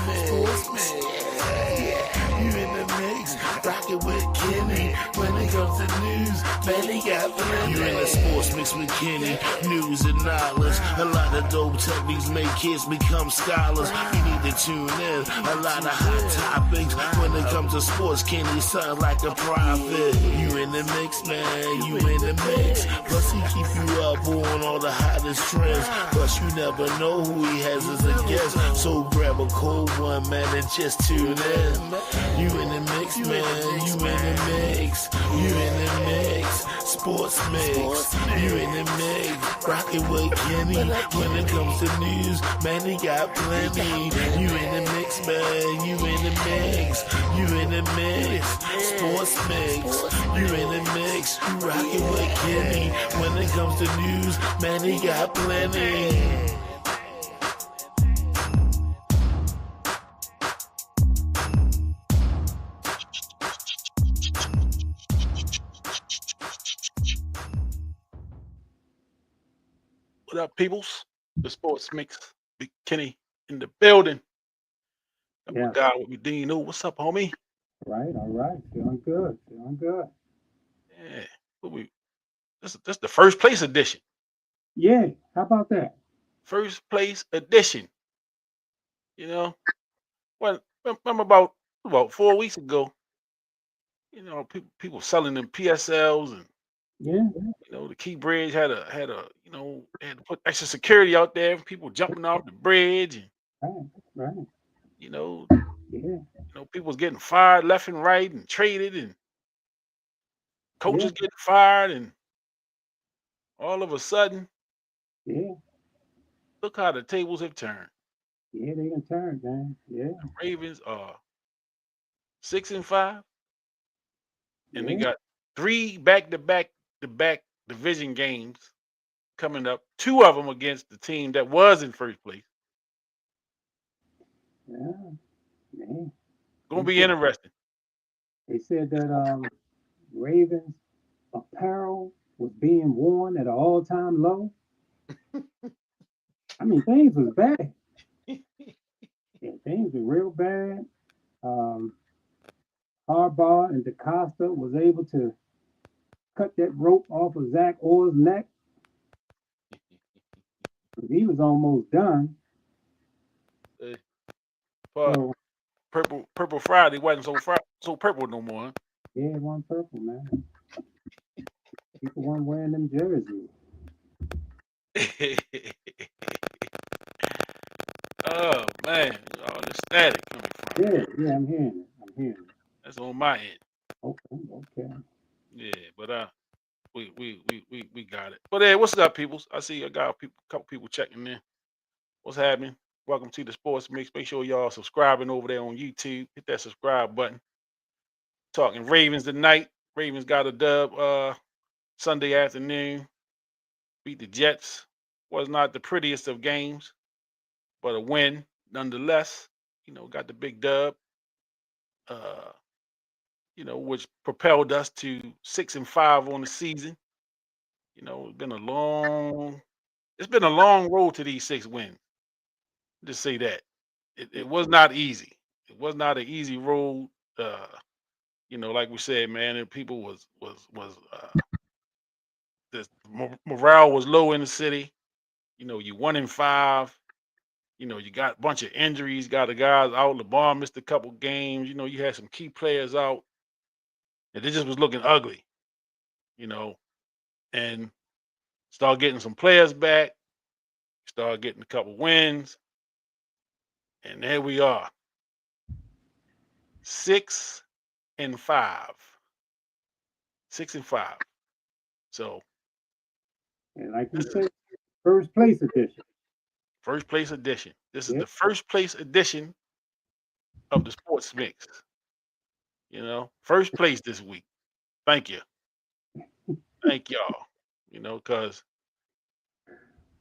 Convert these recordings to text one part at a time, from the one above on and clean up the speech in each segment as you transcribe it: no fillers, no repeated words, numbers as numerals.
mix. Yeah. You in the mix, rockin' with Kenny. When it comes to news, man, he got plenty. You in the sports mix with Kenny. News and knowledge. A lot of dope techniques make kids become scholars. You need to tune in. A lot of hot topics. When it comes to sports, Kenny sound like a prophet. You in the mix, man. You in the mix. Plus, he keep you up on all the hottest trends. Plus, you never know who he has as a guest. So grab a cold one, man, and just tune in. You in the mix, man. You in the mix. You in the mix. Sports mix. You in the mix. Rockin' with Kenny. When it comes to news, man, he got plenty. You in the mix, man. You in the mix. You in the mix. Sports mix. You in the mix. You rockin' with Kenny. When it comes to news, man, he got plenty. What up, peoples? The sports mix. Big Kenny in the building. Got my Yeah, guy with me, Dean. What's up, homie? right, all right. Feeling good, feeling good. Yeah. What we this the first place edition. Yeah, how about that? First place edition. You know? Well, remember about 4 weeks ago, people selling them PSLs and Yeah, the Key Bridge had to put extra security out there for people jumping off the bridge and right, right. you know, Yeah, people was getting fired left and right and traded and yeah, coaches getting fired and all of a sudden, yeah, look how the tables have turned. yeah, they done turned, man. Yeah, Ravens are 6-5, and they yeah, got three back-to-back division games coming up. Two of them against the team that was in first place. yeah, man. Gonna They be said interesting. they said that Ravens apparel was being worn at an all-time low. I mean, things was bad. Yeah, things were real bad. Um, Harbaugh and DaCosta was able to cut that rope off of Zach Orr's neck. He was almost done. Uh, but So Purple Friday wasn't so purple no more. yeah, one purple, man. People weren't wearing them jerseys. Huh? Oh man, all the static coming from Yeah, you. yeah, I'm hearing it. I'm hearing it. That's on my end. Okay, okay. Yeah, but we got it. But hey, what's up, peoples? I see I got couple people checking in. What's happening? Welcome to the Sports Mix. Make sure y'all subscribing over there on YouTube. Hit that subscribe button. Talking Ravens tonight. Ravens got a dub Sunday afternoon. Beat the Jets. Was not the prettiest of games, but a win nonetheless. Got the big dub. Uh, which propelled us to 6-5 on the season. It's been a long road to these 6 wins. Just say that. It was not easy. It was not an easy road. Uh, like we said, man, and people the morale was low in the city. You 1-5. You got a bunch of injuries, got the guys out. LeBron missed a couple games. You had some key players out. And it just was looking ugly, you know, and start getting some players back, start getting a couple wins, and there we are. 6-5. 6-5. So And like you this is said, first place edition. first place edition. This is Yeah, the first place edition of the sports mix. First place this week. Thank you. Thank y'all. Because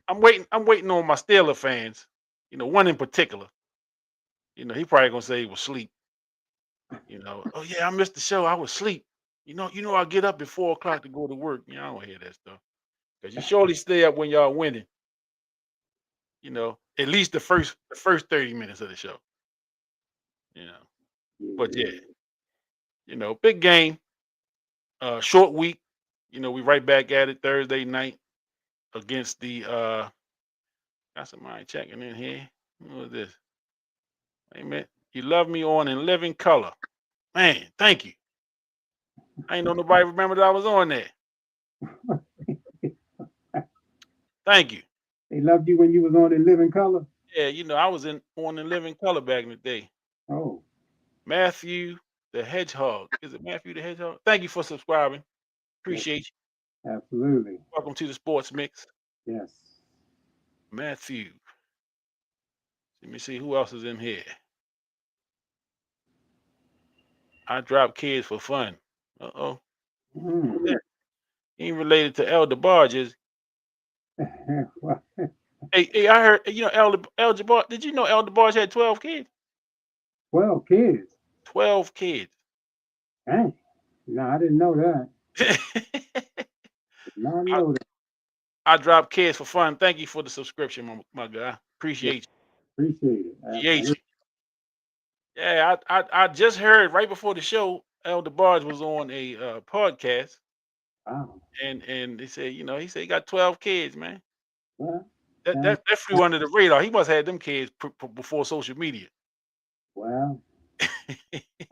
I'm waiting on my Steeler fans, one in particular. He probably gonna say he was asleep. Oh yeah, I missed the show. I was asleep. I get up at 4 o'clock to go to work. I don't hear that stuff. Because you surely stay up when y'all winning, at least the first 30 minutes of the show. You know, but Yeah. yeah, big game. Short week. We right back at it Thursday night against the. Got somebody checking in here. Who is this? Wait a minute. You love me on in living color, man. Thank you. I ain't know nobody remembered I was on there. Thank you. They loved you when you was on in living color. Yeah, I was on in living color back in the day. Oh, Matthew the Hedgehog. Is it Matthew the Hedgehog? Thank you for subscribing. yes, Appreciate you. absolutely. Welcome to the Sports Mix. Yes. Matthew. Let me see who else is in here. I drop kids for fun. Uh-oh. Who's Mm. that? He ain't related to Elder Barges. Well, Hey, I heard, Elder Barge. Did you know Elder Barge had 12 kids? 12 kids. 12 kids. Dang. No, I didn't know that. Did not I, know that. I drop kids for fun. Thank you for the subscription, my guy. Yeah, Appreciate appreciate it. you. Appreciate Absolutely. you. Yeah, I just heard right before the show, Elder Barge was on a podcast, Wow. and they said, he said he got 12 kids, man. Well, That now, that, that flew under the radar. He must have had them kids before social media. well,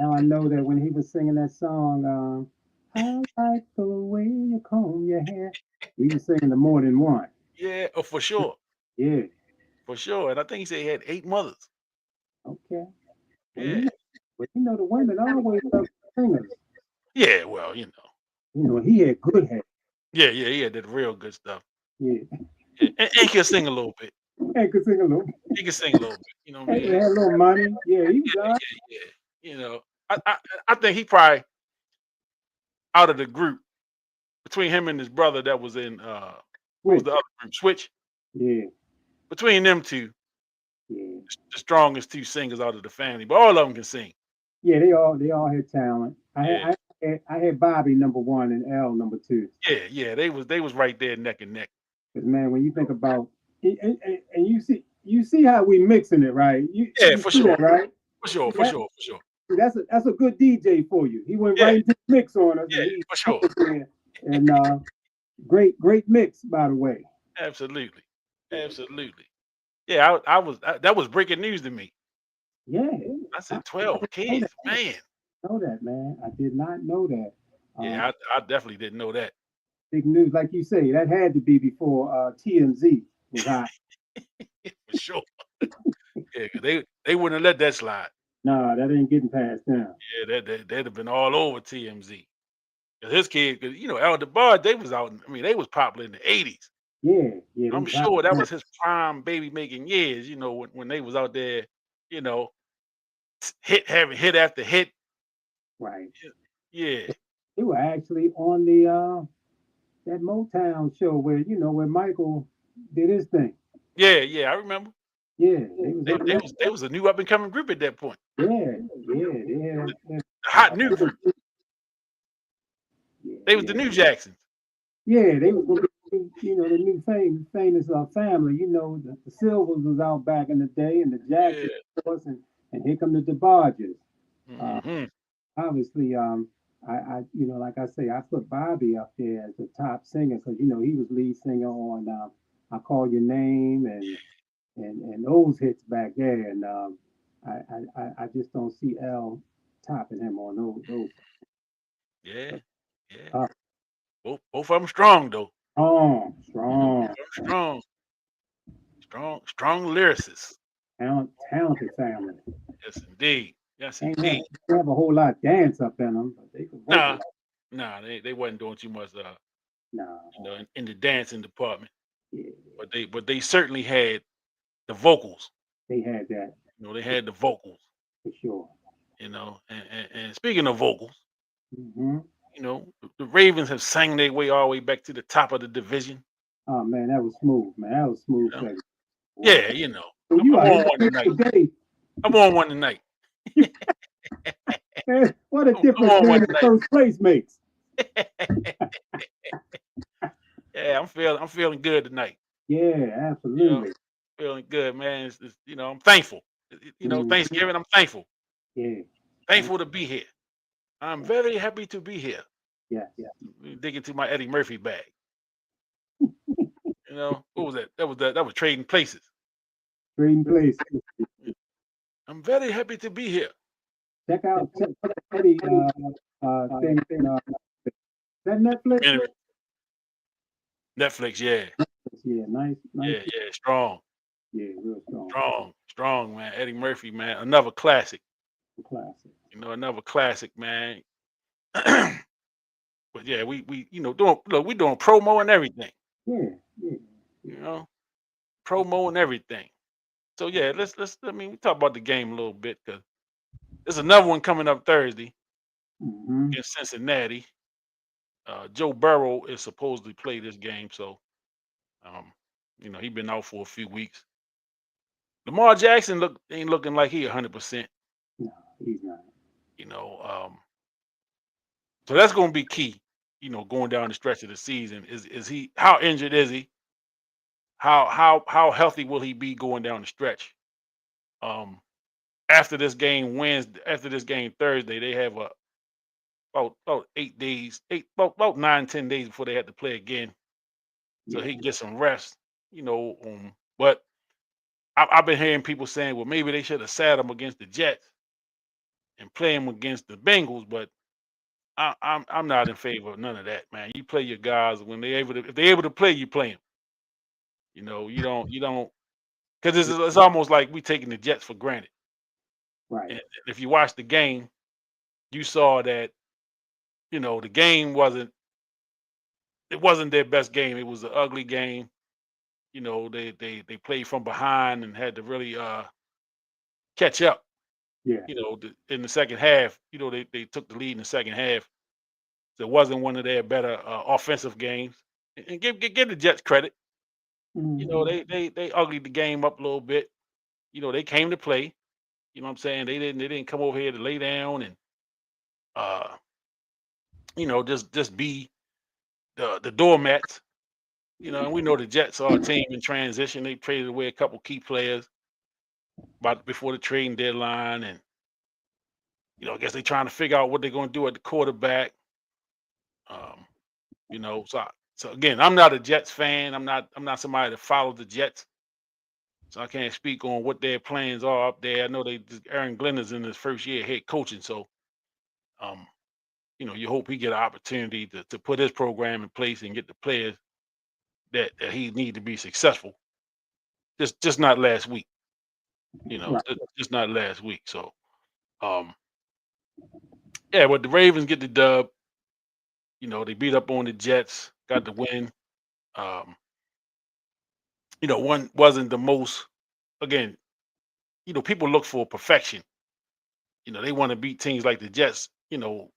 now I know that when he was singing that song, I like the way you comb your hair, he was singing the more than one. Yeah, for sure. Yeah. For sure. And I think he said he had 8 mothers. Okay. Well, Yeah. the women always love singers. Yeah, well, He had good hair. Yeah, he had that real good stuff. Yeah. Yeah. And he could sing a little bit. And could sing a little. He could sing a little bit. You know what I He mean? had a little money. Yeah, he was Yeah, all right. yeah. I think he probably out of the group between him and his brother that was in what was Switch. the other group? Switch. Yeah. Between them two, Yeah. the strongest 2 singers out of the family, but all of them can sing. Yeah, they all had talent. Yeah. I had Bobby number 1 and L number 2. Yeah. They was right there neck and neck. Because man, when you think about and you see how we mixing it, right? Yeah, You for see sure. that, right? For sure. That's a good DJ for you. He went Yeah. right into the mix on us, Yeah, and he for sure. and great mix, by the way. Absolutely. Yeah, that was breaking news to me. Yeah, I said 12 kids, man. know that, man. I did not know that. Yeah, I definitely didn't know that. Big news, like you say, that had to be before TMZ was hot. For sure. Yeah, 'cause they wouldn't have let that slide. Nah, that ain't getting past them. Yeah, they'd have been all over TMZ. 'Cause his kid, Elder Bud, they was out. They was popular in the 80s. Yeah, I'm sure that was his prime baby making years. When they was out there, you know, having hit after hit. right. Yeah, They were actually on the that Motown show where Michael did his thing. yeah. I remember. Yeah, they was on that. They was a new up and coming group at that point. Yeah, they had A hot new group. They was the new Jacksons. Yeah, they was gonna be, the new famous family. The Silvers was out back in the day, and the Jacksons, of course, and here come the DeBarges. Hmm. Obviously, I like I say, I put Bobby up there as the top singer because he was lead singer on "I Call Your Name" and those hits back there, and I just don't see L topping him on those. Yeah. Uh, Both of them strong though. strong, Strong lyricists. talented family. Yes, indeed. Yes, Ain't indeed. have a whole lot of dance up in them, but they could vocal. Nah, they wasn't doing too much. No, In the dancing department, yeah, but they certainly had the vocals. they had that They had the vocals. for sure. And speaking of vocals, Hmm. the Ravens have sang their way all the way back to the top of the division. Oh man, that was smooth, man. That was smooth. You know? Segment. Yeah, So I'm on one tonight. today. I'm on one tonight. Man, what a I'm difference on being one in tonight. first place makes. Yeah, I'm feeling good tonight. Yeah, absolutely. Feeling good, man. I'm thankful. Mhm. Thanksgiving, I'm thankful. Yeah. Thankful to be here. I'm very happy to be here. Yes. Dig into my Eddie Murphy bag. What was that? That was Trading Places. Trading Place. I'm very happy to be here. Check out Eddie thing. Is that Netflix? Netflix, yeah. Yeah, nice. Yeah, strong. Yeah, real strong. Strong, man. Eddie Murphy, man. Another classic. Classic. Another classic, man. But yeah, we doing promo and everything. Yeah. Promo and everything. So yeah, we talk about the game a little bit because there's another one coming up Thursday Mm-hmm. in Cincinnati. Joe Burrow is supposed to play this game, so he's been out for a few weeks. Lamar Jackson ain't looking like he 100%. No, he's not. So that's going to be key. Going down the stretch of the season, is he, how injured is he? How healthy will he be going down the stretch? After this game Thursday, they have about 8 days, about 9-10 days before they have to play again, so he can get some rest. But I've been hearing people saying, well, maybe they should have sat him against the Jets and play him against the Bengals, but I'm not in favor of none of that, man. You play your guys when if they're able to play, you play them. You don't, because it's almost like we taking the Jets for granted. Right. And if you watch the game, you saw that the game wasn't their best game. It was an ugly game. They played from behind and had to really catch up. Yeah. In the second half, they took the lead in the second half. So it wasn't one of their better offensive games. And give the Jets credit. Mm-hmm. They uglied the game up a little bit. They came to play. You know what I'm saying? They didn't come over here to lay down and uh just be the doormats. And we know the Jets are a team in transition. They traded away a couple key players before the trading deadline, and I guess they're trying to figure out what they're going to do at the quarterback. Um, so again, I'm not a Jets fan. I'm not somebody that follows the Jets, so I can't speak on what their plans are up there. I know Aaron Glenn is in his first year head coaching, so um, you hope he get an opportunity to put his program in place and get the players that he need to be successful. Just not last week, Right. just not last week. So um, yeah, but the Ravens get the dub. They beat up on the Jets, got the win. Um, one wasn't the most, again, people look for perfection. They want to beat teams like the Jets. You're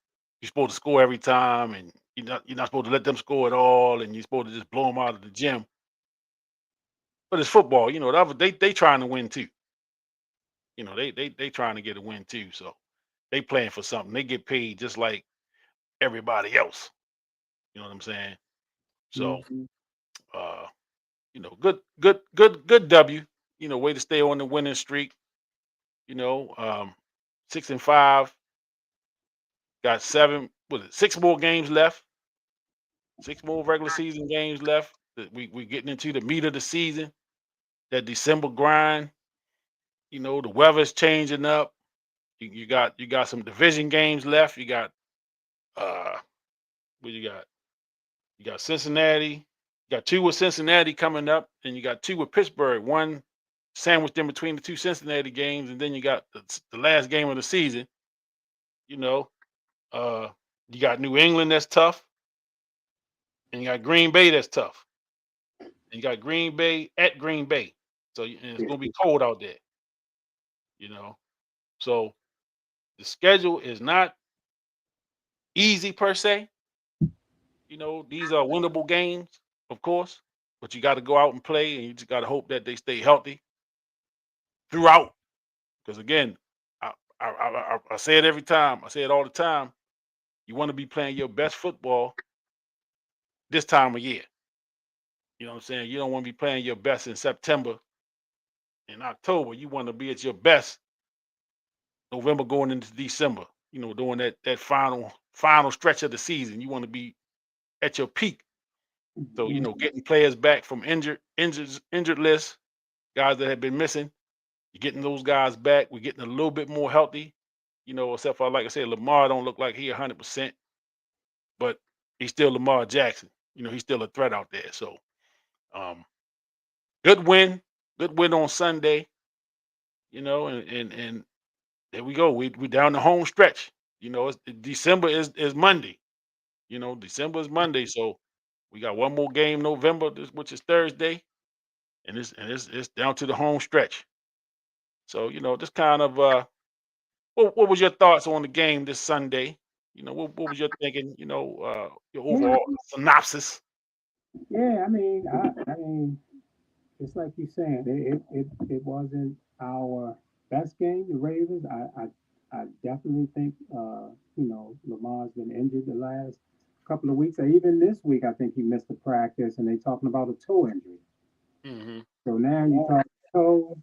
supposed to score every time, and you're not supposed to let them score at all, and you're supposed to just blow them out of the gym. But it's football. They trying to win too. They trying to get a win too. So they playing for something. They get paid just like everybody else. You know what I'm saying? So Mm-hmm. uh, good W. Way to stay on the winning streak. 6-5. Got 6 more games left. 6 more regular season games left. We getting into the meat of the season. That December grind. The weather's changing up. You got some division games left. You got what you got? You got Cincinnati. You got 2 with Cincinnati coming up, and you got 2 with Pittsburgh. One sandwiched in between the 2 Cincinnati games, and then you got the last game of the season. You know, you got New England that's tough, and you got Green Bay that's tough. And you got Green Bay at Green Bay, so and it's gonna be cold out there. You know, so the schedule is not easy per se. These are winnable games, of course, but you got to go out and play, and you just got to hope that they stay healthy throughout. Because again, I say it every time. I say it all the time. You want to be playing your best football this time of year. You know what I'm saying? You don't want to be playing your best in September and October. You want to be at your best November going into December. During that final stretch of the season, you want to be at your peak. So getting players back from injured list, guys that have been missing, you're getting those guys back. We're getting a little bit more healthy. Except for, like I said, Lamar don't look like he 100%, but he's still Lamar Jackson. He's still a threat out there. So, um, good win on Sunday. And there we go. We down the home stretch. December is Monday. December is Monday. So we got one more game November, which is Thursday, and it's down to the home stretch. So just kind of what was your thoughts on the game this Sunday? What was your thinking? Your overall synopsis. Yeah, I mean, it's like you're saying, it wasn't our best game, the Ravens. I definitely think, Lamar's been injured the last couple of weeks. Or even this week, I think he missed the practice, and they talking about a toe injury. Hmm. So now you talk toe,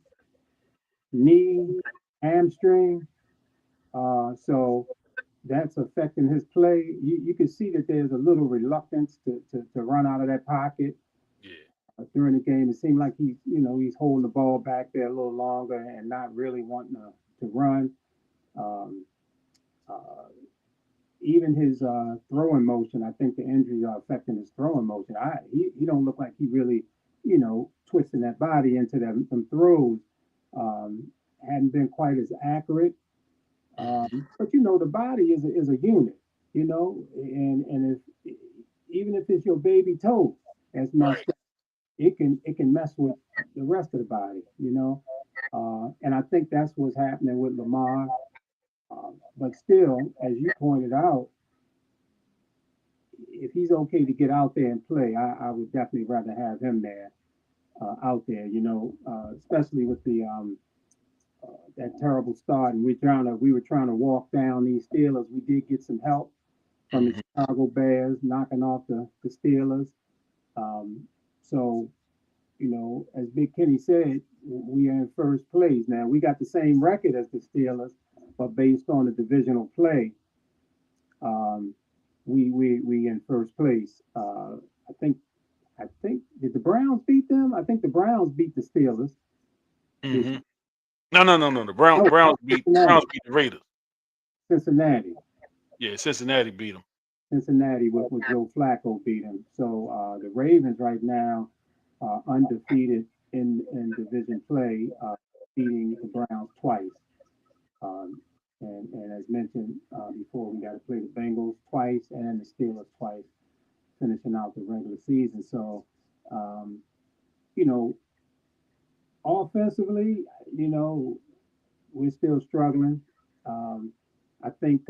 knee, hamstring. So that's affecting his play. You can see that there's a little reluctance to run out of that pocket Yeah. during the game. It seemed like he's holding the ball back there a little longer and not really wanting to run. Um, uh, Even his throwing motion, I think the injuries are affecting his throwing motion. He don't look like he really, twisting that body into them throws. Um, hadn't been quite as accurate. Hmm. But the body is a unit, and if even if it's your baby toe that's Right. messed up, it can mess with the rest of the body. And I think that's what's happening with Lamar. But still, as you pointed out, if he's okay to get out there and play, I would definitely rather have him there, out there. Especially with the that terrible start, and we were trying to walk down these Steelers. We did get some help from the Hmm. Chicago Bears knocking off the Steelers. Um, so, as Big Kenny said, we are in first place. Now, we got the same record as the Steelers, but based on the divisional play, um, we in first place. I think I think did the Browns beat them? I think the Browns beat the Steelers this Hmm. No. The Browns Cincinnati. beat the Raiders. Cincinnati. Yeah, Cincinnati beat them. Cincinnati with Joe Flacco beat him. So the Ravens right now are undefeated in division play, beating the Browns twice. Um, and as mentioned before, we got to play the Bengals twice and the Steelers twice, finishing out the regular season. So, um, you know, offensively, you know, we're still struggling. Um, I think,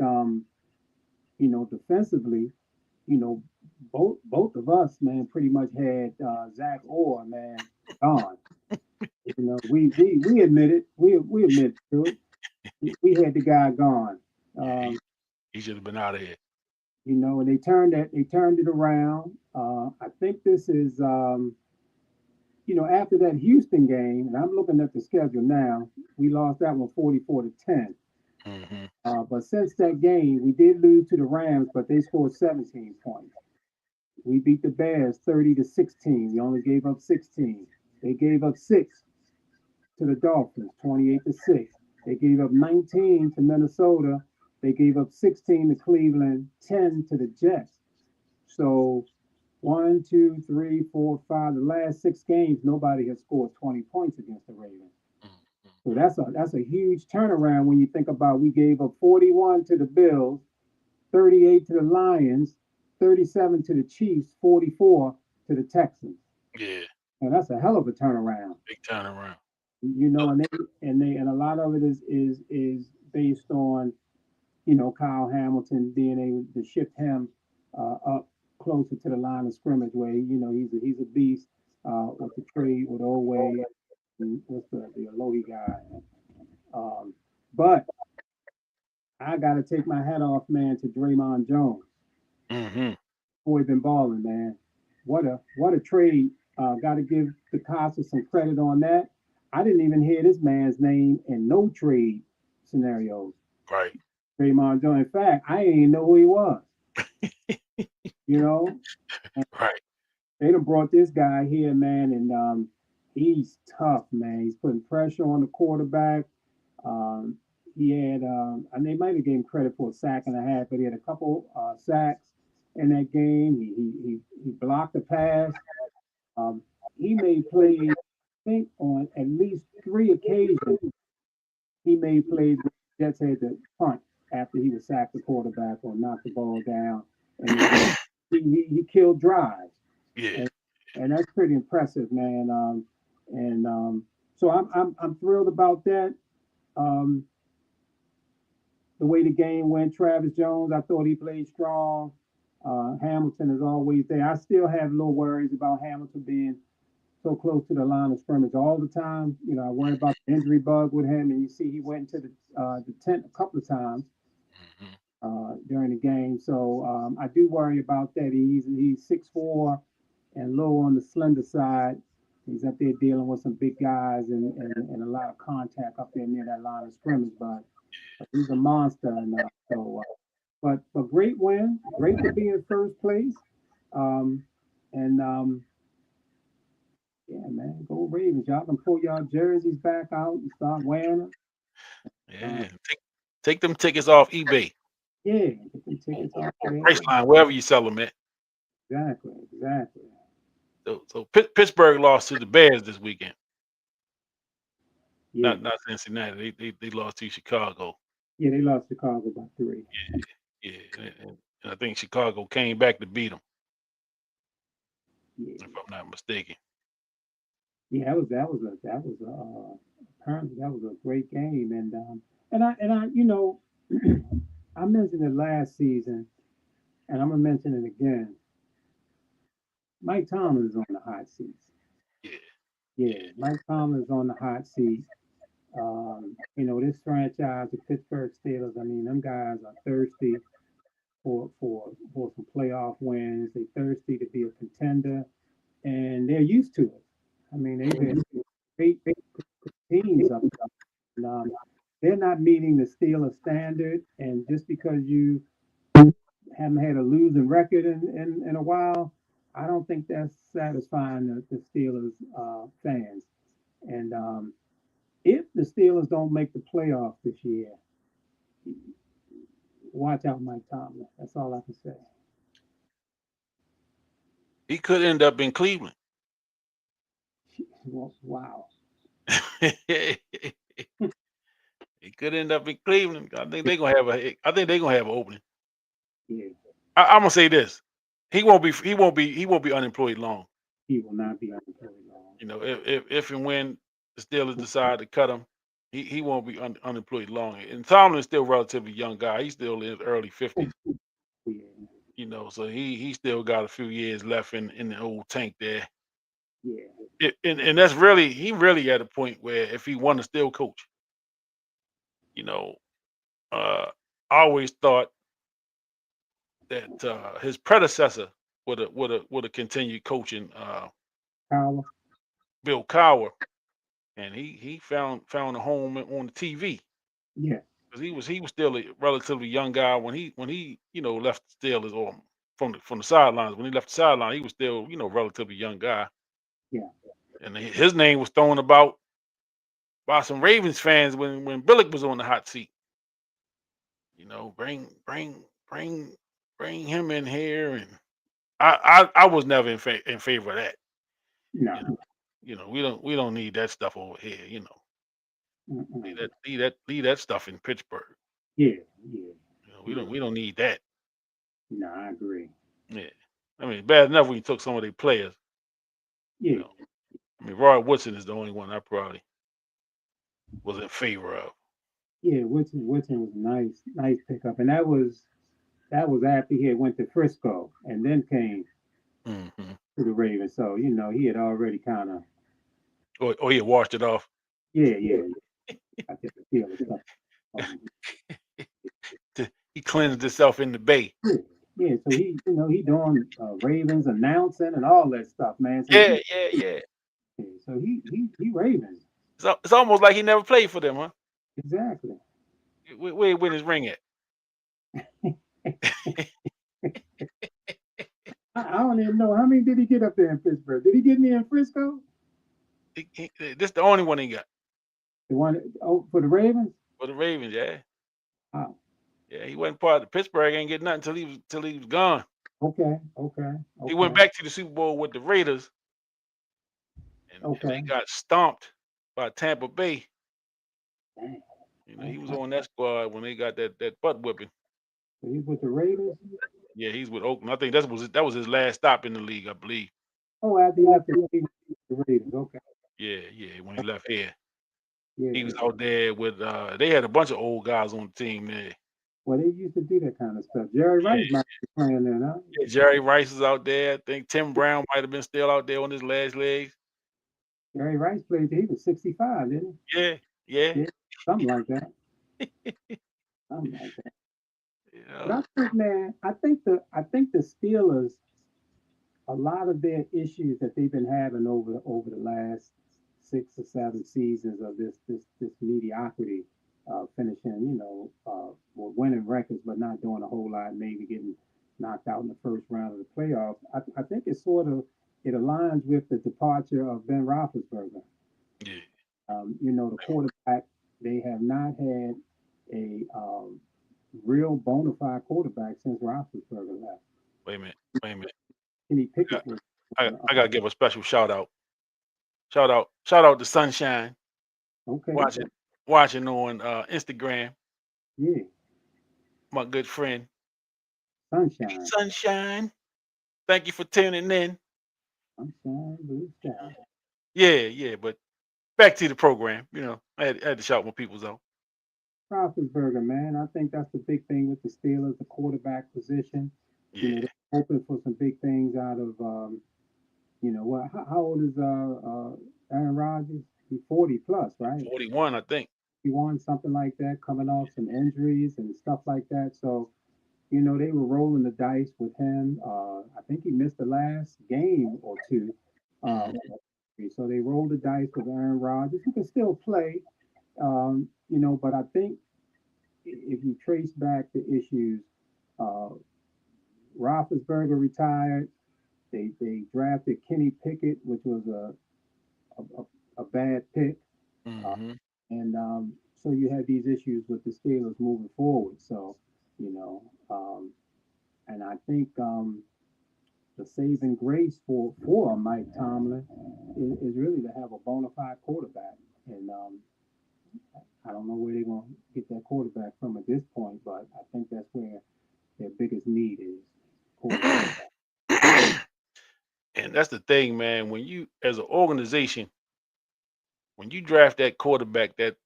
defensively, you know, both of us, man, pretty much had Zach Orr, man, gone. We admit it. We admit to it. We had the guy gone. Yeah, Um, he should have been out of here. and they turned it around. I think this is after that Houston game, and I'm looking at the schedule now. We lost that one 44-10. Hmm. But since that game, we did lose to the Rams, but they scored 17 points. We beat the Bears 30-16. We only gave up 16. They gave up six to the Dolphins, 28-6. They gave up 19 to Minnesota. They gave up 16 to Cleveland, 10 to the Jets. So one, two, three, four, five. The last six games, nobody has scored 20 points against the Ravens. So that's a huge turnaround when you think about we gave up 41 to the Bills, 38 to the Lions, 37 to the Chiefs, 44 to the Texans. Yeah, And that's a hell of a turnaround. big turnaround. And a lot of it is based on Kyle Hamilton being able to shift him up closer to the line of scrimmage where he's a beast with the trade with Oway and what's the Alohi guy. Um, but I got to take my hat off, man, to Draymond Jones. Hmm. Boy, been balling, man. What a trade. Got to give the Costa some credit on that. I didn't even hear this man's name in no trade scenarios. Right. Draymond Jones. In fact, I didn't even know who he was. You know, Right. they done brought this guy here, man, and he's tough, man. He's putting pressure on the quarterback. Um, he had, and they might have given him credit for a sack and a half, but he had a couple sacks in that game. He blocked the pass. Um, he made plays, I think, on at least 3 occasions. He made plays where the Jets had to punt after he was sacked the quarterback or knocked the ball down, and he killed drives, Yeah. and and that's pretty impressive, man. And so I'm thrilled about that. Um, the way the game went, Travis Jones, I thought he played strong. Hamilton is always there. I still have little worries about Hamilton being so close to the line of scrimmage all the time. You know, I worry about the injury bug with him, and you see he went into the tent a couple of times Mhm. during the game. So I do worry about that. He's 6'4" and low on the slender side. He's up there dealing with some big guys and a lot of contact up there near that line of scrimmage. But he's a monster. And but great win, great to be in first place. Um, and yeah, man, go Ravens. Y'all can pull y'all jerseys back out and start wearing them. Uh, Yeah. Take them tickets off eBay yeah, get them or, tickets or, off or there. Priceline, wherever you sell them at. Exactly, exactly. So Pittsburgh lost to the Bears this weekend. Yeah, Not Cincinnati. They lost to Chicago. yeah, they lost Chicago by 3. Yeah. And I think Chicago came back to beat them, Yeah, if I'm not mistaken. yeah, apparently that was a great game, and I you know I mentioned it last season, and I'm gonna mention it again. Mike Tomlin is on the hot seat. Yeah. Yeah, Yeah. Mike Tomlin is on the hot seat. This franchise, the Pittsburgh Steelers. I mean, them guys are thirsty for some playoff wins. They thirsty to be a contender, and they're used to it. I mean, they've been great teams up there. And, they're not meeting the Steelers standard, and just because you haven't had a losing record in a while, I don't think that's satisfying the Steelers fans. And if the Steelers don't make the playoffs this year, watch out, Mike Tomlin. That's all I can say. He could end up in Cleveland. Well, wow. He could end up in Cleveland. I think they're gonna have a. I think they're gonna have an opening. Yeah, I'm gonna say this: he won't be. He won't be unemployed long. he will not be unemployed long. You know, if and when the Steelers decide to cut him, he won't be unemployed long. And Tomlin's still a relatively young guy. He's still in his early 50s. Yeah, You know, so he still got a few years left in the old tank there. yeah, And that's really he really at a point where if he want to still coach, you know, uh, I always thought that his predecessor would have continued coaching power. Bill Cowher, and he found a home on the TV Yeah, because he was still a relatively young guy when he left the Steelers or from the sidelines. When he left the sideline, he was still relatively young guy, yeah, and his name was thrown about by some Ravens fans when Billick was on the hot seat. You know, bring him in here, and I was never in favor of that. no, You know, we don't need that stuff over here. Leave mm-mm. that stuff in Pittsburgh. Yeah, yeah, We don't need that. no, I agree. Yeah, I mean, bad enough when you took some of their players. You Yeah, know, I mean, Roy Woodson is the only one I probably was in favor of. yeah, Woodson was a nice pickup, and that was after he had went to Frisco and then came Hmm. to the Ravens. So he had already kind of Or he washed it off. yeah. I get the feel of stuff. Um, He cleansed himself in the bay. yeah, yeah. So he doing Ravens announcing and all that stuff, man. So Yeah, yeah, yeah. he Ravens It's almost like he never played for them, huh? exactly. Where win his ring at? I don't even know how many did he get up there in Pittsburgh. Did he get any in Frisco? This the only one he got The one for the Ravens? for the Ravens. Yeah, Oh, yeah. He wasn't part of the Pittsburgh. Ain't get nothing till he was gone. okay, okay, He went okay, back to the Super Bowl with the Raiders, and they okay. got stomped by Tampa Bay. Dang. He was Okay. on that squad when they got that butt whipping. So he's with the Raiders? Yeah, he's with Oakland. I think that was his last stop in the league, I believe. Oh, after he left the Raiders. Okay. Yeah, yeah. When he left here, Yeah. he was out there with. They had a bunch of old guys on the team there. Well, they used to do that kind of stuff. Jerry Yeah, Rice might be playing there, huh? yeah. Jerry Rice is out there. I think Tim Brown might have been still out there on his last legs. Jerry Rice played. He was 65, didn't Yeah, yeah. he? Yeah, something like that. Something like that. You But I know, think, man, I think the Steelers, a lot of their issues that they've been having over the last 6 or 7 seasons of this mediocrity, finishing, with winning records but not doing a whole lot, maybe getting knocked out in the first round of the playoffs. I think it aligns with the departure of Ben Roethlisberger. yeah. The quarterback, they have not had a real bona fide quarterback since Roethlisberger left. Wait a minute. Wait a minute. Kenny I got, Pickett was I got to give a special shout out. Shout out to Sunshine. okay. Watching on Instagram. Yeah, My good friend. Hey, sunshine, Sunshine. Thank you for tuning in. sunshine, blue sky. Yeah, yeah. But back to the program. I had to shout my peoples out. Roethlisberger, man, I think that's the big thing with the Steelers, the quarterback position. Yeah. They're hoping for some big things out of, what? How old is Aaron Rodgers? He's 40 plus, right? 41, I think. He won something like that, coming off some injuries and stuff like that. So, they were rolling the dice with him. I think he missed the last game or two. Uh, Mhm. so they rolled the dice with Aaron Rodgers, who can still play. But I think if you trace back the issues, uh, Roethlisberger retired. They drafted Kenny Pickett, which was a, a bad pick. Uh, Mhm. and so you had these issues with the Steelers moving forward. So, you know, um, and I think the saving grace for Mike Tomlin is really to have a bona fide quarterback. And I don't know where they're going to get that quarterback from at this point, but I think that's where their biggest need is quarterback. And that's the thing, man. When you, as an organization, when you draft that quarterback, that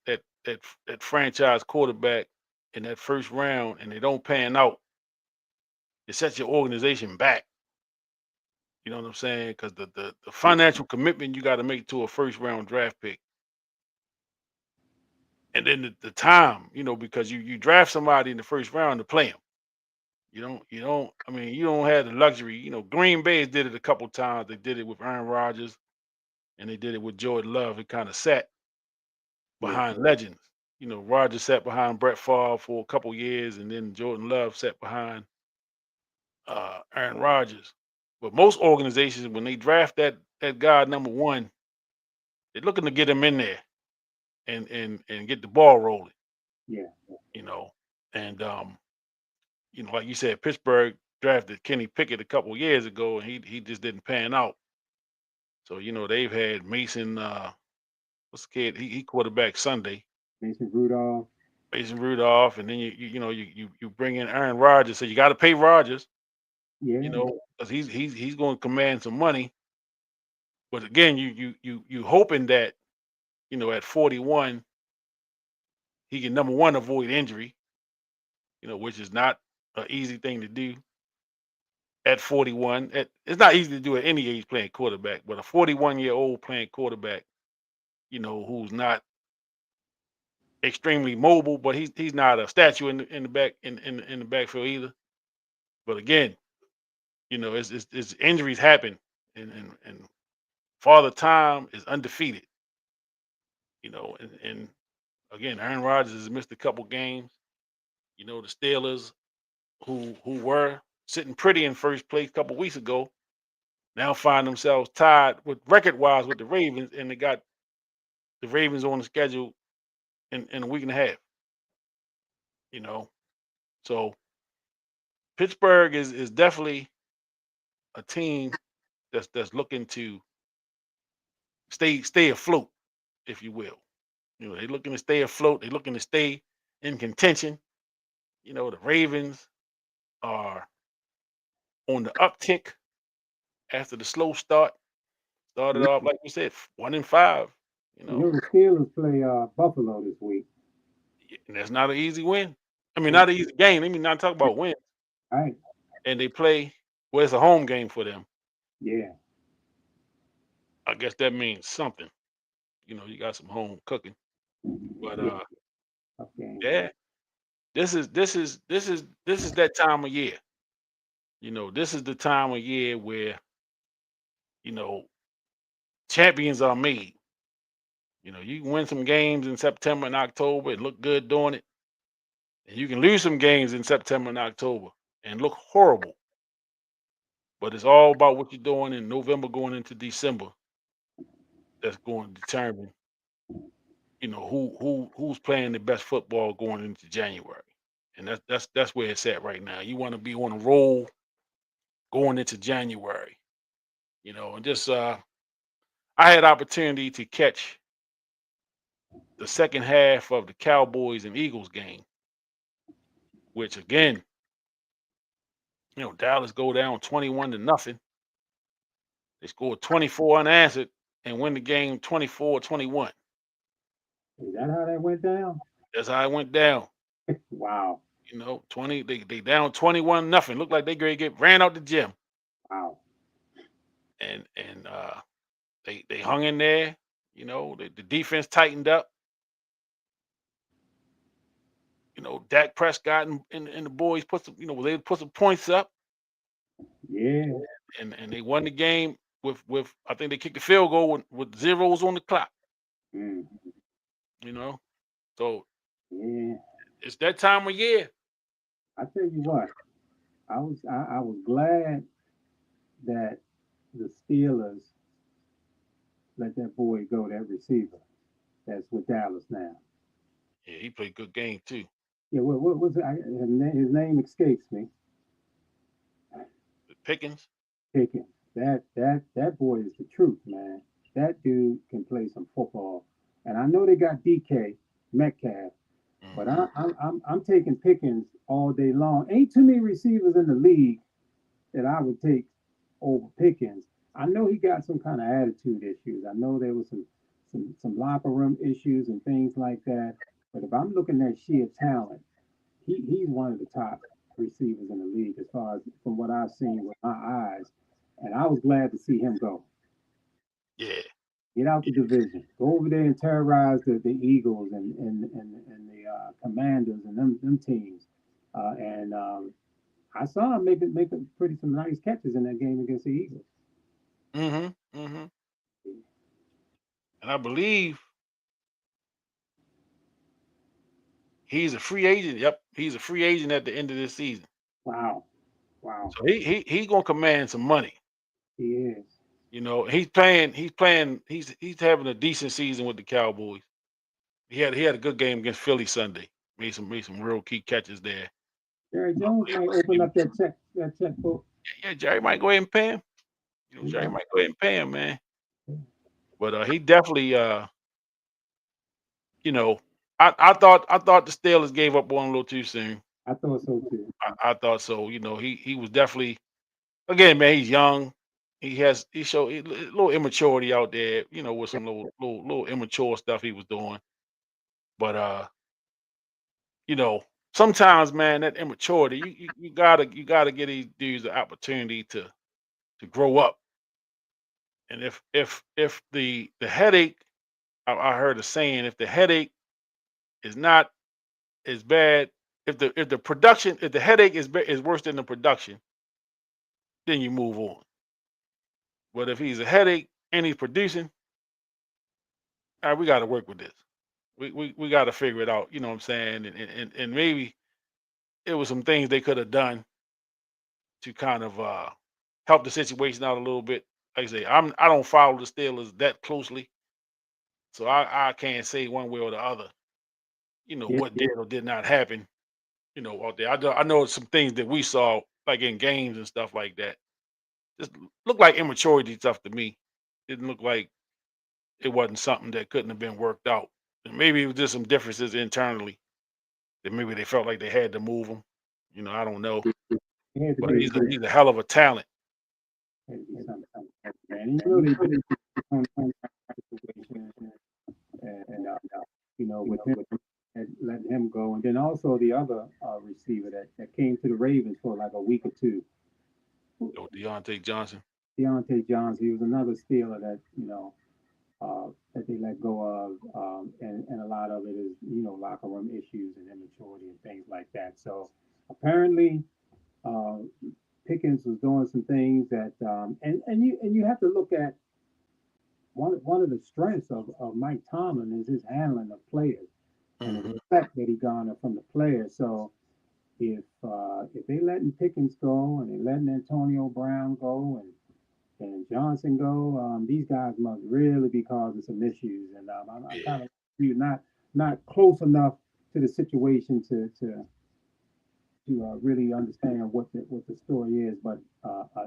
franchise quarterback in that first round, and they don't pan out, it sets your organization back. You know what I'm saying? Because the financial commitment you got to make to a first round draft pick, and then the time, because you draft somebody in the first round to play him. You don't. I mean, you don't have the luxury. Green Bay did it a couple times. They did it with Aaron Rodgers, and they did it with Jordan Love. It kind of sat Yeah, behind legends. Rodgers sat behind Brett Favre for a couple years, and then Jordan Love sat behind Aaron Rodgers. But most organizations, when they draft that guy number one, they're looking to get him in there and get the ball rolling. yeah, You know, and like you said, Pittsburgh drafted Kenny Pickett a couple years ago, and he just didn't pan out. So they've had Mason. What's the kid? He quarterback Sunday. Mason Rudolph. Mason Rudolph, and then you bring in Aaron Rodgers. So you got to pay Rodgers, Yeah, because he's going to command some money. But again, you hoping that at 41 he can, number one, avoid injury, which is not an easy thing to do at 41. It's not easy to do at any age playing quarterback, but a 41-year-old playing quarterback, who's not extremely mobile, but he's not a statue in the back in the backfield either. But again, it's injuries happen, and Father Time is undefeated, and Again, Aaron Rodgers has missed a couple games. You know, the Steelers, who were sitting pretty in first place a couple weeks ago, now find themselves tied with record-wise with the Ravens, and they got the Ravens on the schedule in a week and a half. You know, so Pittsburgh is definitely a team that's looking to stay afloat, if you will. You know, they're looking to stay afloat. They're looking to stay in contention. You know, the Ravens are on the uptick after the slow start. Started off like we said, 1-5. You You know, know, the Steelers play Buffalo this week. and that's not an easy win. I mean, Yeah. not an easy game. Let me not talk about win. Right. And they play. Well, it's a home game for them. Yeah. I guess that means something. You know, you got some home cooking. But Yeah. Okay. yeah, this is that time of year. You know, this is the time of year where, you know, champions are made. You know, you can win some games in September and October and look good doing it. And you can lose some games in September and October and look horrible. But it's all about what you're doing in November going into December. That's going to determine, you know, who's playing the best football going into January. And that's where it's at right now. You want to be on a roll going into January. You know, and just I had opportunity to catch the second half of the Cowboys and Eagles game, which again, you know, Dallas go down 21-0. They scored 24 unanswered and win the game 24-21. Is that how that went down? That's how it went down. Wow. You know, 20 they down 21-0. Looked like they gonna get ran out the gym. Wow. And they hung in there. You know, the defense tightened up. You know, Dak Prescott and the boys put some, you know, they put some points up Yeah. and they won the game with I think they kicked the field goal with zeros on the clock. Mm. You know, so Yeah. it's that time of year. I tell you what, I was glad that the Steelers let that boy go, that receiver that's with Dallas now. Yeah, he played good game too. Yeah, what was it? His name escapes me. Pickens. Pickens. That boy is the truth, man. That dude can play some football. And I know they got DK Metcalf, but Mhm. I'm taking Pickens all day long. Ain't too many receivers in the league that I would take over Pickens. I know he got some kind of attitude issues. I know there was some locker room issues and things like that. But if I'm looking at sheer talent, he's one of the top receivers in the league as far as from what I've seen with my eyes. And I was glad to see him go. Yeah. Get out the division. Go over there and terrorize the Eagles and the Commanders and them teams. And I saw him make pretty some nice catches in that game against the Eagles. Mhm. Mhm. And I believe he's a free agent. Yep, he's a free agent at the end of this season. Wow, wow, So he gonna command some money. he is. You know, he's having a decent season with the Cowboys. He had a good game against Philly Sunday. Made some real key catches there. Jerry Jones might open up that checkbook. Yeah, Jerry might go ahead and pay him. You know, He Jerry might. might go ahead and pay him, man. But he definitely you know, I thought the Steelers gave up on him a little too soon. I thought so too. I thought so. You know, he was definitely again, man. He's young. He showed a little immaturity out there. You know, with some little immature stuff he was doing. But you know, sometimes, man, that immaturity, you gotta give these dudes the opportunity to grow up. And if the headache, I heard a saying, if the headache is not as bad, if the headache is worse than the production, then you move on. But if he's a headache and he's producing, all right, we got to work with this. we got to figure it out. You know what I'm saying? And maybe it was some things they could have done to kind of help the situation out a little bit. Like I say, I don't follow the Steelers that closely, so I can't say one way or the other. You know Yeah, what did or did not happen. You know out there. I know some things that we saw like in games and stuff like that. Just looked like immaturity stuff to me. Didn't look like it wasn't something that couldn't have been worked out. And maybe it was just some differences internally that maybe they felt like they had to move him. You know, I don't know. it had to But be he's a hell of a talent. something, man. And you know they did it on situation, with him and letting him go, and then also the other receiver that came to the Ravens for like a week or two, Oh, Deontay Johnson. Deontay Johnson. He was another Steeler that that they let go of, and a lot of it is locker room issues and immaturity and things like that. So apparently, uh, Pickens was doing some things that, and you have to look at one of the strengths of Mike Tomlin is his handling of players and the Hmm. respect that he garnered from the players. So if they letting Pickens go and they letting Antonio Brown go and Johnson go, these guys must really be causing some issues. And I'm Yeah, kind of you not close enough to the situation to really understand what the story is. But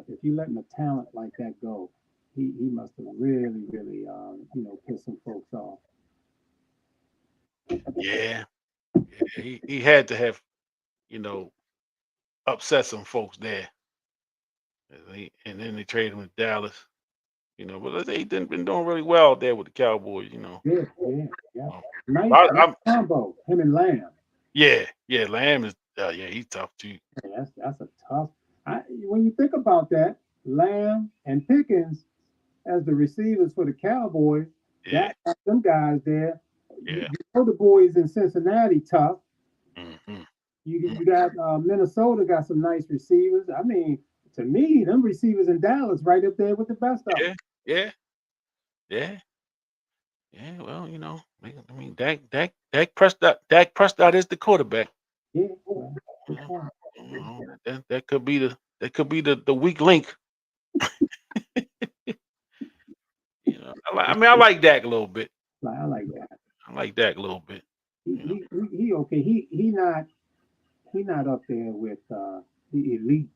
if you letting a talent like that go, he must have really pissed some folks off. yeah, yeah. He had to have you know upset some folks there. And then they traded him to Dallas. You know, but they didn't been doing really well there with the Cowboys. You know, Yeah, yeah, yeah. um, Nice, I, nice I'm combo. Him and Lamb. yeah. Lamb is yeah, he's tough too. Yeah, that's a tough. When you think about that, Lamb and Pickens as the receivers for the Cowboys, Yeah, that them guys there. You, yeah. you know the boys in Cincinnati tough. Hmm. You got Minnesota got some nice receivers. I mean, to me, them receivers in Dallas right up there with the best of them. Yeah, yeah, yeah, yeah. Well, I mean, Dak Prescott is the quarterback. Yeah, well, good Uh, point. that could be the weak link. I mean, I like Dak a little bit. I like that. I like Dak a little bit. He, You know, he, he okay. He not up there with the elite.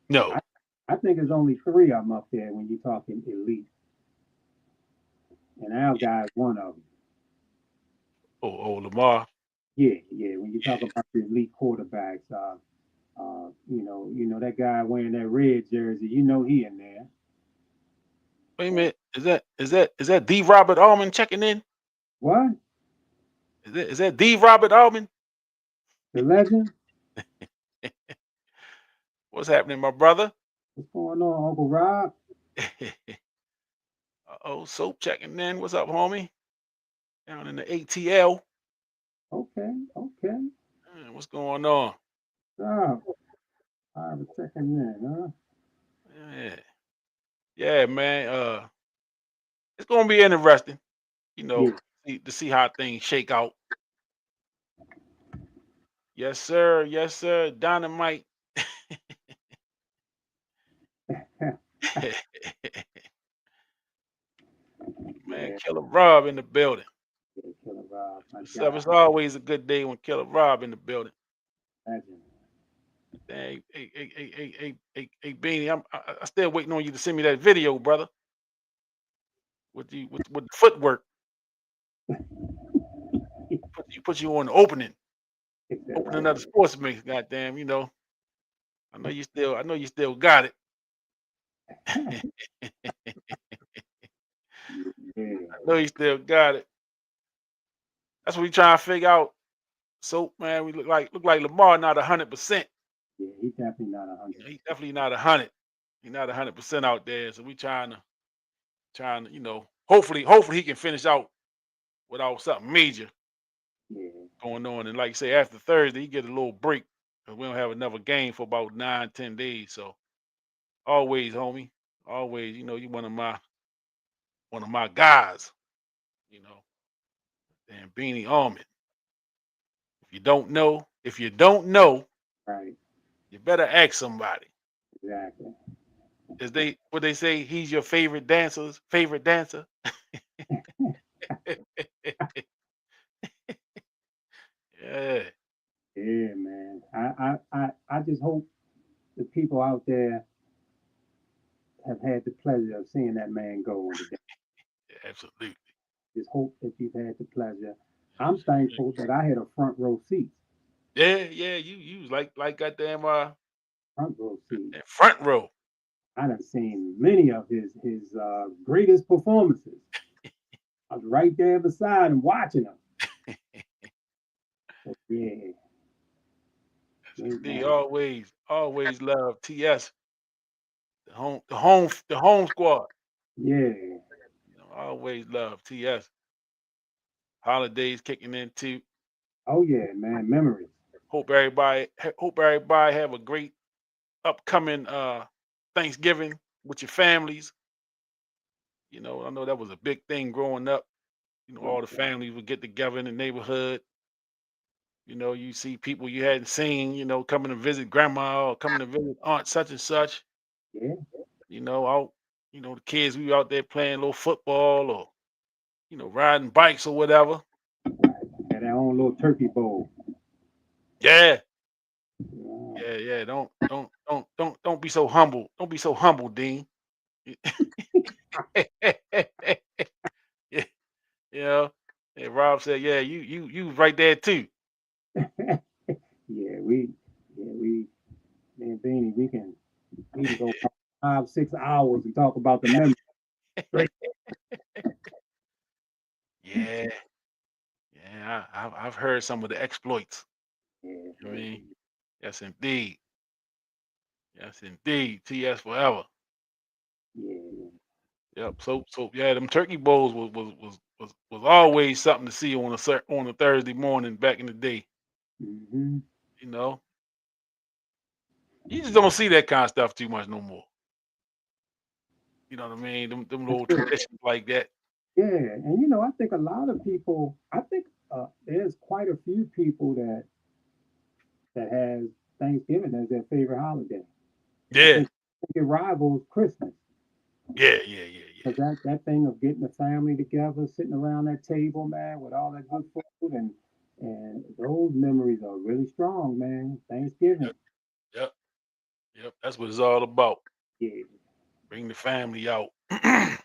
no, I, I think there's only three of them up there when you're talking elite, and our guy's one of them. Lamar. Yeah, yeah. When you talk Yeah. about the elite quarterbacks, that guy wearing that red jersey, he in there. Wait a minute. Is that D. Robert Allman checking in? What? Is that D. Robert Allman? The legend? What's happening, my brother? What's going on, Uncle Rob? Oh, Soap checking in. What's up, homie? Down in the ATL. Okay, okay. What's going on? Rob, I was checking in, huh? Yeah, yeah, man. It's gonna be interesting. You Yeah. know, to see how things shake out. Yes, sir. Yes, sir. Dynamite. Man, Yeah, Killer Rob in the building. yeah, Killer Rob, my What's up? guy, It's always a good day when Killer Rob in the building. legend. Dang, hey, Beanie, I still waiting on you to send me that video, brother. With the footwork. Put you on the opening of the sports mix. Goddamn, I know you still got it. I Yeah, know you still got it. That's what we trying to figure out. So man, we look like Lamar not 100%. yeah, he's definitely not 100. He's definitely not 100. He's not 100% out there. So we trying to hopefully he can finish out without something major Yeah, going on. And like you say, after Thursday, he get a little break because we don't have another game for about 9, 10 days. So always, homie, always, you one of my guys. You know, And Beanie Almond. If you don't know, Right. you better ask somebody. Exactly. Is they what they say? He's your favorite dancer. Yeah, Yeah, man. I just hope the people out there have had the pleasure of seeing that man go on today. absolutely. Just hope that you've had the pleasure. I'm thankful that I had a front row seat. Yeah. You was like goddamn Front row seat. front row. I done seen many of his greatest performances. I was right there beside him watching him. But yeah, great Indeed, man. always love TS, the home squad. Yeah. Always love TS. Holidays kicking in too. Oh yeah, man. Memories. Hope everybody have a great upcoming Thanksgiving with your families. I know that was a big thing growing up. Oh All the yeah. families would get together in the neighborhood. You see people you hadn't seen, coming to visit grandma or coming to visit aunt such and such. Yeah. Out, the kids, we were out there playing a little football or, riding bikes or whatever. Had our own little turkey bowl. Yeah, Yeah. yeah. Don't be so humble. Don't be so humble, Dean. Yeah, you know. And Rob said, "Yeah, you was right there too." Yeah, we me and Beanie, we can go 5, 6 hours and talk about the memories. Straight. Yeah, yeah. I've heard some of the exploits. Yeah, I mean, yes, indeed. Yes, indeed. TS forever. yeah. Yep. So yeah, them turkey bowls was always something to see on a Thursday morning back in the day. Mm-hmm. You know, you just don't see that kind of stuff too much no more. You know what I mean? Them That's little true. traditions like that. Yeah, and I think a lot of people, I think there's quite a few people that has Thanksgiving as their favorite holiday. I Yeah, think it rivals Christmas. yeah. Because that thing of getting the family together, sitting around that table, man, with all that good food and those memories are really strong, man. Thanksgiving. Yep, yep, yep. That's what it's all about. Yeah. Bring the family out. I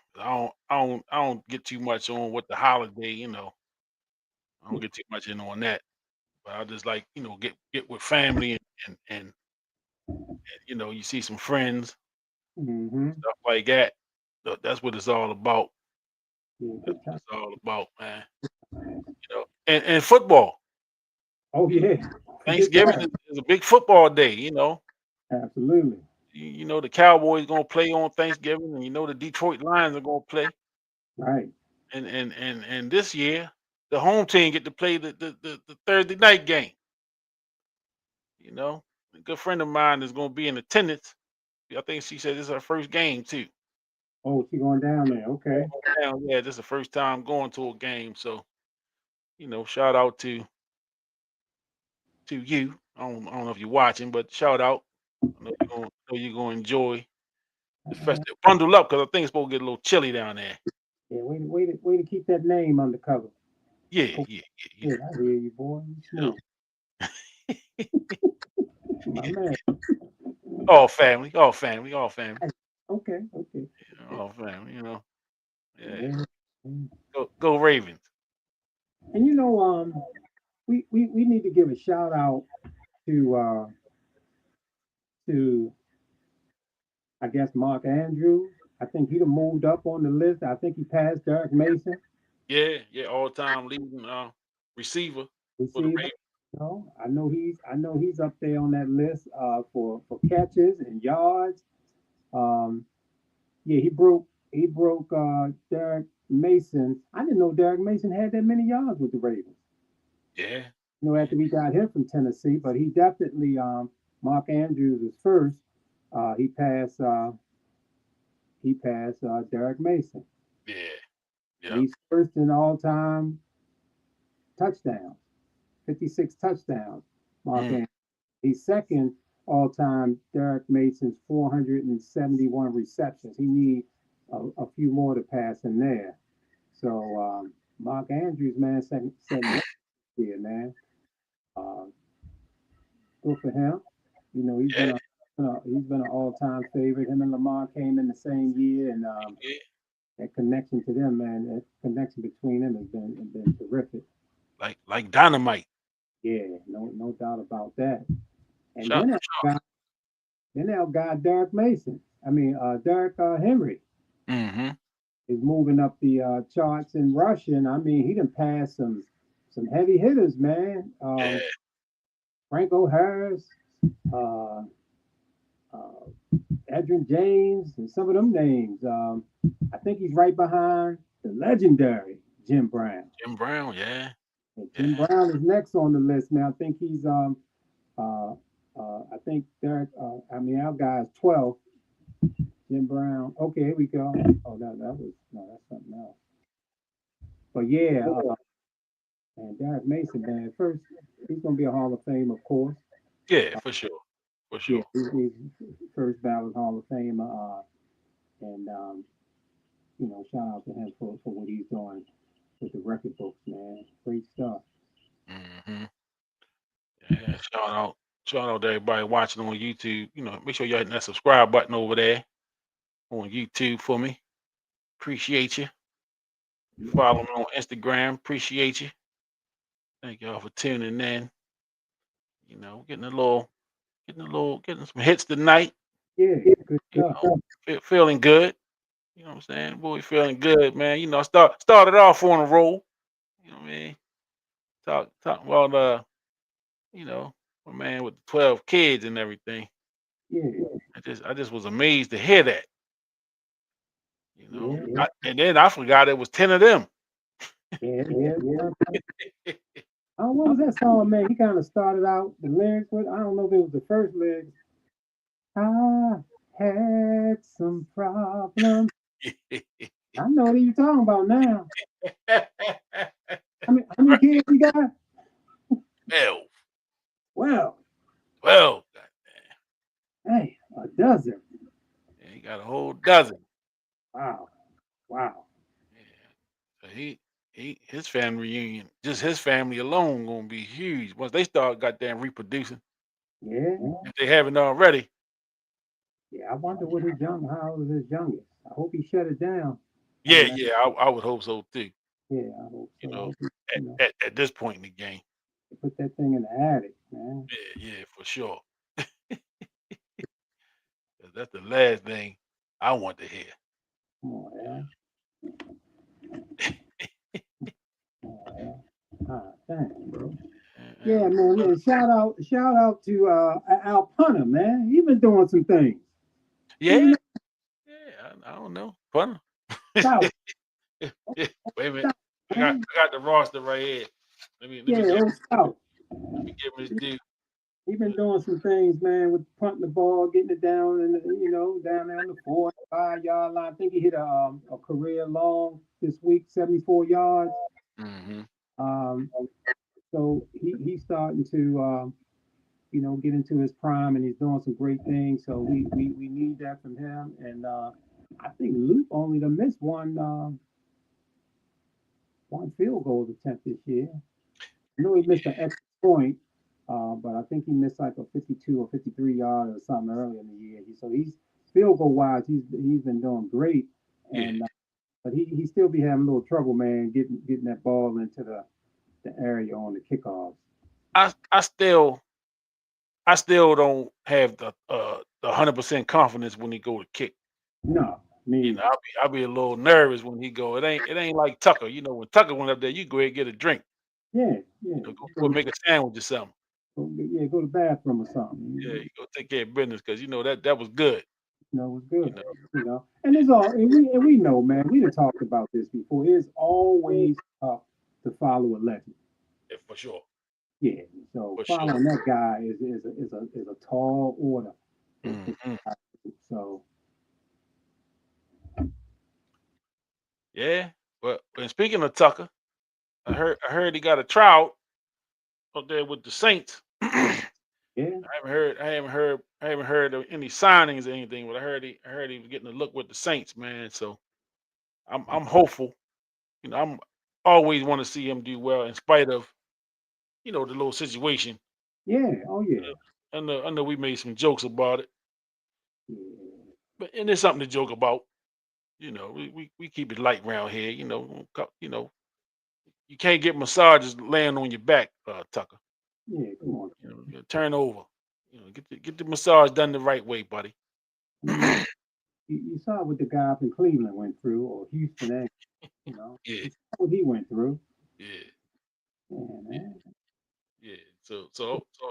don't get too much on what the holiday. I don't get too much in on that. But I just like get with family and you see some friends, Mm-hmm. stuff like that. That's what it's all about. Yeah, That's good what time. it's all about, man. And football. Oh yeah. Forget Thanksgiving that. is a big football day. Absolutely. The Cowboys gonna play on Thanksgiving, and the Detroit Lions are gonna play. Right. And this year, the home team get to play the Thursday night game. You know, a good friend of mine is gonna be in attendance. I think she said this is her first game too. Oh, she going down there. Okay. Yeah, this is the first time going to a game. So, shout out to you. I don't know if you're watching, but shout out. I know you're gonna enjoy the Uh, festive. Bundle up because I think it's supposed to get a little chilly down there. yeah, way to keep that name undercover. Yeah, Oh, yeah, yeah, yeah, I hear you, boy. You yeah. smooth. My man. All family, all family, all family, Okay, okay. all family. Yeah. Yeah. Mm. Go Ravens. And we need to give a shout out to I guess Mark Andrews. I think he done moved up on the list. I think he passed Derek Mason, Yeah. All time leading receiver for the receiver. Ravens. I know he's up there on that list for catches and yards. Um, yeah, he broke Derek Mason. I didn't know Derek Mason had that many yards with the Ravens. Yeah, After we got him from Tennessee, but he definitely Mark Andrews was first. Uh, he passed Derek Mason. yeah, yeah. He's first in all time touchdowns, 56 touchdowns. Mark Mm. Andrews. He's second all time. Derek Mason's 471 receptions. He needs a few more to pass him there. So Mark Andrews, man, second here, man. Uh, Good for him. You know, Yeah, he's been an all time favorite. Him and Lamar came in the same year, and yeah. that connection to them, man, that connection between them has been terrific. Like dynamite. Yeah, no doubt about that. And Shout, then that guy Derek Mason. I mean, Derek Henry mm-hmm. is moving up the charts in rushing. I mean, he done passed some heavy hitters, man. Yeah. Franco Harris, uh, uh, Edrin James, and some of them names. I think he's right behind the legendary Jim Brown. Jim Brown. Yeah. And Yeah. Jim Brown is next on the list now. I think he's I think Derek. I mean, our guy's 12. Jim Brown. Okay, here we go. Oh, that was no, that's something else. But yeah, and Derek Mason, man, first he's gonna be a Hall of Fame, of course. Yeah, for sure. For Yeah, sure. he's first ballot Hall of Fame. And you know, shout out to him for what he's doing with the record books, man. Great stuff. Mm-hmm. Yeah. Shout out to everybody watching on YouTube. You know, make sure y'all hitting that subscribe button over there on YouTube for me. Appreciate you. Follow me on Instagram. Appreciate you. Thank y'all for tuning in. You know, getting some hits tonight. Yeah, good You stuff. know, feeling good. You know what I'm saying? Boy, feeling good, man. You know, started off on a roll. You know what I mean? Talking about you know, my man with the 12 kids and everything. Yeah, I just was amazed to hear that. You know, yeah, and then I forgot it was 10 of them. yeah. What was that song, man? He kind of started out the lyrics with. I don't know if it was the first lyrics. I had some problems. I know what you're talking about now. How many kids you got? well, Well, well, hey, a dozen. he got a whole dozen. Wow, wow. Yeah. So his family reunion, just his family alone, gonna be huge once they start goddamn reproducing. Yeah, If they haven't already. yeah. I wonder what his how old is his youngest? I hope he shut it down. I Yeah, mean, yeah, I would hope so too. yeah, I hope You so. I know, hope he, at this point in the game. put that thing in the attic, man. Yeah, yeah, for sure. 'Cause that's the last thing I want to hear. Come on, yeah. Dang, bro. Yeah, And man. Yeah, shout out to Al Punter, man. He been doing some things. yeah, yeah, I don't know. Fun. South, Wait a minute. South, I got man. I got the roster right here. Let me Yeah, give old South. him his due. He been doing some things, man, with punting the ball, getting it down, and down there on the 4 5 yard line. I think he hit a career long this week, 74 yards. Mm-hmm. Um, so he's starting to get into his prime, and he's doing some great things. So we need that from him. And I think Luke only to miss one field goal attempt this year. I know he missed an extra point, but I think he missed like a 52 or 53 yard or something earlier in the year. So he's field goal wise, he's been doing great. Yeah. And but he still be having a little trouble, man, getting that ball into the area on the kickoffs. I still don't have the 100% confidence when he go to kick. No, You me know, I'll be a little nervous when he go. It ain't like Tucker. You know, when Tucker went up there, you go ahead and get a drink. yeah, You yeah. know, go make a sandwich or something. Go to the bathroom or something. Yeah, you go take care of business because you know that was good. It's good. You know, And it's all and we know, man. We done talked about this before. It's always tough to follow a legend. yeah, for sure, Yeah. So for sure. following that guy is a tall order. Hmm. So Yeah. Well, and speaking of Tucker, I heard he got a tryout up there with the Saints. I Yeah, haven't heard of any signings or anything, but I heard he was getting a look with the Saints, man. So I'm hopeful. I'm always want to see him do well in spite of the little situation. yeah, oh yeah, I know we made some jokes about it, yeah, and there's something to joke about. We keep it light around here. You can't get massages laying on your back, Tucker. yeah. Come on, Turn over. Get the massage done the right way, buddy. I mean, you saw what the guy up in Cleveland went through, or Houston, Yeah, you saw what he went through. yeah, Yeah, yeah, man. yeah. So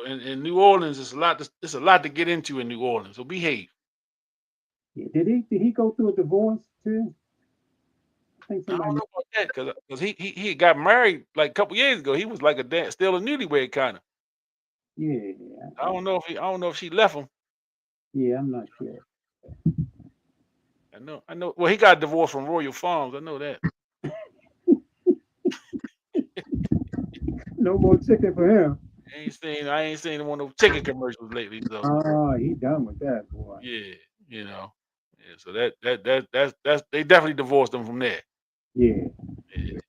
in New Orleans, it's a lot to get into in New Orleans. So behave. Yeah, did he go through a divorce too? I think I don't somebody. know about that because he got married like a couple years ago. He was like still a newlywed kind of. Yeah, I don't know if she left him. yeah. I'm not sure. I know. Well, he got divorced from Royal Farms. I know that. No more chicken for him. I ain't seen him on no ticket commercials lately. So Oh, he done with that boy. yeah, you know. Yeah, so that's they definitely divorced him from there. Yeah, Yeah.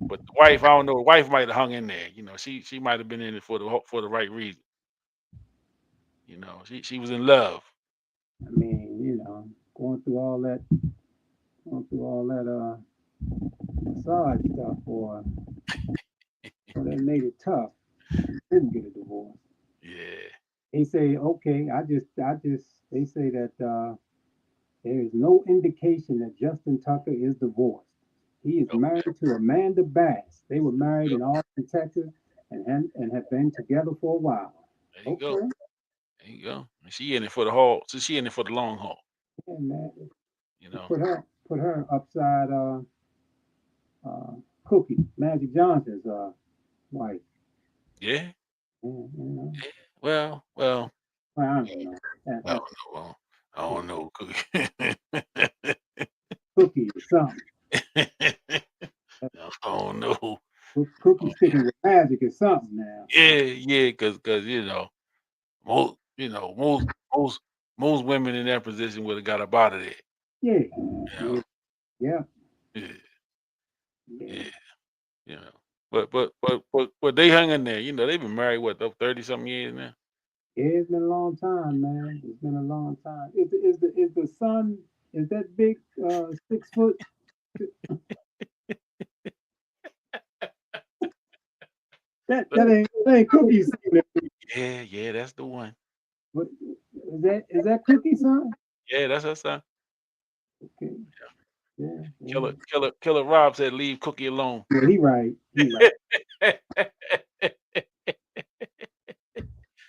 But the wife, I don't know. The wife might have hung in there. She might have been in it for the right reason. She was in love. I mean, going through all that massage stuff, for that made it tough. Didn't get a divorce. Yeah. They say, okay, they say that there is no indication that Justin Tucker is divorced. He is Yep. married to Amanda Bass. They were married Yep. in Austin, Texas, and have been together for a while. There you go. Okay, There you go. And she in it for the haul. So she in it for the long haul. yeah, man. You know. Put her upside uh, Cookie Magic Johnson's wife. Yeah. Yeah, Yeah. Well. well, I don't know. That, I that don't know. I don't know. Cookie. Cookie is something. I don't know. Cookie sticking with Magic is something now. Yeah, because most most most women in that position would have got up out of there. Yeah, You know. yeah, yeah, Yeah, yeah. yeah. You know. But they hung in there. They've been married what 30 something years now. Yeah, it's been a long time, man. It's been a long time. Is the son is that big 6 foot? That ain't Cookie son. Yeah, that's the one. What is that Cookie son? Yeah, that's her son. Okay, yeah, yeah. Killer Rob said leave Cookie alone. Yeah, he right. He right. Yeah,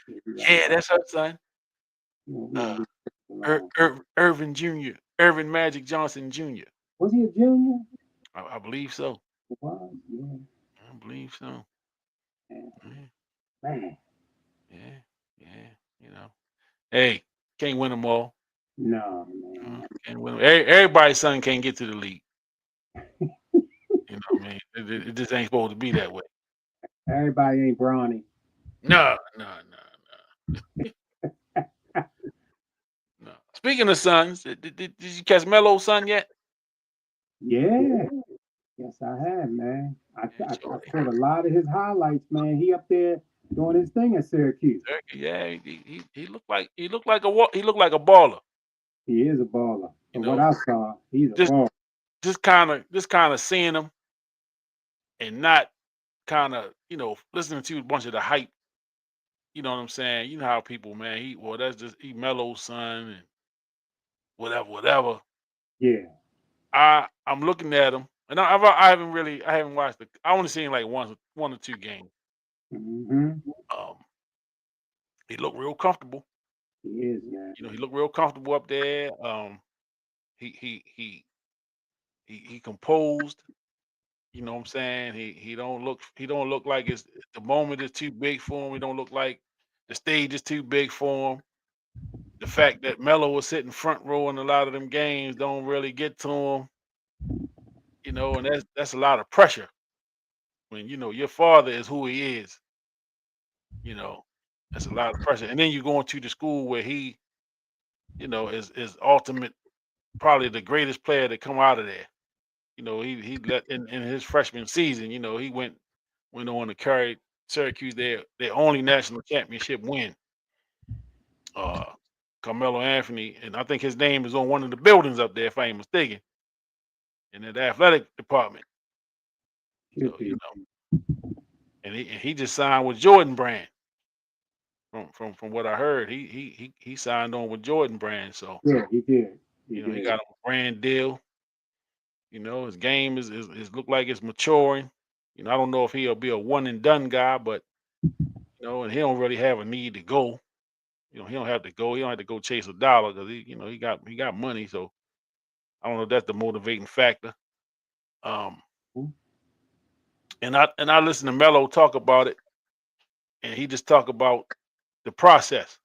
he right. Yeah, that's her son. We Uh, don't leave him alone. Irvin Jr. Irvin Magic Johnson Jr. Was he a junior? I believe so. Was yeah, I believe so. man. Yeah, Man. yeah, yeah. Hey, can't win them all. No, man. Can't win 'em. Everybody's son can't get to the league. You know what I mean? It just ain't supposed to be that way. Everybody ain't brawny. No, no, no, no. Speaking of sons, did you catch Melo's son yet? Yeah. Yes, I have, man. I, Yeah, I, I sure. caught a lot of his highlights, man. He up there doing his thing at Syracuse. Yeah, he looked like a baller. He is a baller. You From what know, I saw, he's a just baller. just kind of seeing him and not kind of listening to a bunch of the hype. You know what I'm saying? You know how people, man. That's just Melo's son and whatever. Yeah. I'm looking at him, and I haven't watched the. I only seen like one or two games. Mm-hmm. Um, he looked real comfortable. He is, man. He looked real comfortable up there. He composed. You know what I'm saying? He don't look like the moment is too big for him. He don't look like the stage is too big for him. The fact that Melo was sitting front row in a lot of them games don't really get to him. And that's a lot of pressure when your father is who he is, you know, that's a lot of pressure. And then you go into the school where he, is ultimate, probably the greatest player to come out of there. He let in his freshman season, he went on to carry Syracuse their only national championship win. Uh, Carmelo Anthony, and I think his name is on one of the buildings up there, if I ain't mistaken, in the athletic department. So Should be. and he just signed with Jordan Brand. From what I heard, he signed on with Jordan Brand. So Yeah, he did. He he did. got a brand deal. His game is look like it's maturing. I don't know if he'll be a one and done guy, but and he don't really have a need to go. He don't have to go. He don't have to go chase a dollar because he got money. So I don't know if that's the motivating factor. Um, Mhm. and I listen to Melo talk about it, and he just talk about the process.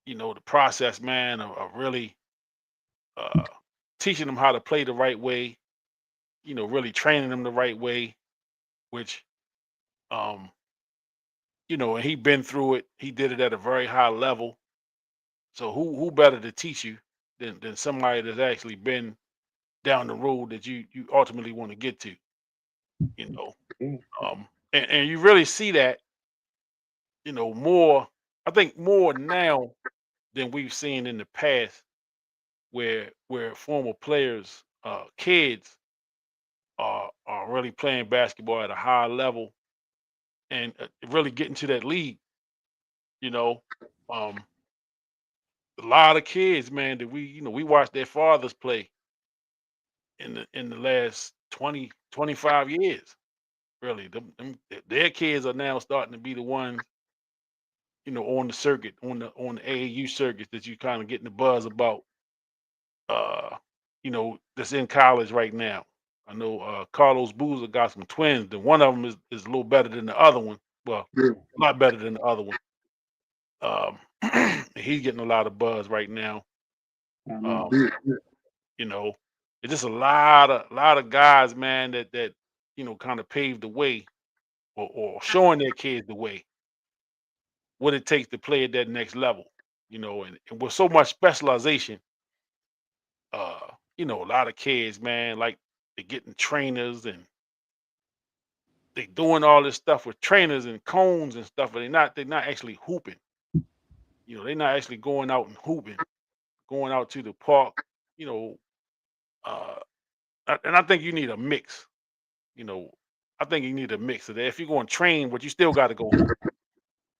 The process, man, of really uh, teaching them how to play the right way. Really training them the right way, which um, and he been through it. He did it at a very high level. So who better to teach you than somebody that's actually been down the road that you ultimately want to get to, you know. Yeah. And you really see that, more, I think more now than we've seen in the past where former players, kids are really playing basketball at a high level and really getting to that league, you know. Um, a lot of kids, man, that we watch their fathers play in the last 20, 25 years. Really, their kids are now starting to be the ones, on the circuit, on the AAU circuit that you kind of getting the buzz about. That's in college right now. I know Carlos Boozer got some twins. And one of them is a little better than the other one. Well, Yeah. a lot better than the other one. He's getting a lot of buzz right now. I mean, Um, you know, it's just a lot of guys, man, that kind of paved the way or showing their kids the way what it takes to play at that next level. And with so much specialization, uh, a lot of kids, man, like they're getting trainers and they doing all this stuff with trainers and cones and stuff, but they're not actually hooping. They're not actually going out and hooping, going out to the park, you know, uh, and I think you need a mix. You know, I think you need a mix of that. If you're going to train, but you still got to go hoop.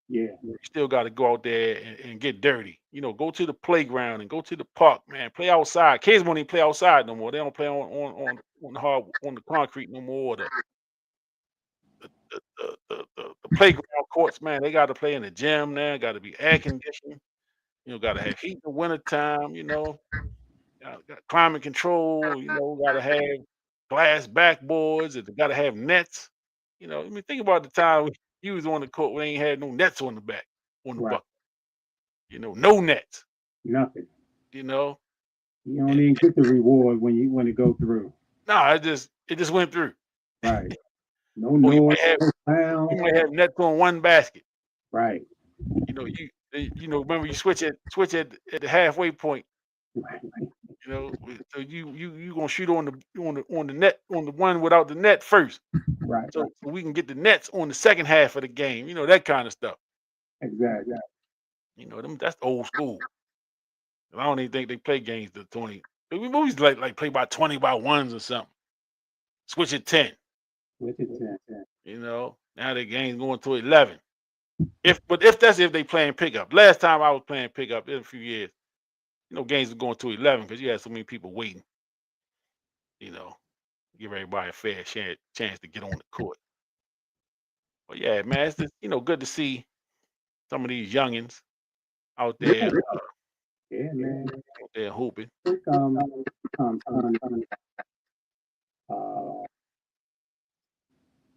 yeah. You still got to go out there and get dirty. Go to the playground and go to the park, man. Play outside. Kids won't even play outside no more. They don't play on the hard on the concrete no more. The playground courts, man. They got to play in the gym now. Got to be air conditioned. Got to have heat in the wintertime. Got climate control. Got to have glass backboards. And got to have nets. I mean, think about the time you was on the court when they ain't had no nets on the back on the Right. bucket. No nets. Nothing. You know, You don't even get the reward when it go through. no, it just went through. Right. No Or you noise, might have no sound. you might have nets on one basket. Right. Remember you switch at the halfway point. Right. So you gonna shoot on the net on the one without the net first, Right. so we can get the nets on the second half of the game. That kind of stuff. Exactly. That's old school. I don't even think they play games to 20. We always like play by 20 by ones or something. Switch at 10. With it, yeah. Now the game's going to 11. If that's if they playing pickup. Last time I was playing pickup in a few years, games were going to 11 because you had so many people waiting. Give everybody a fair chance to get on the court. But yeah, man, it's just good to see some of these youngins out there, Yeah, man. out there hooping. I think uh,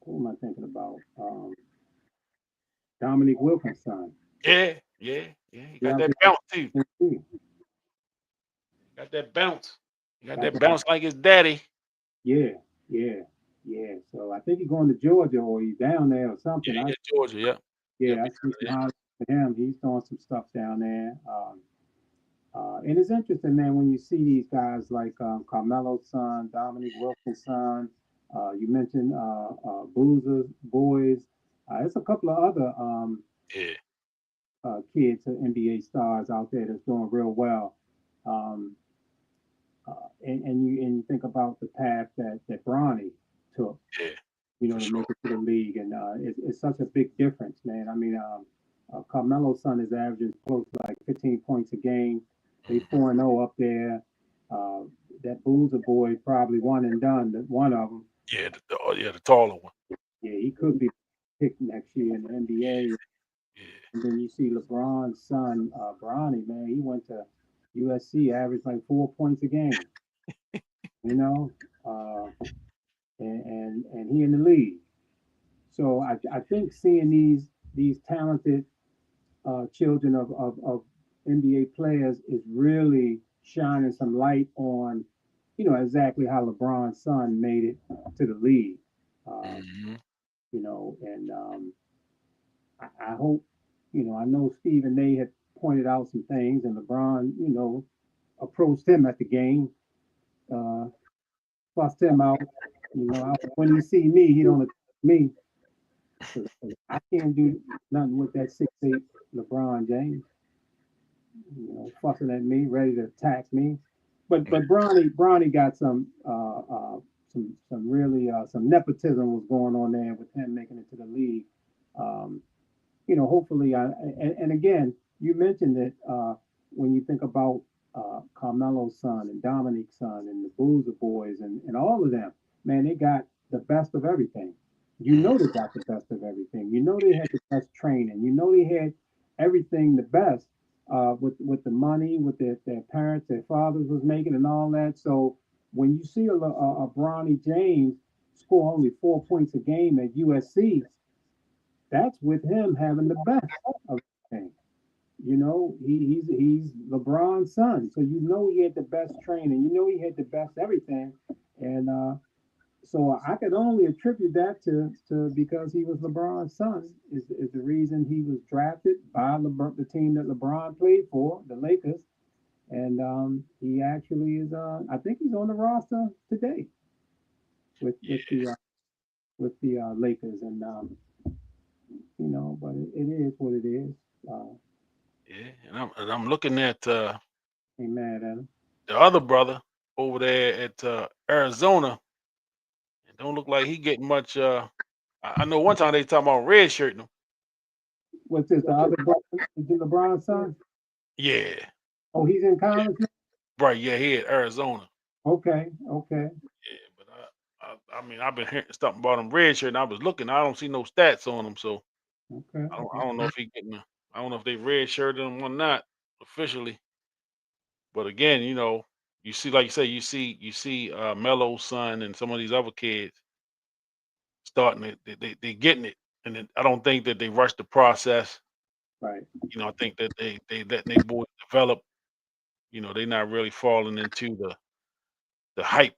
who am I thinking about? Dominic Wilkins' son. Yeah. He got Yeah, that bounce too. yeah, Got that bounce. He got that bounce like his daddy. yeah. Yeah, so I think he's going to Georgia or he's down there or something. Yeah, Georgia. Yep. Yep. I see some highlights for him. He's doing some stuff down there. And it's interesting, man, when you see these guys like Carmelo's son, Dominique Wilson's son. You mentioned Boozer's boys. There's a couple of other Yeah. kids, NBA stars out there that's doing real well. Um, and you think about the path that Bronny took, Yeah. to For make sure. it to the league, and it's such a big difference, man. I mean, Carmelo's son is averaging close to like 15 points a game. They Mhm. 4-0 up there. Uh, that Boozer boy probably one and done. One of them, Yeah. The taller one. yeah, he could be picked next year in the NBA. Yeah. And then you see LeBron's son, Bronny, man, he went to USC, averaged like 4 points a game, you know, uh, and he in the league. So I think seeing these talented children of NBA players is really shining some light on, exactly how LeBron's son made it to the league. Uh, Hmm. and I hope, I know Stephen A had pointed out some things, and LeBron, approached him at the game, uh, fussed him out. When he see me, he don't attack me. 'Cause I can't do nothing with that 6'8" LeBron James, fussing at me, ready to attack me. But Bronny got some really some nepotism was going on there with him making it to the league. Um, hopefully, and again, you mentioned that when you think about Carmelo's son and Dominique's son and the Boozer boys and all of them, man, they got the best of everything. They got the best of everything. They had the best training. They had everything the best with the money, with their parents, their fathers was making, and all that. So when you see a Bronny James score only 4 points a game at USC, that's with him having the best of everything. He's LeBron's son, so he had the best training. He had the best everything, and so I could only attribute that to because he was LeBron's son is the reason he was drafted by the team that LeBron played for, the Lakers, and he actually is. I think he's on the roster today with Yeah. Lakers, and but it is what it is. Uh, Yeah. And I'm looking at ain't mad at him. the other brother over there at Arizona. It don't look like he getting much. I know one time they talking about red shirting him. What's this? The other brother, is it LeBron's son? Yeah. Oh, he's in Yeah. college now? Right. Yeah. He at Arizona. Okay, okay, Yeah. But I mean, I've been hearing stuff about him red shirt, and I was looking. I don't see no stats on him, so okay, I don't know if he getting. I don't know if they red shirted him or not officially. But again, you see, like you say, you see Melo's son and some of these other kids starting it. They getting it, and then I don't think that they rush the process. right. I think that they letting their boys develop. They're not really falling into the hype.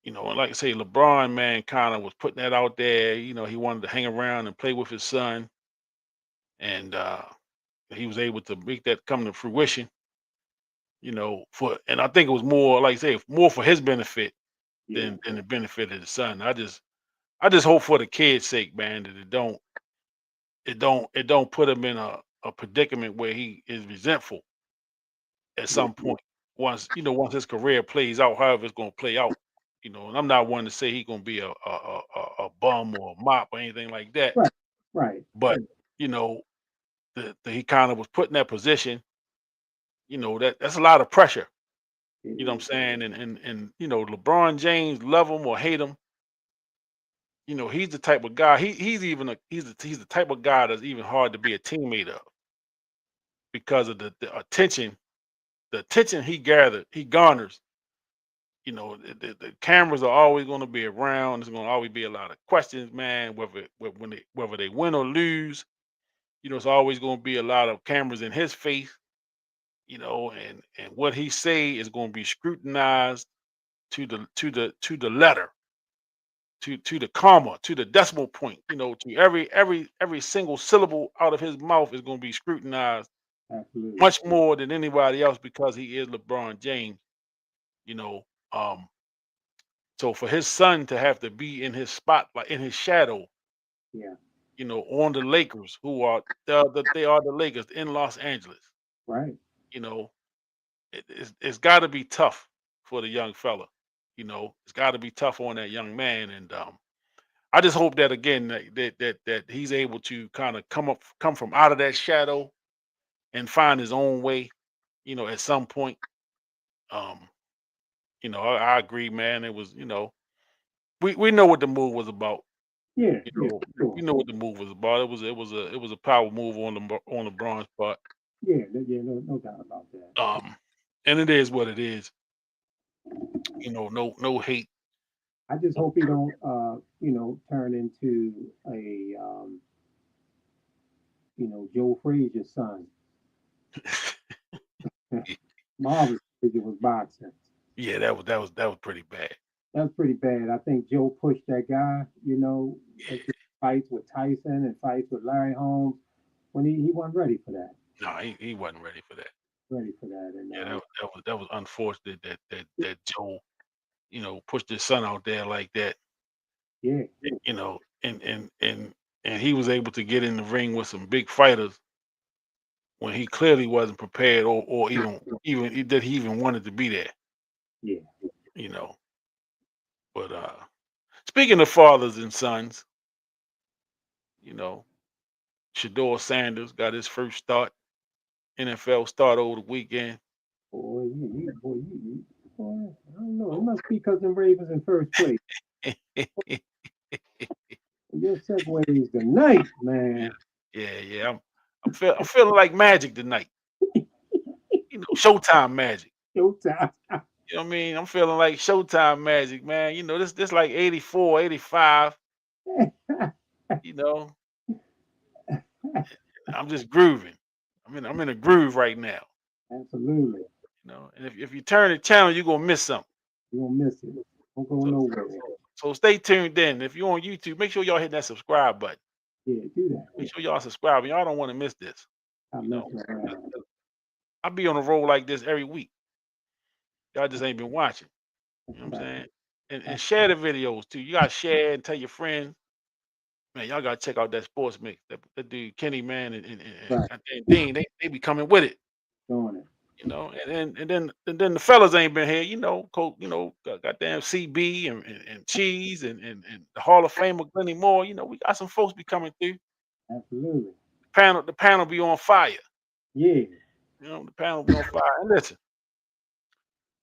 And like I say, LeBron, man, kind of was putting that out there. He wanted to hang around and play with his son, and he was able to make that come to fruition. And I think it was more, like I say, more for his benefit Yeah, than the benefit of the son. I just hope for the kid's sake, man, that it don't put him in a predicament where he is resentful at yeah, some point. Once his career plays out, however it's gonna play out. And I'm not one to say he's gonna be a bum or a mop or anything like that. right, right. But you know, he kind of was put in that position. That's a lot of pressure. It You know what I'm is. saying? And LeBron James, love him or hate him, he's the type of guy. He's the type of guy that's even hard to be a teammate of because of the attention he garners. The cameras are always going to be around. There's going to always be a lot of questions, man. Whether they win or lose, it's always going to be a lot of cameras in his face. And what he say is going to be scrutinized to the letter, to the comma, to the decimal point, to every single syllable out of his mouth is going to be scrutinized Absolutely. much more than anybody else because he is LeBron James. You know, um, so for his son to have to be in his spotlight, in his shadow, Yeah. on the Lakers, who are they are the Lakers in Los Angeles. Right. You know, it's got to be tough for the young fella. It's got to be tough on that young man, and I just hope that again that he's able to kind of come from out of that shadow and find his own way. At some point. Um, I agree, man. It was, we know what the move was about. Yeah. Yeah. We Sure. know what the move was about. It was a power move on LeBron's part. Yeah. Yeah. No doubt about that. Um, and it is what it is. No hate. I just hope he don't, turn into a, Joe Frazier's son. Marvin Frazier was boxing. Yeah, that was pretty bad. That was pretty bad. I think Joe pushed that guy, Yeah. into fights with Tyson and fights with Larry Holmes when he wasn't ready for that. No, he wasn't ready for that. Ready for that. And Yeah, that was unfortunate that Joe, pushed his son out there like that. yeah, And he was able to get in the ring with some big fighters when he clearly wasn't prepared or even that he even wanted to be there, yeah. you know. But speaking of fathers and sons, you know, Shadeur Sanders got his first NFL start over the weekend. Boy, I don't know. It must be because the Ravens in first place. Your segues tonight, man. Yeah. I'm feeling like Magic tonight. Showtime Magic. Showtime. You know what I mean? I'm feeling like Showtime Magic, man. This like 84, 85. You know, I'm just grooving. I'm in a groove right now. Absolutely. And if you turn the channel, you're gonna miss something. You're gonna miss it. Don't go So, nowhere. so stay tuned in. If you're on YouTube, make sure y'all hit that subscribe button. Yeah, do that. Make sure y'all subscribe. Y'all don't want to miss this. I'm You know, messing around. I'll be on a roll like this every week. Y'all just ain't been watching. You know what I'm saying? And share the videos too. You gotta share and tell your friends. Man, y'all gotta check out that sports mix. That dude Kenny, man, Right. and Dean, they be coming with it. Doing it. And then the fellas ain't been here, goddamn CB and Cheese and the Hall of Famer Glenny Moore. We got some folks be coming through. Absolutely. The panel be on fire. Yeah. The panel be on fire. And listen,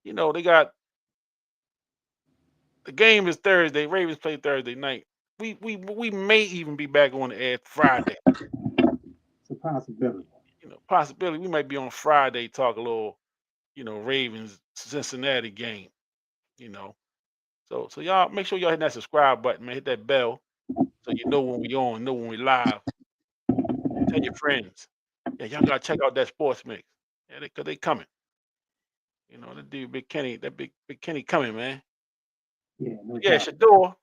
they got the game is Thursday. Ravens play Thursday night. We may even be back on the air Friday. It's a possibility. Possibility we might be on Friday, talk a little, Ravens Cincinnati game. You know. So y'all make sure y'all hit that subscribe button, man. Hit that bell so you know when we on, know when we live. Tell your friends. Yeah, y'all gotta check out that sports mix. Yeah, cause they coming. That dude Big Kenny, that big Kenny coming, man. Yeah, no Yeah, doubt. Shadeur.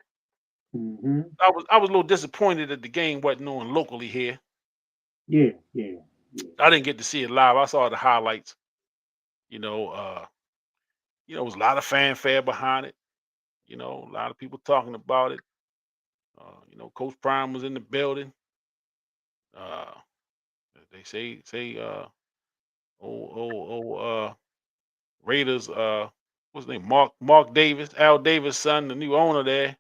Mm-hmm. I was a little disappointed that the game wasn't on locally here. Yeah. I didn't get to see it live. I saw the highlights. There was a lot of fanfare behind it. A lot of people talking about it. Coach Prime was in the building. Uh, they say Raiders what's his name, Mark Davis, Al Davis' son, the new owner there,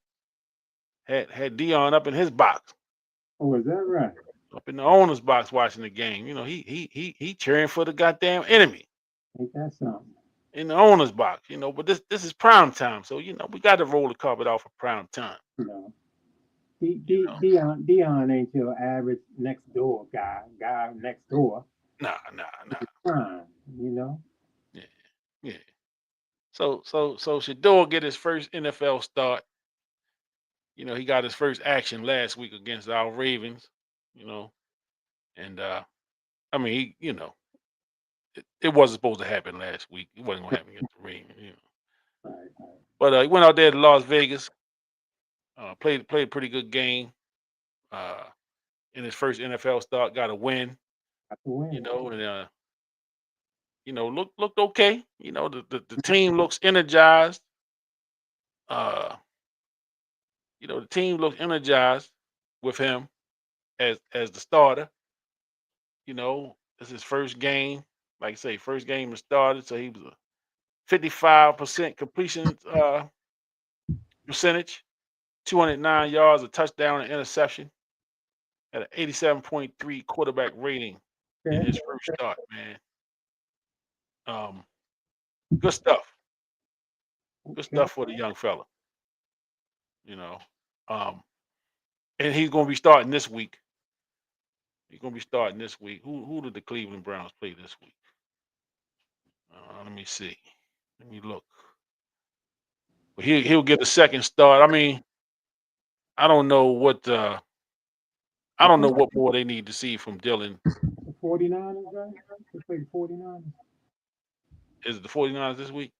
had Dion up in his box, Oh, is that right? up in the owner's box watching the game. He cheering for the goddamn enemy Ain't that something? in the owner's box. But this is prime time, so we got to roll the carpet off for prime time. No. Dion ain't your average next door guy next door. Nah. Fine, Yeah, yeah. So Shador get his first NFL start. He got his first action last week against our Ravens. And I mean, it wasn't supposed to happen last week. It wasn't gonna happen against the Ravens. Right. But he went out there to Las Vegas. Played a pretty good game. Uh, in his first NFL start, got a win. Got to win. And looked okay. The team looks energized. Uh, the team looks energized with him as the starter. It's his first game. Like I say, first game was started, so he was a 55% completion percentage, 209 yards, a touchdown, and interception, at an 87.3 quarterback rating in Okay. his first start. Man, um, good stuff. Good Okay. stuff for the young fella. You know, um, and he's going to be starting this week. He's going to be starting this week. Who did the Cleveland Browns play this week? Let me see. Let me look. But he'll get a second start. I mean, I don't know what I I don't know think what more they need to see from Dylan. the 49ers, right? They played the 49ers. Is it the 49ers this week?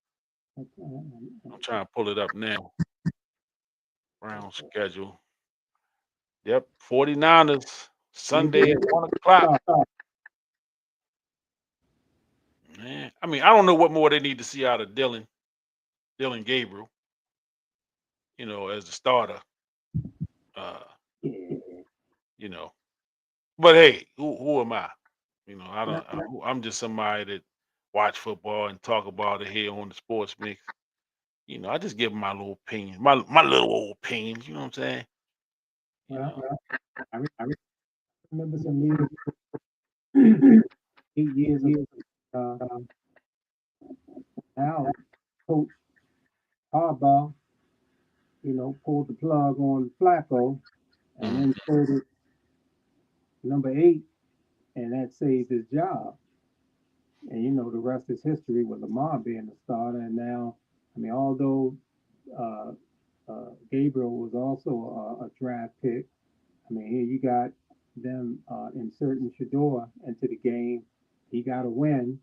I'm trying to pull it up now. Brown schedule. Yep, 49ers Sunday at 1 o'clock. Man, I mean, I don't know what more they need to see out of Dylan Gabriel. As the starter. Uh, Yeah. you know, but hey, who am I? I Nah, don't. I'm just somebody that watch football and talk about it here on the Sports Mix. I just give my little opinion, my little old opinions. You know what I'm saying? You well, know. I remember some years, 8 years ago, uh, now Coach Harbaugh, pulled the plug on Flacco and Mhm. inserted number 8, and that saved his job. And the rest is history with Lamar being the starter. And now, I mean, although uh, Gabriel was also a draft pick, I mean, here you got them inserting Shadeur into the game. He got a win.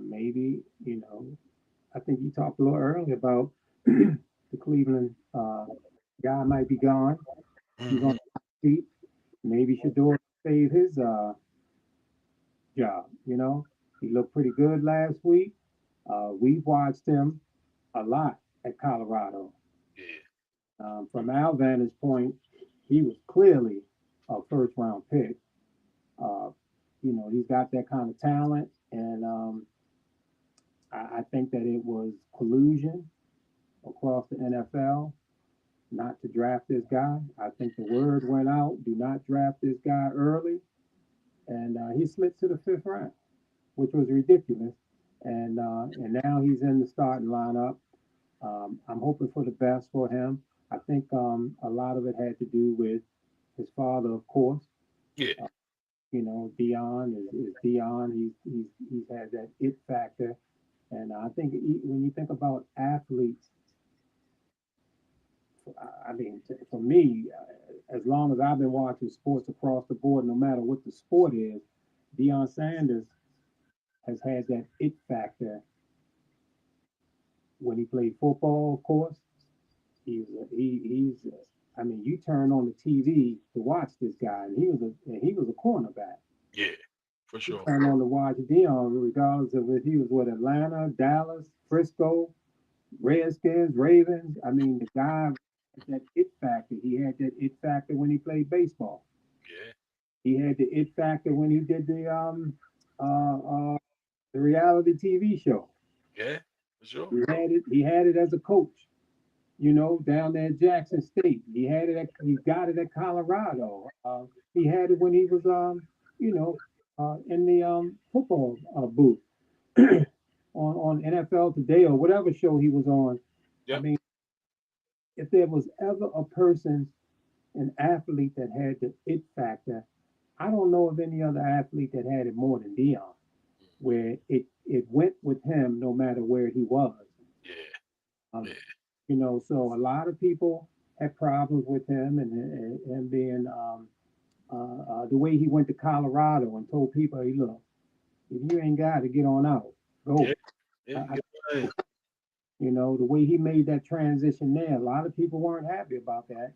Maybe, I think you talked a little earlier about the Cleveland guy might be gone. He's on Mhm. the seat. Maybe Shadeur save his job. He looked pretty good last week. We've watched him a lot at Colorado. Yeah. From our vantage point, he was clearly a first round pick. Uh, he's got that kind of talent, and I think that it was collusion across the NFL not to draft this guy. I think the word went out: do not draft this guy early, and he slipped to the 5th round, which was ridiculous. And now he's in the starting lineup. I'm hoping for the best for him. I think a lot of it had to do with his father, of course. Yeah. Uh, Dion is Dion. He's had that it factor, and I think when you think about athletes, I mean, for me, as long as I've been watching sports across the board, no matter what the sport is, Deion Sanders has had that it factor when he played football, of course. He's I mean, you turn on the TV to watch this guy, and he was a cornerback. Yeah. For You sure. turn on to watch Dion, regardless of if he was with Atlanta, Dallas, Frisco, Redskins, Ravens. I mean, the guy had that it factor. He had that it factor when he played baseball. Yeah. He had the it factor when he did the reality TV show. Yeah. For sure. He had it as a coach. Down there at Jackson State. He had it. He got it at Colorado. He had it when he was, in the football booth on NFL Today or whatever show he was on. I Yep. mean, if there was ever a person, an athlete that had the it factor, I don't know of any other athlete that had it more than Dion, where it went with him no matter where he was. Yeah. Um, Yeah. so a lot of people had problems with him and being the way he went to Colorado and told people, "Hey, look, if you ain't got to get on out, Yeah. go." Yeah. I, You I, get right. You know, the way he made that transition there, a lot of people weren't happy about that.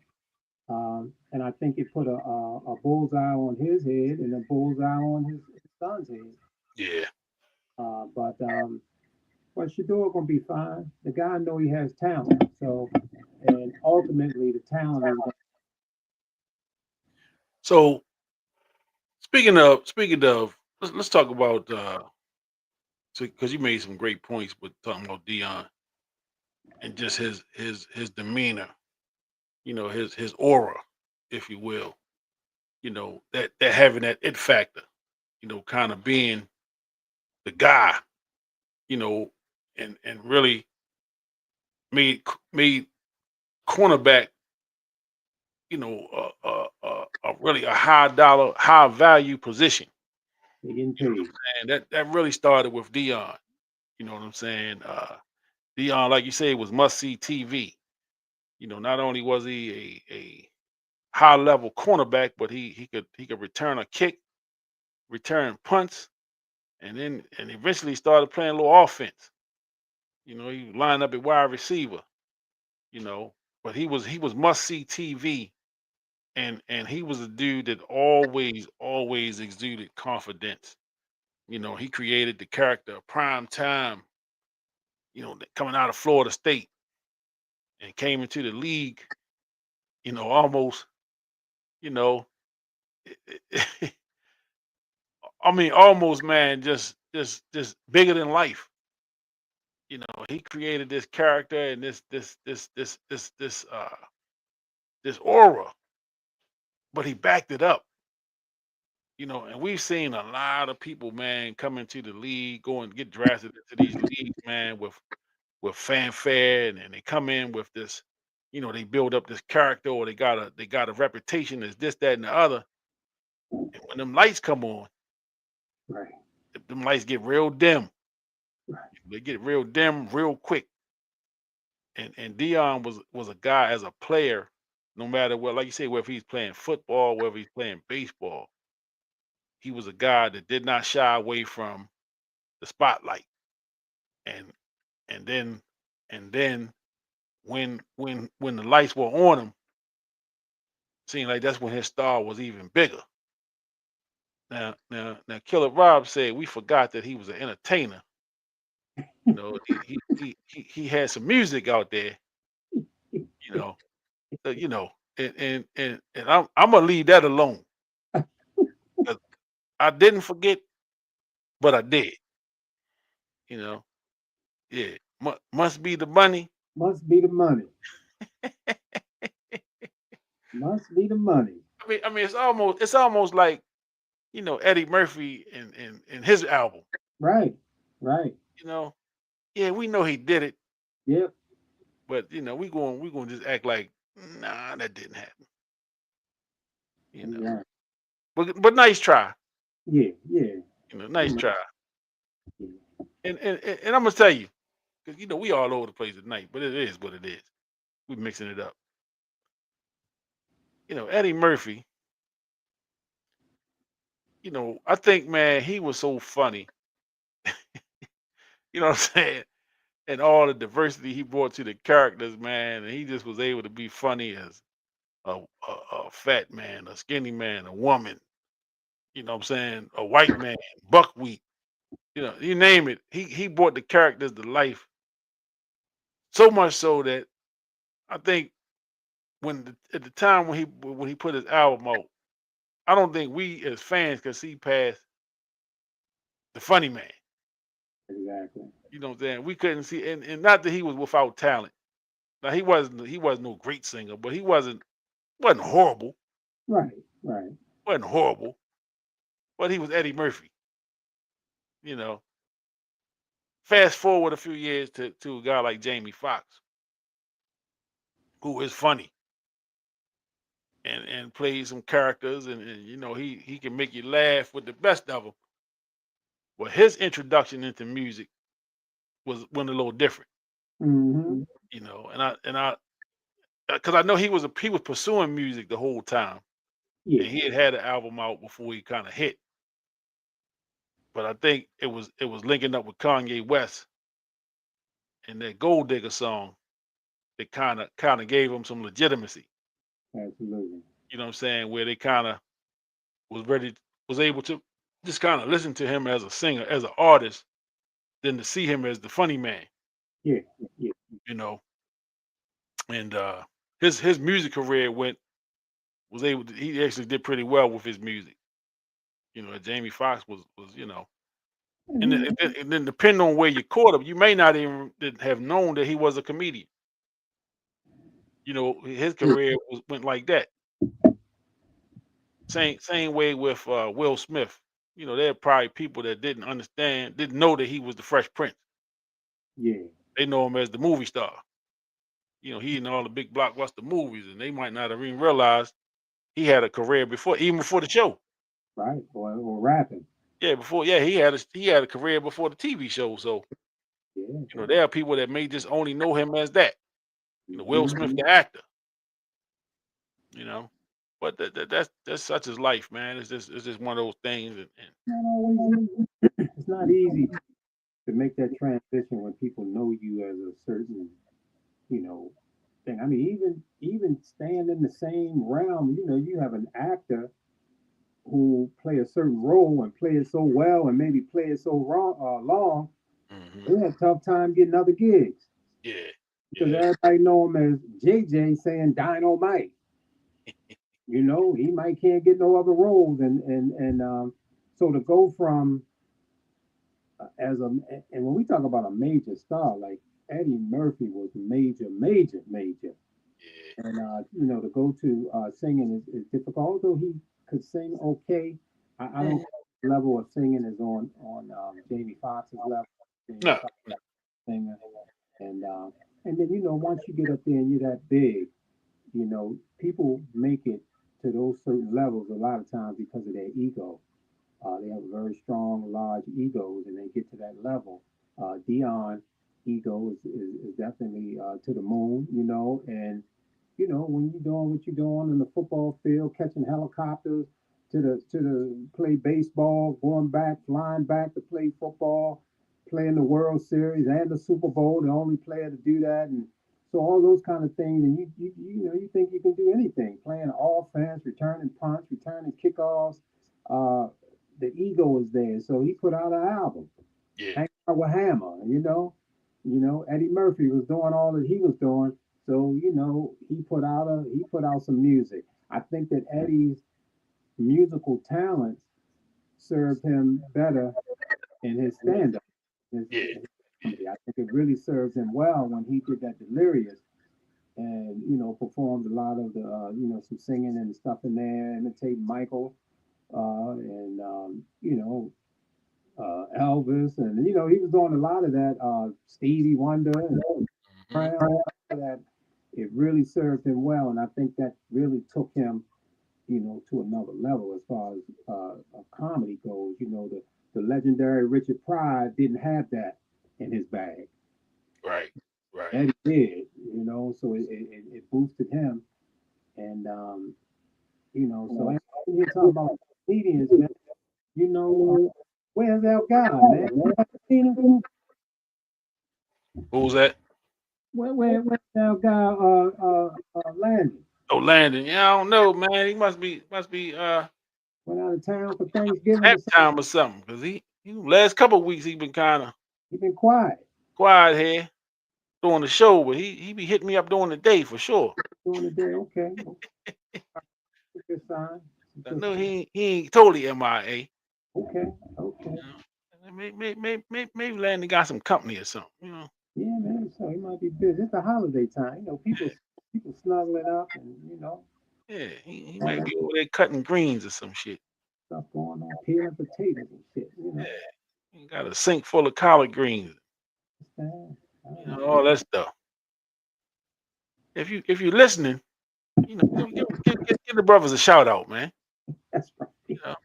And I think it put a bullseye on his head and a bullseye on his son's head. Yeah. But Shadeur gonna be fine. The guy know he has talent. So, and ultimately, the talent is going. So speaking of, let's talk about because you made some great points with talking about Dion and just his demeanor, his aura, if you will, that having that it factor, kind of being the guy, you know, and really made cornerback, a really a high dollar, high value position. They getting You know paid. what I'm saying? That really started with Dion. You know what I'm saying? Dion, like you say, was must see TV. Not only was he a high level cornerback, but he could return a kick, return punts, and eventually started playing a little offense. He lined up at wide receiver. You know, but he was must see TV, and he was a dude that always exuded confidence. He created the character of prime time. Coming out of Florida State and came into the league. Almost. You know, I mean, almost, man, just bigger than life. He created this character and this aura, but he backed it up. And we've seen a lot of people, man, come into the league, go and get drafted into these leagues, man, with fanfare, and they come in with this, they build up this character, or they got a reputation as this, that, and the other. And when them lights come on, Right. them lights get real dim. Right. They get real dim real quick. And Dion was a guy as a player, no matter what, like you say, whether he's playing football, whether he's playing baseball, he was a guy that did not shy away from the spotlight. And and then and then when the lights were on him, seemed like that's when his star was even bigger. Now, Killer Rob said we forgot that he was an entertainer. He had some music out there. You know, uh, you know, and I'm gonna leave that alone. 'Cause I didn't forget, but I did. You know, yeah, must be the money. Must be the money. Must be the money. I mean, it's almost like Eddie Murphy and his album. Right. Right. You know, yeah, we know he did it, Yep. but we going to just act like nah, that didn't happen. You know, Exactly. but nice try. Yeah. Yeah. Nice Mm, try. yeah. And I'm gonna tell you, because we all over the place tonight, but it is what it is. We mixing it up. Eddie Murphy. I think, man, he was so funny. You know what I'm saying? And all the diversity he brought to the characters, man, and he just was able to be funny as a fat man, a skinny man, a woman. You know what I'm saying? A white man, buckwheat. You name it. He brought the characters to life so much so that I think at the time when he put his album out, I don't think we as fans could see past the funny man. Exactly. You know what I'm saying? We couldn't see, and not that he was without talent. Now he wasn't no great singer, but he wasn't horrible. Right. Right. Wasn't horrible, but he was Eddie Murphy. You know. Fast forward a few years to a guy like Jamie Foxx, who is funny and plays some characters, and he can make you laugh with the best of them. But his introduction into music went a little different. Mm-hmm. And I because I know he was pursuing music the whole time, and Yeah. he had an album out before he kind of hit. But I think it was linking up with Kanye West and that Gold Digger song that kind of gave him some legitimacy. Absolutely. You know what I'm saying? Where they kind of was ready, was able to just kind of listen to him as a singer, as an artist, than to see him as the funny man. Yeah. Yeah. You know, and his music career was able to, he actually did pretty well with his music. You know, Jamie Foxx was and then, And and then depending on where you caught him, you may not even have known that he was a comedian. You know, his career went like that. Same way with Will Smith. You know, there are probably people that didn't know that he was the Fresh Prince. yeah. They know him as the movie star. You know, he in all the big blockbuster movies, and they might not have even realized he had a career before, even before the show. Right. Or rapping. Yeah, he had a career before the TV show. So Yeah. you know, there are people that may just only know him as that. You know, Will Mhm. Smith, the actor. You know, but that's such his life, man. It's just one of those things, and Not always. It's not easy to make that transition when people know you as a certain, thing. I mean, even staying in the same realm, you have an actor who play a certain role and play it so well and maybe play it so long, mhm. they had a tough time getting other gigs Yeah, because yeah, everybody know him as JJ saying Dynamite. He might can't get no other roles, and so to go from as a and when we talk about a major star like Eddie Murphy was major, yeah, and to go to singing is difficult. Although he could sing okay, I don't mhm. think the level of singing is on Jamie Foxx's level. Jamie No, Foxx no, singer, and and then once you get up there and you're that big, people make it to those certain levels a lot of times because of their ego. They have very strong, large egos, and they get to that level. Dion ego is definitely to the moon, and when you're doing what you're doing in the football field, catching helicopters to play baseball, going back, flying back to play football, playing the World Series and the Super Bowl, the only player to do that, and so all those kind of things, and you think you can do anything, playing offense, returning punts, returning kickoffs. Uh, the ego is there, so he put out an album, yeah, hang out with Hammer, Eddie Murphy was doing all that he was doing, so he put out some music. I think that Eddie's musical talents served him better in his stand-up. yeah, His yeah. comedy. I think it really serves him well when he did that Delirious and performed a lot of the some singing and stuff in there, imitating Michael and Elvis, and he was doing a lot of that. Stevie Wonder and Mhm. Crown, that it really served him well, and I think that really took him, to another level as far as comedy goes. The legendary Richard Pryor didn't have that in his bag. Right, right. Eddie did, so it boosted him, and so I here talking about comedians, man. Where's our guy, man? You haven't seen him? What was that? Where's our guy, Landon? Oh, Landon. Yeah, I don't know, man. He must be Went out of town for Thanksgiving or nap something. time or something. Cause he last couple of weeks he been kind of He been quiet quiet here doing the show, but he be hitting me up during the day for sure. during the day. Okay, it's a good sign. It's I a good know sign. he ain't totally MIA. Okay, okay. You know, maybe Landon got some company or something. You know, Yeah, man. So he might be busy. It's the holiday time. People snuggling up and yeah, he all might that be over there cutting greens or some shit. stuff going on, peeling potatoes and shit. Yeah, he got a sink full of collard greens. Understand? I You don't know, know. all that stuff. If you're listening, give the brothers a shout out, man. That's You right.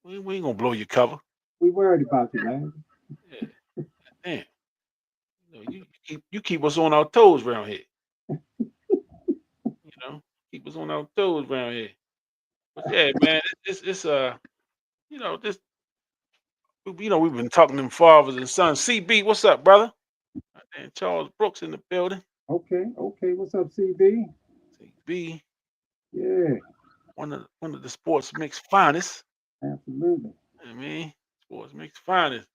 know, we ain't gonna blow your cover. We worried about you, man. Yeah, damn. You keep us on our toes around here. You know, keep us on our toes around here. But yeah, man, it's this we've been talking to them fathers and sons. CB, what's up, brother? And Charles Brooks in the building. Okay, okay. What's up, CB? CB, Yeah, one of the sports mix finest. absolutely. I mean, sports mix finest.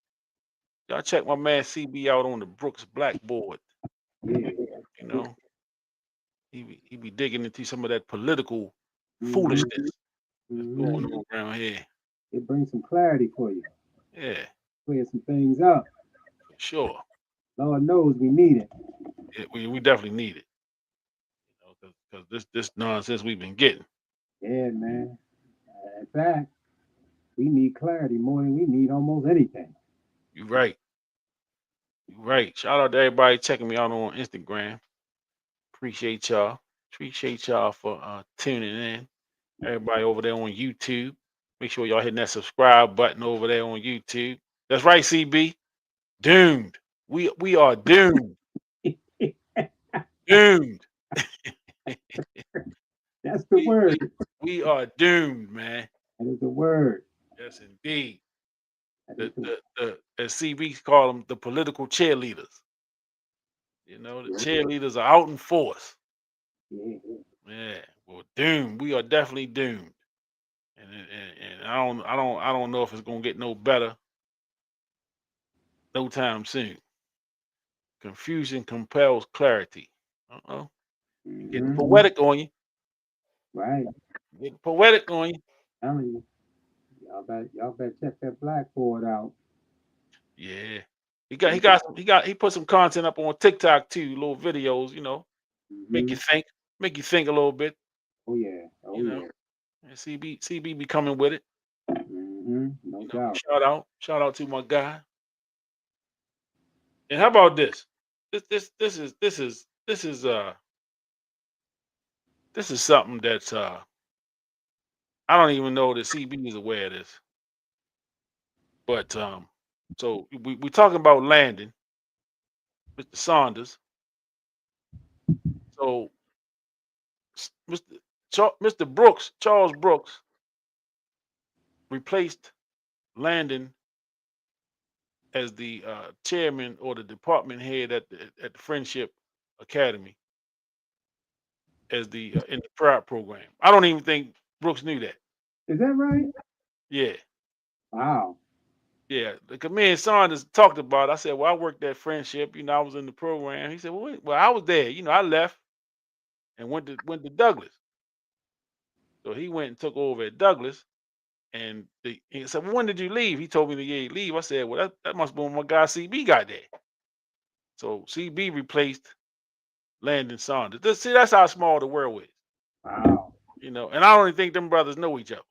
Y'all check my man CB out on the Brooks Blackboard. Yeah. You know, he be digging into some of that political Mm-hmm. foolishness that's going Mm-hmm. on around here. It brings some clarity for you. Yeah, Clear some things up. for sure. Lord knows we need it. Yeah, we definitely need it. Because this nonsense we've been getting. Yeah, man. In fact, we need clarity more than we need almost anything. You right. You right. Shout out to everybody checking me out on Instagram. Appreciate y'all. Appreciate y'all for tuning in. Everybody over there on YouTube. Make sure y'all hitting that subscribe button over there on YouTube. That's right, CB. Doomed. We are doomed. Doomed. That's the we, word. we, we are doomed, man. That is the word. Yes, indeed. That is The as CB call them, the political cheerleaders. You know, the cheerleaders are out in force. yeah. Yeah, well, doomed. We are definitely doomed, and I don't know if it's gonna get no better no time soon. Confusion compels clarity. Uh-oh, getting Mm-hmm. poetic on you. Right. Getting poetic on you. Telling you. Y'all better check that blackboard out. Yeah, he put some content up on TikTok too, little videos. Make Mm-hmm. you think, a little bit. Oh yeah. Oh You know, yeah. and CB be coming with it. Mm-hmm. No doubt. Shout out to my guy. And how about this? This is something that's I don't even know that CB is aware of this. But so we talking about Landon, Mr. Saunders. So Mr. Brooks, Charles Brooks, replaced Landon as the chairman or the department head at the Friendship Academy as the in the prep program. I don't even think Brooks knew that. Is that right? Yeah. Wow. Yeah, because me and Saunders talked about it. I said, well, I worked at Friendship. I was in the program. He said, well, well, I was there. I left and went to Douglas. So he went and took over at Douglas. And he said, well, when did you leave? He told me the year he leave. I said, well, that must be when my guy CB got there. So CB replaced Landon Saunders. See, that's how small the world is. Wow. And I don't even think them brothers know each other.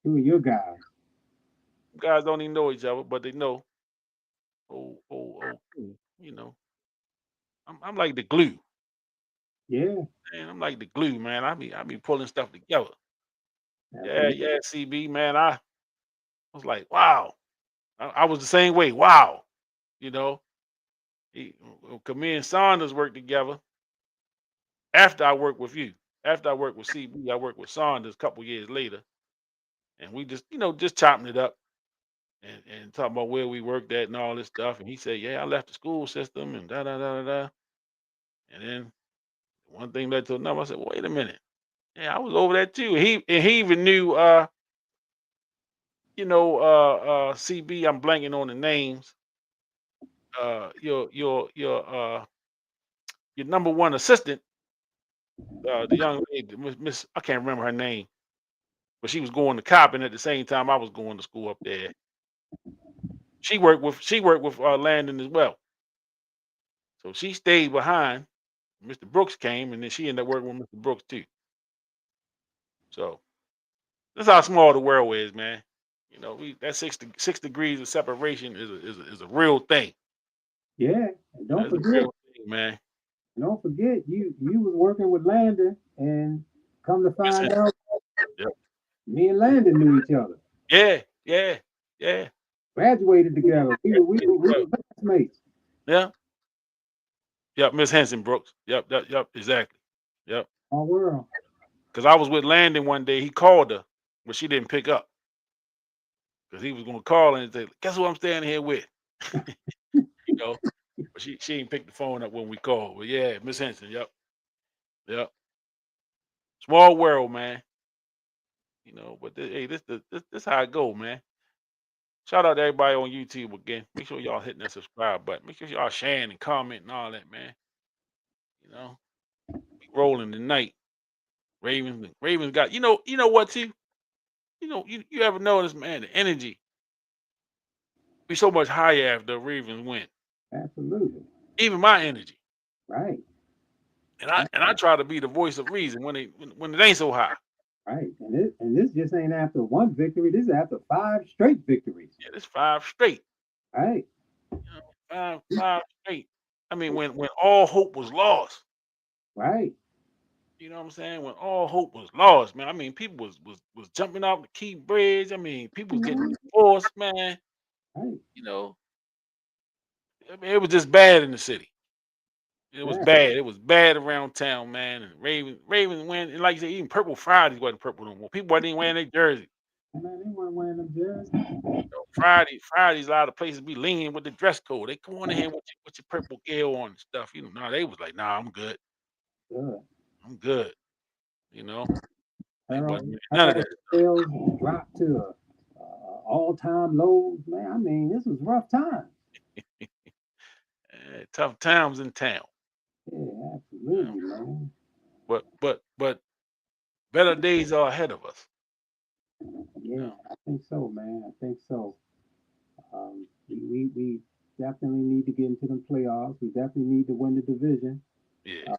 Who are your guys? Guys don't even know each other, but they know. Cool. I'm like the glue. Yeah. Man, I'm like the glue, man. I be pulling stuff together. Yeah, Absolutely. yeah, CB, man. I was like, wow. I was the same way. Wow. You know, me and Saunders worked together after I worked with you. After I worked with CB, I worked with Saunders a couple years later. And we just chopping it up and talking about where we worked at and all this stuff. And he said, yeah, I left the school system and da da da da da. And then one thing led to another. I said, wait a minute. Yeah, I was over there too. He even knew CB, I'm blanking on the names. Your number one assistant, the young lady, Miss, I can't remember her name, but she was going to Coppin at the same time I was going to school up there. She worked with Landon as well. So she stayed behind. Mr. Brooks came, and then she ended up working with Mr. Brooks too. So that's how small the world is, man. That 6 degrees of separation is a real thing. Yeah. And don't That's a forget, real thing, man. you was working with Landon, and come to find Listen, out, yep. me and Landon knew each other. Yeah, yeah, yeah, Graduated together. We were classmates. yeah. Yep, Miss Henson Brooks. Yep, exactly. Yep. Our world. Because I was with Landon one day. He called her, but she didn't pick up. Because he was going to call and say, guess who I'm staying here with? you know. But she ain't picked the phone up when we called. But yeah, Miss Henson. Yep. Yep. Small world, man. But hey, this how it go, man. Shout out to everybody on YouTube again. Make sure y'all hitting that subscribe button. Make sure y'all sharing and commenting and all that, man. We rolling tonight. Ravens got you know what too? You ever notice, man, the energy be so much higher after the Ravens win. Absolutely. Even my energy. Right. And I try to be the voice of reason when it ain't so high. Right. And this just ain't after one victory. This is after 5 straight victories. Yeah, this 5 straight. Right. Five straight. I mean, when all hope was lost. Right. You know what I'm saying? When all hope was lost, man. I mean, people was jumping off the Key Bridge. I mean, people was getting divorced, man. Right. You know, I mean, it was just bad in the city. It was Yeah. bad. It was bad around town, man. And Ravens win. And like you said, even Purple Fridays wasn't purple no more. People wasn't even wearing their jersey. Man, they weren't wearing them jerseys. Fridays, a lot of places be leaning with the dress code. They come on in here with your purple ale on and stuff. No, they was like, nah, I'm good. Good. I'm good. You know, they Harold, wasn't wearing none of Harold that. sales dropped to all-time lows. Man, I mean, this was rough time. Tough times in town. Yeah, You know? absolutely, man. But better days are ahead of us. You Yeah, know? I think so, man. I think so. We definitely need to get into the playoffs. We definitely need to win the division, Yeah,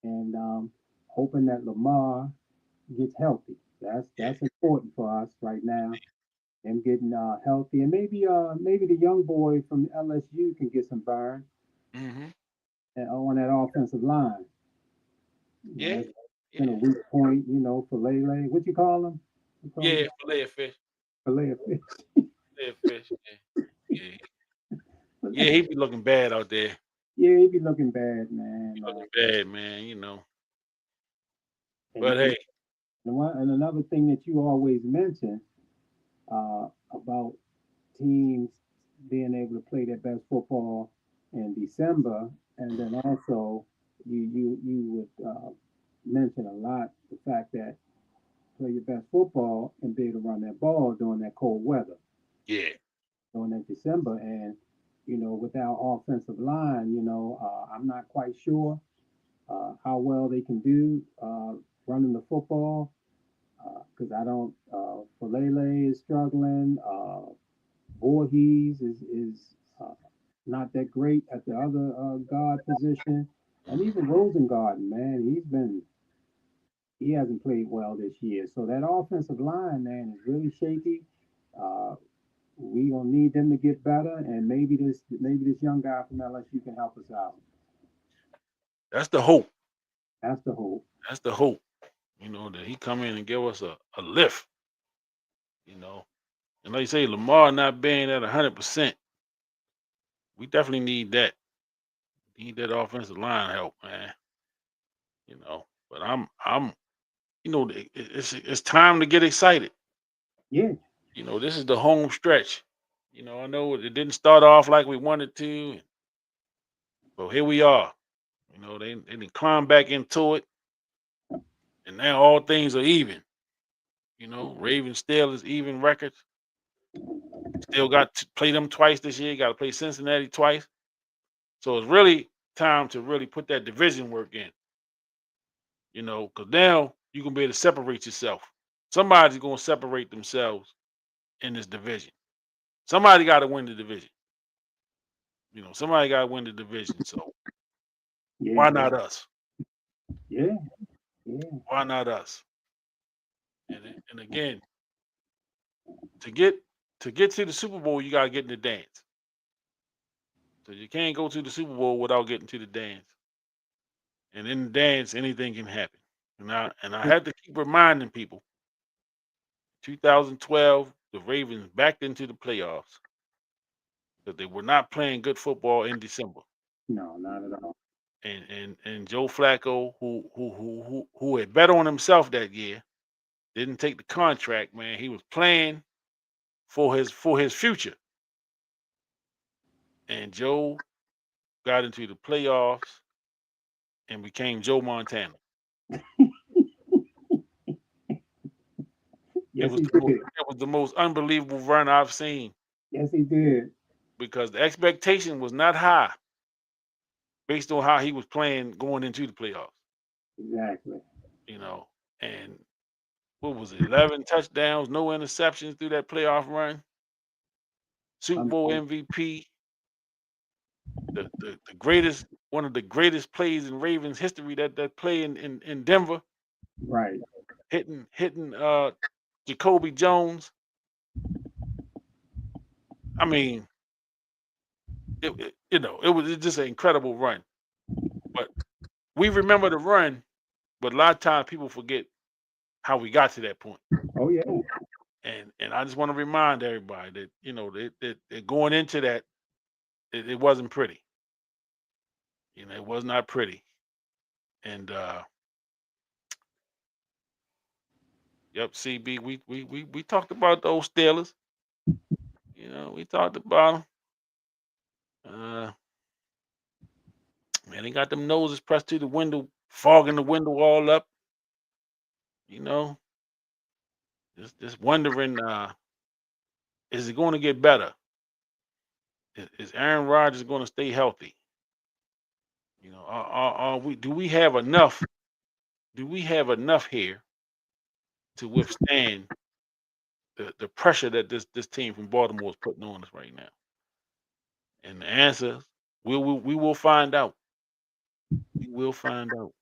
and hoping that Lamar gets healthy. yeah. That's important for us right now. Him getting healthy, and maybe the young boy from LSU can get some burn Hmm. on that offensive line. Yeah, That's been a yeah, weak point, for Lele. What you call him? You call him yeah. Filet of fish, Filet filet of fish. Yeah, yeah. Yeah, he be looking bad out there. Yeah, he be looking bad, He man. looking bad, man. And, But and hey, and another thing that you always mention about teams being able to play their best football in December, and then also you would mention a lot the fact that play your best football and be able to run that ball during that cold weather yeah, during that December, and with our offensive line, I'm not quite sure how well they can do running the football because I don't. Falele is struggling. Voorhees is not that great at the other guard position, and mhm. even Rosengarten, man, he hasn't played well this year. So that offensive line, man, is really shaky. Uh, we gonna need them to get better, and maybe this young guy from LSU can help us out. That's the hope. That's the hope. That's the hope. That he come in and give us a lift. You know, and like you say, Lamar not being at 100%, we definitely need that. Need that offensive line help, man. But I'm it's time to get excited. Yeah, This is the home stretch. I know it didn't start off like we wanted to, but here we are. They didn't climb back into it, and now all things are even. Ravens still is even records. Still got to play them twice this year. Got to play Cincinnati twice. So it's really time to really put that division work in. Because now you can be able to separate yourself. Somebody's going to separate themselves in this division. Somebody got to win the division. Somebody got to win the division. So yeah, why not us? yeah, yeah. Why not us? And again, to get to the Super Bowl, you got to get in the dance. So you can't go to the Super Bowl without getting to the dance. And in the dance, anything can happen. And I had to keep reminding people. 2012, the Ravens backed into the playoffs because they were not playing good football in December. No, not at all. And Joe Flacco, who had bet on himself that year, didn't take the contract. Man, he was playing for his future. And Joe got into the playoffs and became Joe Montana. Yes, he did. It was the most unbelievable run I've seen Yes, he did. because the expectation was not high based on how he was playing going into the playoffs. Exactly. You know, and what was it? 11 touchdowns, no interceptions through that playoff run. Super Bowl MVP, the greatest, one of the greatest plays in Ravens history. That play in Denver, Right. hitting Jacoby Jones. I mean, it was just an incredible run. But we remember the run, but a lot of times people forget how we got to that point. Oh yeah. And I just want to remind everybody that that going into that, it wasn't pretty. It was not pretty. And yep, CB, we talked about those Steelers. We talked about them. Man, they got them noses pressed to the window, fogging the window all up. You know, just wondering, is it going to get better? Is Aaron Rodgers going to stay healthy? Are we? Do we have enough? Do we have enough here to withstand the pressure that this team from Baltimore is putting on us right now? And the answer, we will find out. We will find out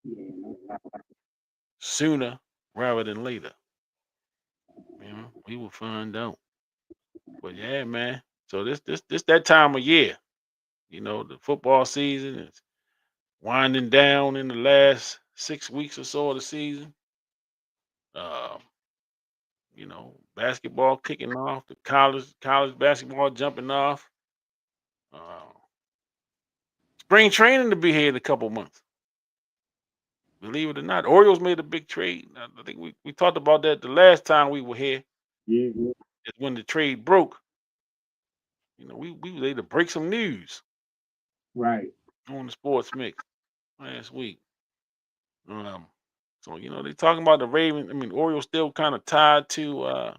Yeah. sooner rather than later. We will find out. But yeah, man. So this that time of year. The football season is winding down in the last 6 weeks or so of the season. Um, basketball kicking off, the college basketball jumping off. Uh, spring training to be here in a couple months. Believe it or not, Orioles made a big trade. I think we talked about that the last time we were here. Yeah. Is when the trade broke. We was able to break some news Right. on the sports mix last week. So they talking about the Ravens. I mean, Orioles still kind of tied to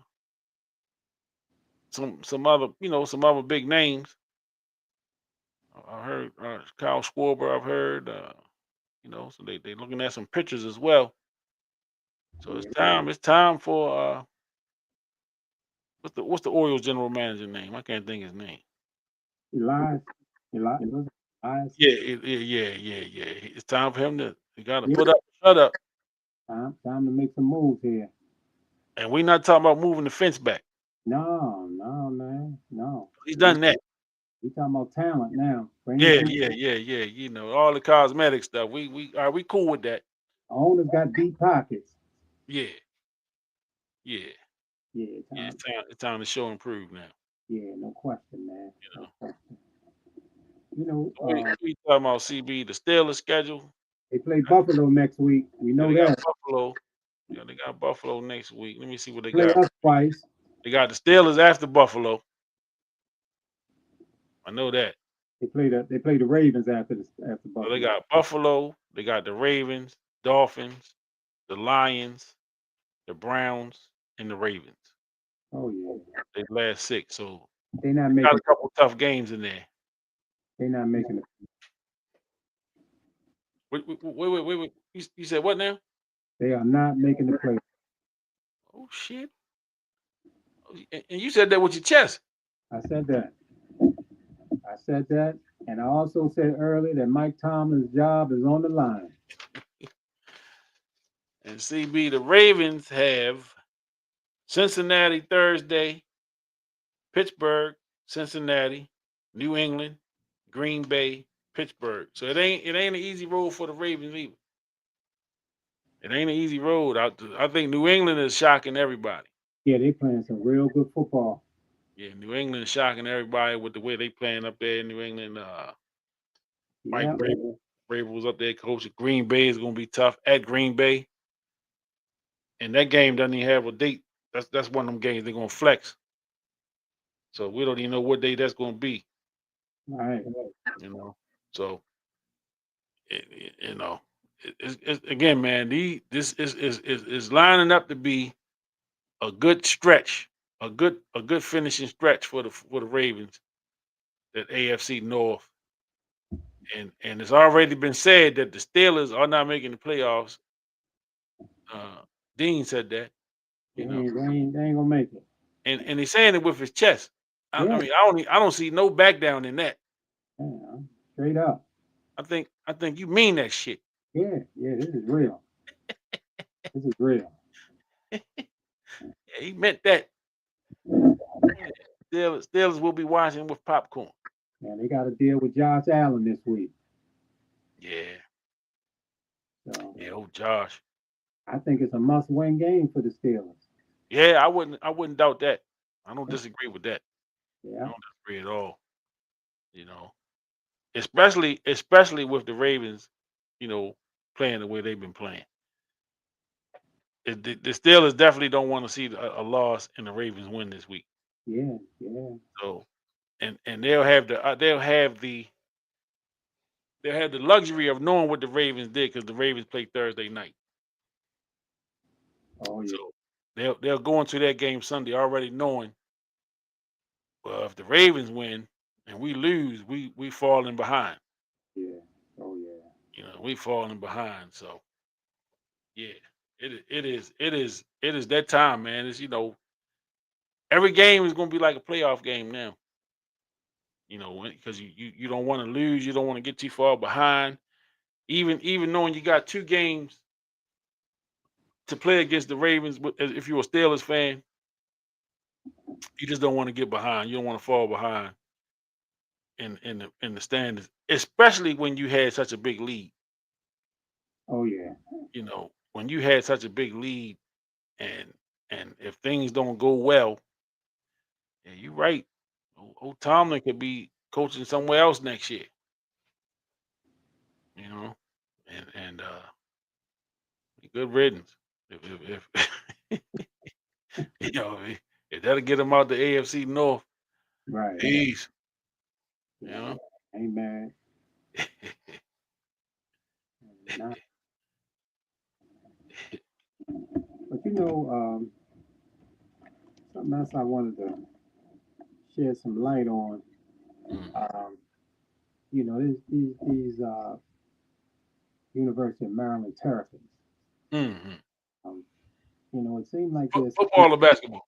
some other big names. I heard Kyle Schwarber. I've heard so they looking at some pictures as well. So it's time for what's the Orioles general manager name? I can't think his name. Elias. Elias. Yeah. It's time for him to. You got to Yeah. put up, shut up. Time to make some moves here. And we're not talking about moving the fence back. No, man. No. He's done that. We talking about talent now. Yeah. All the cosmetic stuff. We cool with that. Owners got deep pockets. Yeah. Yeah. It's time to show and prove now. Yeah, no question, man. You know. No question. We talking about CB, the Steelers schedule. They play Buffalo next week. We know they that. got Buffalo. Yeah, they got Buffalo next week. Let me see what they Play got. us twice. They got the Steelers after Buffalo. I know that. They play the Ravens after Buffalo. So they got Buffalo. They got the Ravens, Dolphins, the Lions, the Browns, and the Ravens. Oh yeah. They last 6. So they not got making a couple tough games in there. They're not making it. Wait. You said what now? They are not making the play. Oh shit! And you said that with your chest. I said that, and I also said earlier that Mike Tomlin's job is on the line. And CB, the Ravens have Cincinnati Thursday, Pittsburgh, Cincinnati, New England, Green Bay, Pittsburgh. So it ain't an easy road for the Ravens either. It ain't an easy road. I think New England is shocking everybody. Yeah, they playing some real good football. Yeah, New England is shocking everybody with the way they playing up there in New England. Mike Vrabel's up there coaching. Green Bay is going to be tough at Green Bay. And that game doesn't even have a date. That's one of them games they're going to flex. So we don't even know what day that's going to be. All right. So, again, man, this is lining up to be a good stretch, a good finishing stretch for the Ravens, that AFC North, and it's already been said that the Steelers are not making the playoffs. Uh, Dean said that, They you know, ain't gonna make it. and he's saying it with his chest. I Yeah, mean, I don't see no back down in that. yeah, straight up. I think you mean that shit. Yeah, yeah, this is real. This is real. Yeah, he meant that. Yeah. Steelers will be watching with popcorn. Man, they got to deal with Josh Allen this week. Yeah, So yeah, oh Josh. I think it's a must-win game for the Steelers. Yeah, I wouldn't doubt that. I don't disagree with that. I Yeah. don't disagree at all. You know, especially with the Ravens, playing the way they've been playing. The Steelers definitely don't want to see a loss and the Ravens win this week. Yeah, yeah. So, and they'll have the luxury of knowing what the Ravens did, because the Ravens play Thursday night. Oh yeah, So they'll go into that game Sunday already knowing, well, if the Ravens win and we lose, we falling behind. yeah. Oh yeah. We falling behind. So yeah, it is that time, man. It's every game is gonna be like a playoff game now. Because you don't want to lose, you don't want to get too far behind. Even knowing you got two games to play against the Ravens, if you're a Steelers fan, you just don't want to get behind. You don't want to fall behind in the standings, especially when you had such a big lead. Oh yeah. When you had such a big lead, and if things don't go well, yeah, you're right. Old Tomlin could be coaching somewhere else next year. You know, and good riddance. If if that'll get him out the AFC North, Right. peace. You Yeah. know. Ain't mad. Not, but something else I wanted to shed some light on. Mhm. Um, these University of Maryland Terrapins. Mhm. Um, it seemed like this. Football or basketball?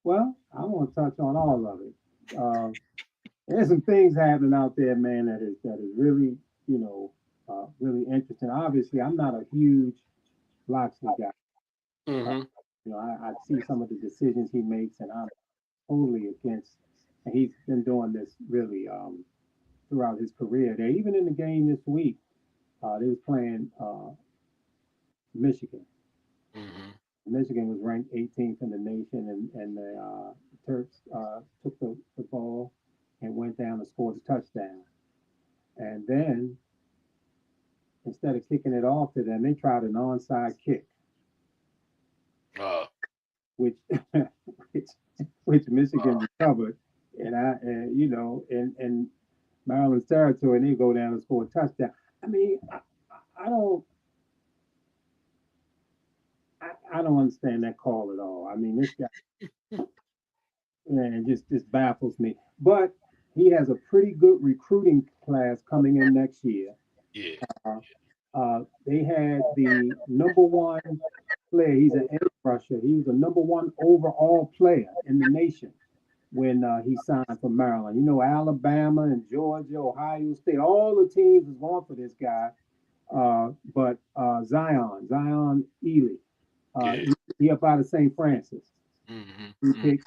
Well, I want to touch on all of it. There's some things happening out there, man, that is really, really interesting. Obviously, I'm not a huge Loxley guy. Uh, Hmm. I see some of the decisions he makes, and I'm totally against. And he's been doing this really throughout his career. There, even in the game this week, they was playing Michigan. Hmm. Michigan was ranked 18th in the nation, and the Terps took the ball and went down and scored a touchdown. And then instead of kicking it off to them, they tried an onside kick, Uh, which which, which Michigan recovered, and Maryland's territory, and they go down and score a touchdown. I mean, I don't. I don't understand that call at all. I mean, this guy, man, just baffles me. But he has a pretty good recruiting class coming in next year. yeah. Uh, they had the number one player. He's an edge rusher. He was the number one overall player in the nation when he signed for Maryland. Alabama and Georgia, Ohio State, all the teams was going for this guy. But Zion Ely, Yeah. he up out of St. Francis. Hmm.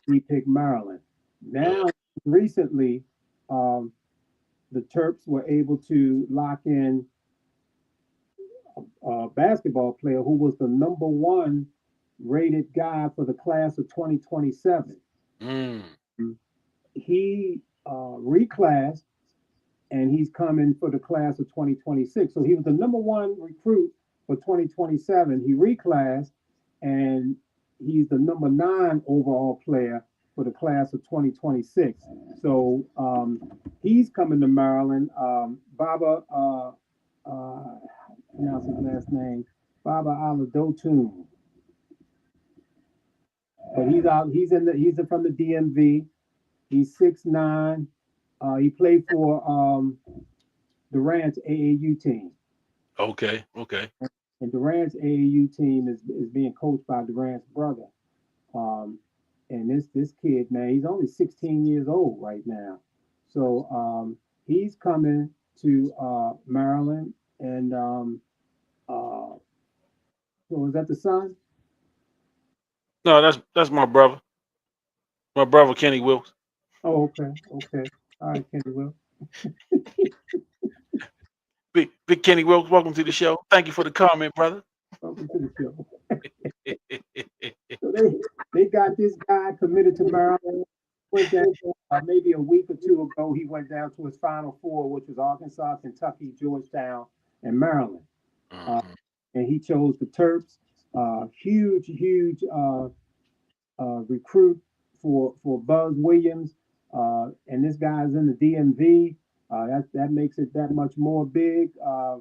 He picked Maryland. Yeah. Now, recently, um, the Terps were able to lock in a basketball player who was the number one rated guy for the class of 2027. Mm. He reclassed, and he's coming for the class of 2026. So he was the number one recruit for 2027. He reclassed, and he's the number 9 overall player for for the class of 2026. So he's coming to Maryland. Baba, pronounce his last name, Baba Aladotun. But he's out. He's from the DMV. He's 6'9". He played for Durant's AAU team. Okay. Okay. And Durant's AAU team is being coached by Durant's brother. Um, and this kid, man, he's only 16 years old right now. So he's coming to Maryland. And uh, so is that the son? No, that's my brother. My brother Kenny Wilkes. Oh, okay, okay. All right, Kenny Will. Big Kenny Wilkes, welcome to the show. Thank you for the comment, brother. Welcome to the show. So they got this guy committed to Maryland. Went down maybe a week or two ago. He went down to his Final Four, which was Arkansas, Kentucky, Georgetown, and Maryland. Uh, Mhm. and he chose the Terps. Huge recruit for Buzz Williams. And this guy's in the DMV. That makes it that much more big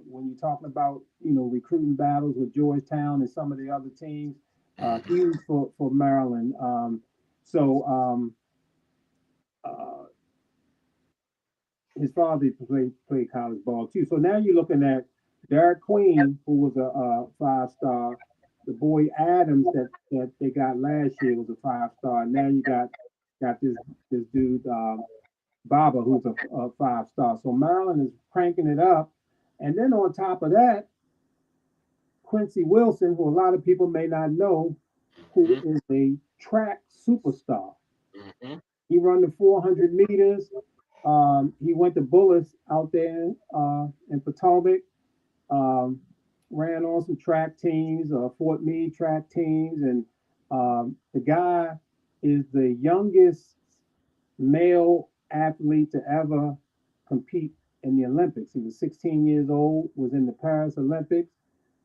when you're talking about recruiting battles with Georgetown and some of the other teams. Mhm. Huge for Maryland. So uh, his father played college ball too. So now you're looking at Derek Queen, who was a 5 star. The boy Adams that they got last year was a 5 star. Now you got this dude Baba, who's a 5 star. So Maryland is cranking it up, and then on top of that, Quincy Wilson, who a lot of people may not know, who Mhm. is a track superstar. Mhm. He run the 400 meters. He went to Bullis out there in Potomac. Um, ran on some track teams, Fort Meade track teams, and the guy is the youngest male athlete to ever compete in the Olympics. He was 16 years old, was in the Paris Olympics,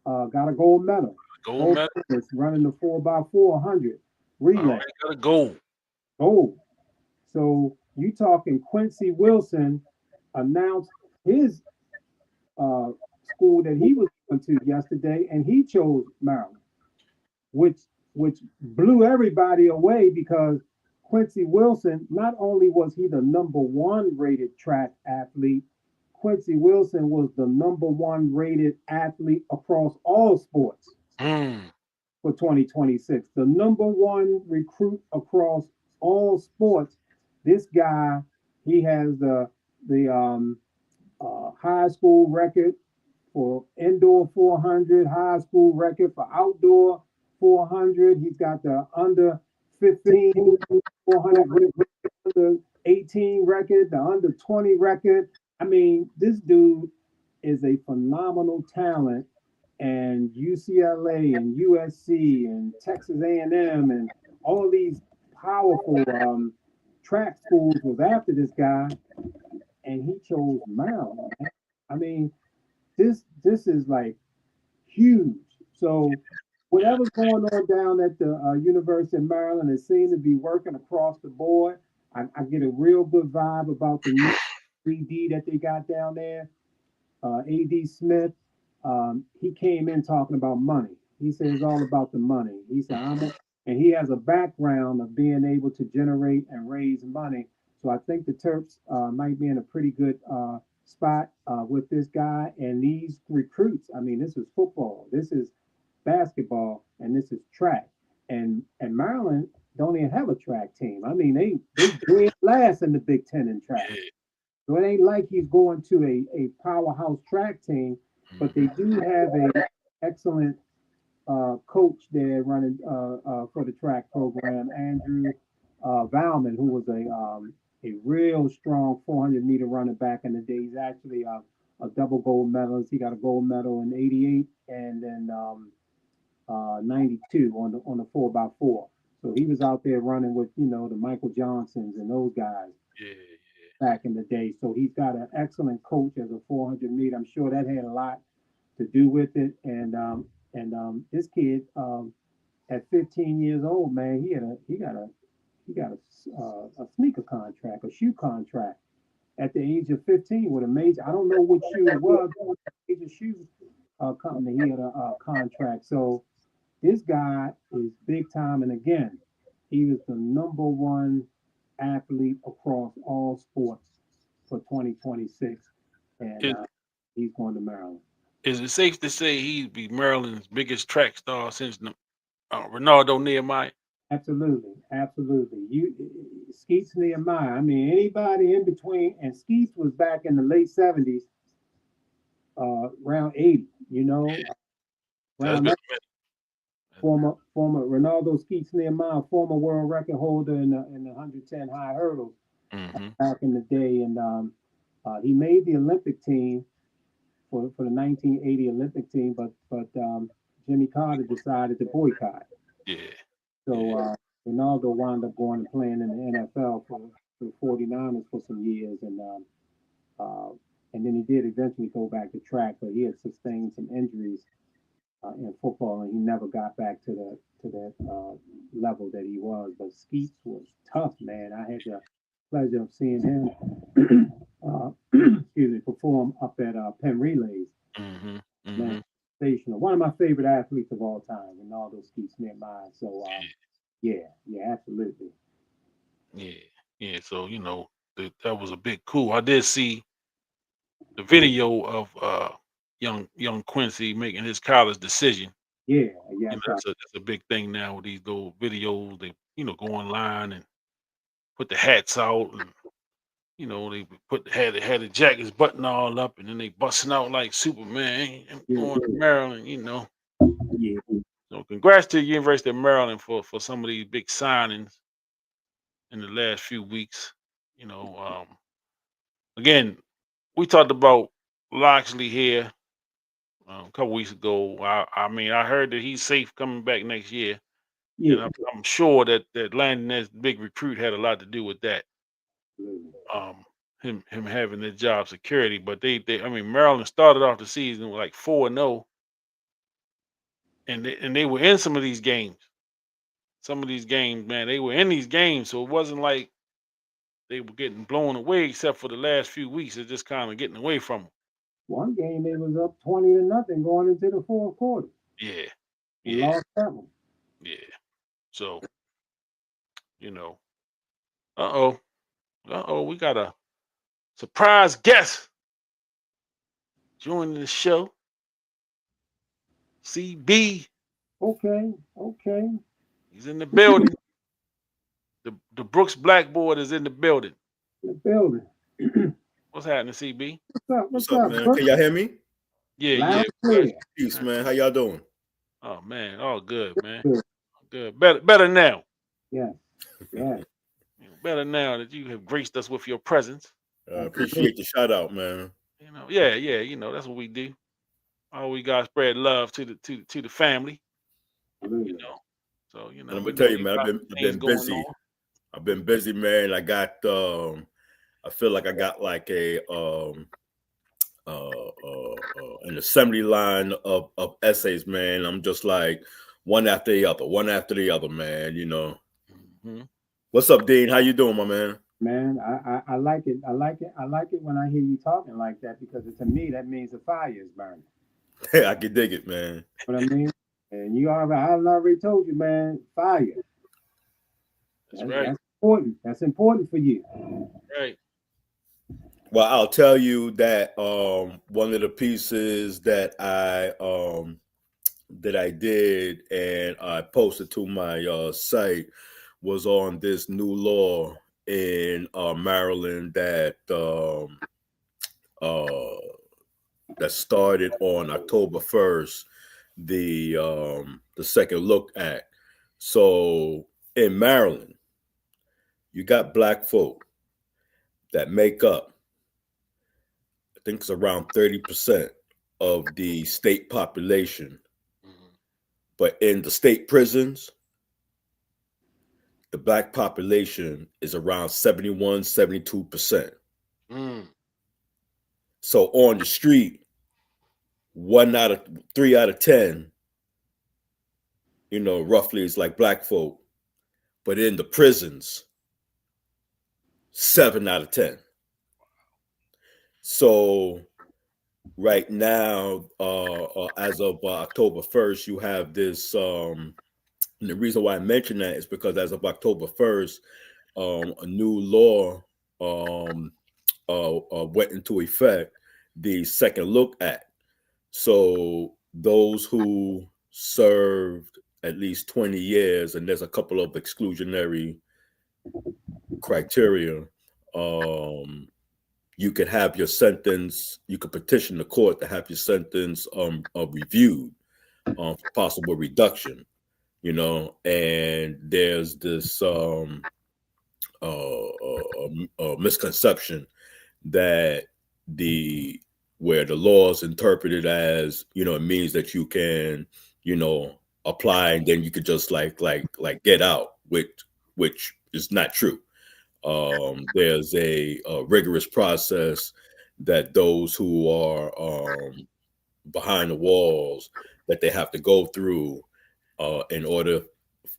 got a gold medal. Gold Gold medal. medalist running the 4x400 All relay. right, got a gold. Gold. So you talking Quincy Wilson announced his uh, school that he was going to yesterday, and he chose Maryland, which which blew everybody away because Quincy Wilson, not only was he the number one rated track athlete, Quincy Wilson was the number one rated athlete across all sports Mm. for 2026. The number one recruit across all sports. This guy, he has the high school record for indoor 400, high school record for outdoor 400. He's got the under 15 400 record, under 18 record, the under 20 record. I mean, this dude is a phenomenal talent, and UCLA and USC and Texas A&M and all these powerful track schools was after this guy, and he chose Maryland. I mean, this is like huge. So Yeah. whatever's going on down at the University of Maryland, it seems to be working across the board. I get a real good vibe about the new 3D that they got down there. AD Smith, he came in talking about money. He said it's all about the money. He said and he has a background of being able to generate and raise money. So I think the Terps might be in a pretty good spot with this guy and these recruits. I mean, this is football, this is basketball, and this is track. And Maryland don't even have a track team. I mean, they dead last in the Big Ten in track. Yeah. So it ain't like he's going to a powerhouse track team, but they Mhm. do have a excellent coach there running for the track program, Andrew Valman, who was a real strong 400-meter runner back in the day. He's actually a double gold medalist. He got a gold medal in '88 and then '92 on the 4x4. So he was out there running with the Michael Johnsons and those guys Yeah. Yeah. back in the day. So he's got an excellent coach as a 400 meter. I'm sure that had a lot to do with it. And this kid at 15 years old, man, he a sneaker contract, a shoe contract at the age of 15 with a major. I don't know what shoe it was, but a major shoe company. He had a contract. So this guy is big time. And again, he was the number one athlete across all sports for 2026. And Is, he's going to Maryland. is it safe to say he'd be Maryland's biggest track star since Ronaldo Nehemiah? Absolutely, absolutely. Skeets Nehemiah. I mean, anybody in between, and Skeets was back in the late 70s, around 80. You know, So that's around been that a former Ronaldo Skeets Nehemiah, former world record holder in the 110 high hurdles minute. Mm-hmm. back in the day, and he made the Olympic team for the 1980 Olympic team, but Jimmy Carter decided to boycott. Yeah. So Yeah. Ronaldo wound up going and playing in the NFL for the 49ers for some years, uh, and then he did eventually go back to track, but he had sustained some injuries in football, and he never got back to that level that he was. But Skeets was tough, man. I had the pleasure of seeing him, excuse me, perform up at Penn Relays. Mm-hmm. Man, Mm-hmm. sensational. One of my favorite athletes of all time, and all those Skeets Nehemiah. So yeah, absolutely. Yeah. Yeah. So that was a big coup. I did see the video of young Quincy making his college decision. Yeah, yeah, That's a big thing now with these little videos. They go online and put the hats out, and they had the jackets button all up, and then they busting out like Superman. I'm yeah, going to Maryland. yeah. So congrats to the University of Maryland for some of these big signings in the last few weeks. Again, we talked about Loxley here a couple weeks ago. I mean, I heard that he's safe coming back next year, and Yeah, I'm sure that landing that big recruit had a lot to do with that. absolutely. Um, him having the job security, but I mean, Maryland started off the season with like 4-0, and they were in some of these games. Some of these games, man, they were in these games, so it wasn't like they were getting blown away, except for the last few weeks. They're just kind of getting away from them. One game they was up 20-0 going into the fourth quarter Yeah, and yeah, lost that one. yeah. So, you know, uh oh, we got a surprise guest joining the show. CB, Okay. he's in the building. The Brooks Blackboard is in the building. In the building. What's happening, CB? What's What's up, up, man? Brooke? Can y'all hear me? Yeah, Loud yeah. and clear. Peace, man. How y'all doing? Oh man, all good, man. Good. Good. Better now. Yes, yes. Better now that you have graced us with your presence. Appreciate the shout out, man. Yeah. That's what we do. All we got spread love to the family. Absolutely. So And I'm we gonna tell know you, you man, got I've things been going busy. on. I've been busy, man. I feel like I got like an assembly line of essays, man. I'm just like one after the other, man. Hmm. What's up, Dean? How you doing, my man? Man, I like it. I like it. I like it when I hear you talking like that because to me that means the fire is burning. I can dig it, man. What I mean? And I already told you, man, fire. That's right. That's important. That's important for you. Right. Well, I'll tell you that one of the pieces that I did and I posted to my site was on this new law in Maryland that started on October 1st, the Second Look Act. So in Maryland, you got black folk that make up, I think it's around 30% of the state population. Mhm. But in the state prisons, the black population is around 71, 72%. Mm. So on the street, 3 out of 10, roughly is like black folk. but in the prisons, 7 out of 10. So right now, as of October 1st, you have this. And the reason why I mention that is because as of October 1st, a new law went into effect, the Second Look Act. So those who served at least 20 years, and there's a couple of exclusionary criteria, you could have your sentence, you could petition the court to have your sentence reviewed for possible reduction, and there's this misconception that where the law is interpreted as, it means that you can, apply and then you could just like get out, which is not true. There's a rigorous process that those who are behind the walls that they have to go through in order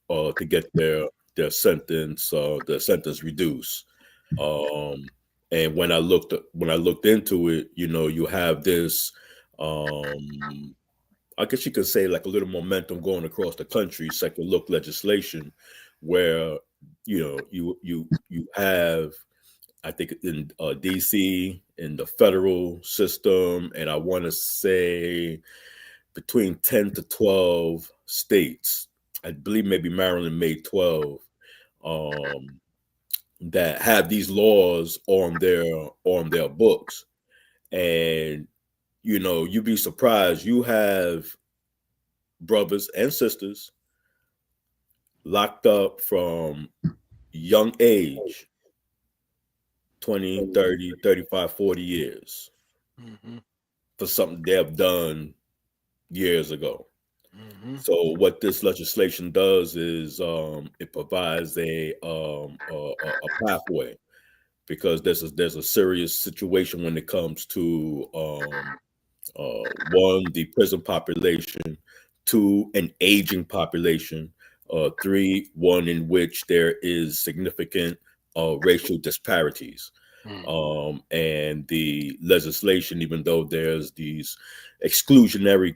to get their sentence reduced. And when I looked into it, you have this, I guess you could say like a little momentum going across the country, second look legislation, where you have, I think in DC, in the federal system, and I want to say between 10 to 12 states. I believe maybe Maryland made 12 that have these laws on their books. And you'd be surprised. You have brothers and sisters locked up from young age, 20, 30, 35, 40 years for something they have done years ago. So what this legislation does is it provides a pathway, because there's a serious situation when it comes to one, the prison population, two, an aging population, three, one in which there is significant racial disparities. And the legislation, even though there's these exclusionary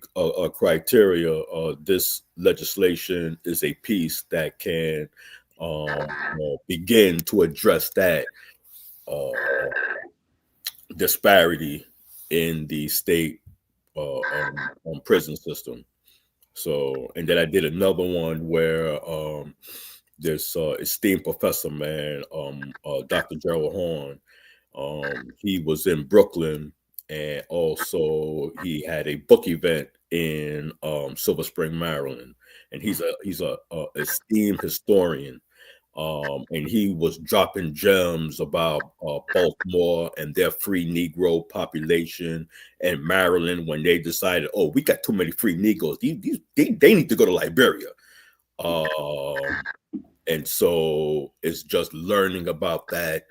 criteria, this legislation is a piece that can begin to address that disparity in the state prison system. So, and then I did another one where this esteemed professor, man, Dr. Gerald Horn, he was in Brooklyn, and also he had a book event in Silver Spring, Maryland, and he's a esteemed historian. And he was dropping gems about Baltimore and their free Negro population, and Maryland when they decided, oh, we got too many free Negroes. They need to go to Liberia. And so it's just learning about that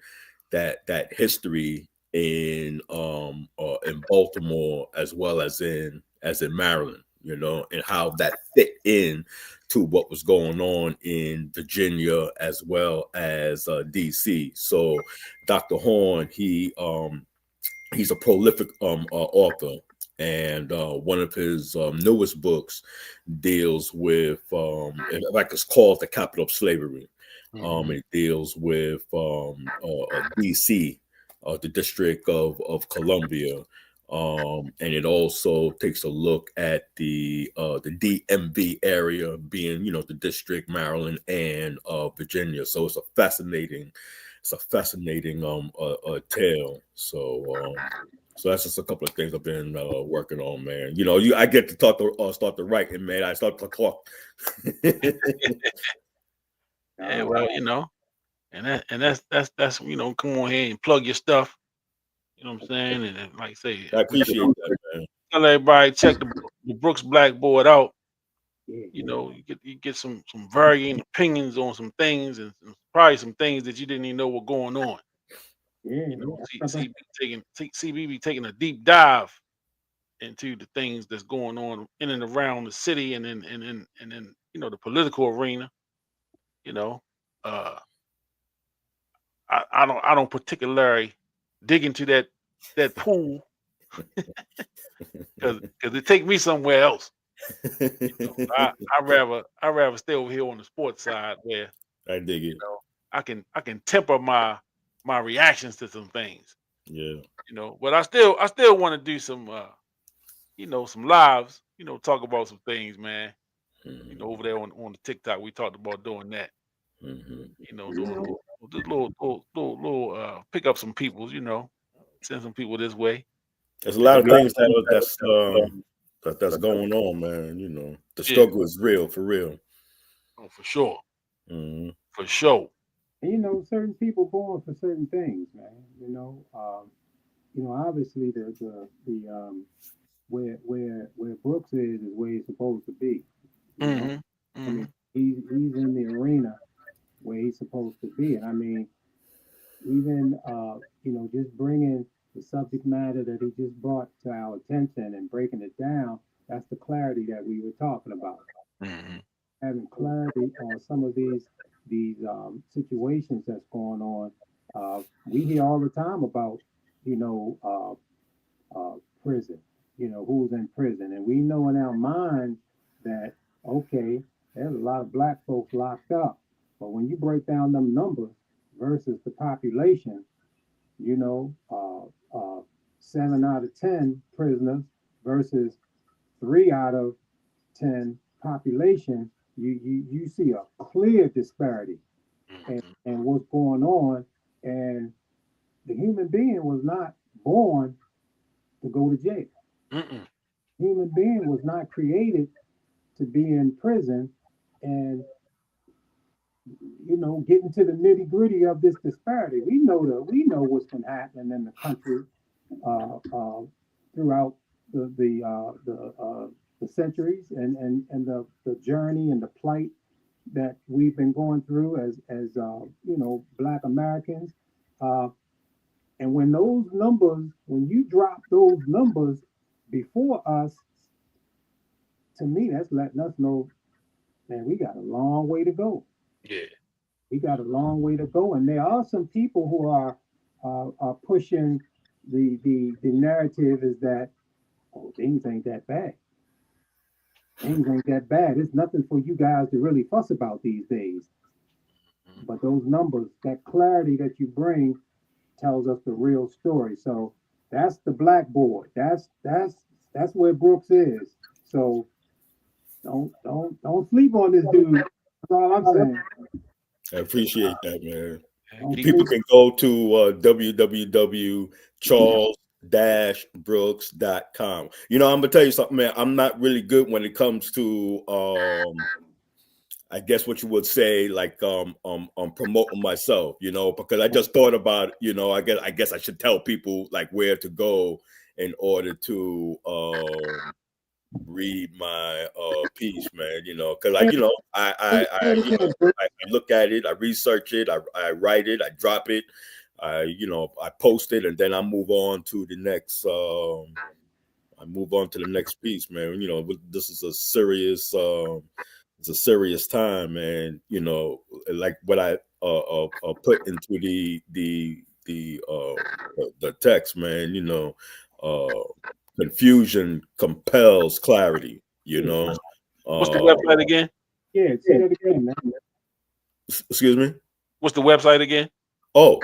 history in Baltimore as well as in Maryland, and how that fit in to what was going on in Virginia as well as DC. So Dr. Horn, he's a prolific author, and one of his newest books deals with, like it's called The Capital of Slavery. It deals with DC, the District of Columbia, and it also takes a look at the DMV area, being the District, Maryland, and Virginia. So it's a fascinating tale. So that's just a couple of things I've been working on, man. I get to talk to start to write, and man, I start to talk. Yeah, well, and that's come on here and plug your stuff. You know what I'm saying? And like I say, I appreciate that, man. Tell everybody check the Brooks Blackboard out. You get some varying opinions on some things, and probably some things that you didn't even know were going on. CB be taking a deep dive into the things that's going on in and around the city, and in the political arena. I don't particularly dig into that pool because it take me somewhere else. I rather stay over here on the sports side where I dig it. I can temper my reactions to some things. Yeah. But I still want to do some some lives. Talk about some things, man. Mm-hmm. Over there on the TikTok, we talked about doing that. Mm-hmm. Doing just little pick up some peoples. Send some people this way. There's a lot of things that's going on, man. The Yeah, struggle is real, for real. oh, for sure, Mm-hmm. for sure. And certain people born for certain things, man. Obviously the where Brooks is where he's supposed to be. You know, Hmm. I Hmm. mean, he's in the arena where he's supposed to be, and I mean, even just bringing the subject matter that he just brought to our attention and breaking it down. That's the clarity that we were talking about. Hmm. Having clarity on some of these situations that's going on. We hear all the time about you know prison, who's in prison, and we know in our mind that okay, there's a lot of black folks locked up, but when you break down them numbers versus the population, you know, 7 out of 10 prisoners versus 3 out of 10 population, you see a clear disparity and what's going on. And the human being was not born to go to jail. Hmm. Human being was not created to be in prison and getting to the nitty gritty of this disparity. We know what's been happening in the country throughout the centuries and the journey and the plight that we've been going through as Black Americans. Uh, and when you drop those numbers before us, to me, that's letting us know, man, we got a long way to go. Yeah. We got a long way to go, and there are some people who are pushing the narrative is that things ain't that bad. Things ain't that bad. It's nothing for you guys to really fuss about these days. But those numbers, that clarity that you bring, tells us the real story. So that's the blackboard. That's where Brooks is. So don't sleep on this dude. That's all I'm saying. I appreciate that, man. Don't Keep People sleep. can go to www.charles-brooks.com. I'm gonna tell you something, man. I'm not really good when it comes to I guess what you would say, like promoting myself, because I just thought about, I guess I should tell people like where to go in order to read my piece, man, because I look at it, I research it, I write it, I drop it, I post it, and then I move on to the next piece, man. This is a serious it's a serious time, man. Like what I put into the text, man. Confusion compels clarity. What's the Uh, website again? Yeah, say that again, man. excuse me. What's the website again? Oh,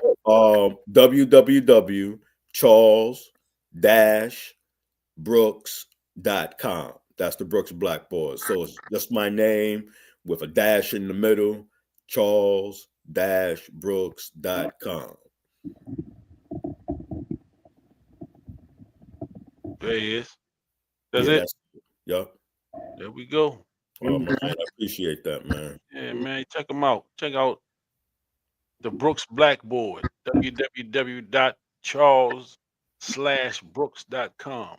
www.charles-brooks.com. That's the Brooks Blackboard. So it's just my name with a dash in the middle, charles-brooks.com. There he is. That's Yeah, it. yep. There we go. Oh, man, I appreciate that, man. Yeah, man. Check them out. Check out the Brooks Blackboard. www.charles/brooks.com.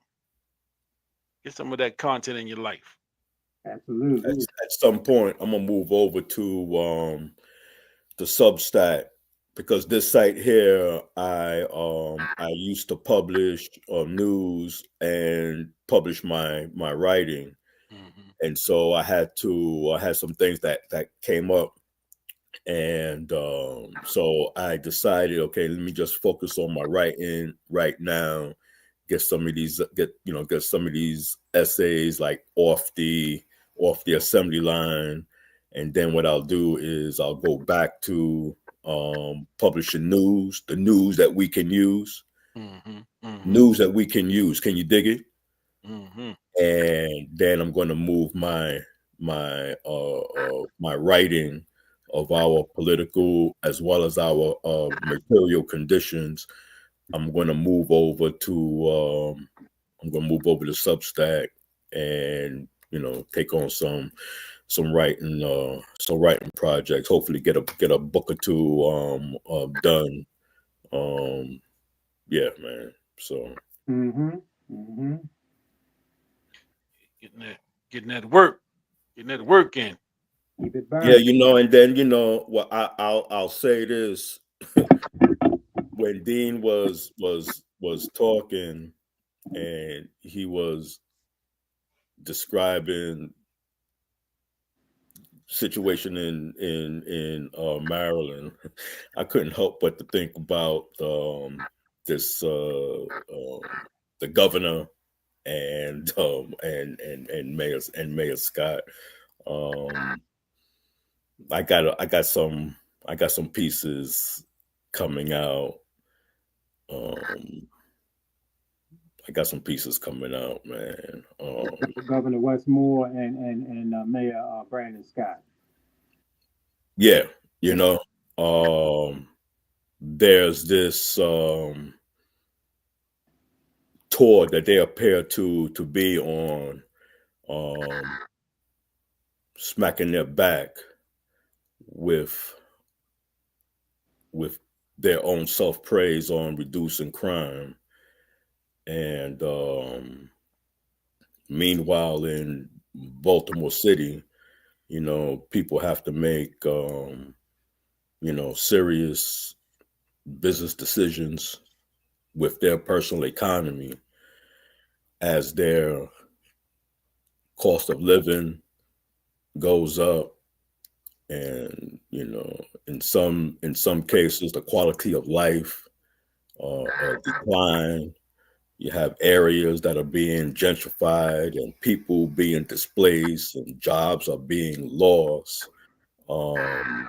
Get some of that content in your life. Absolutely. At some point, I'm gonna move over to the Substack, because this site here, I used to publish news and publish my writing, Hmm. and so I had some things that came up, And so I decided, okay, let me just focus on my writing right now. Get some of these, get some of these essays like off the assembly line, and then what I'll do is I'll go back to publishing news, the news that we can use, news that we can use. Can you dig it? And then I'm going to move my my writing of our political as well as our material conditions. I'm going to move over to Substack and take on some writing projects. Hopefully get a book or two done. Yeah, man. So getting that work in. Keep it yeah, burning. and then well, I'll say this. When Dean was talking and he was describing situation in Maryland, I couldn't help but to think about this the governor and Mayor Scott. I got some pieces coming out. I got some pieces coming out, man. Governor Westmore and Mayor Brandon Scott. Yeah, there's this tour that they appear to be on, smacking their back with their own self-praise on reducing crime. And meanwhile, in Baltimore City, people have to make, serious business decisions with their personal economy as their cost of living goes up. And, in some cases, the quality of life decline. You have areas that are being gentrified and people being displaced and jobs are being lost. On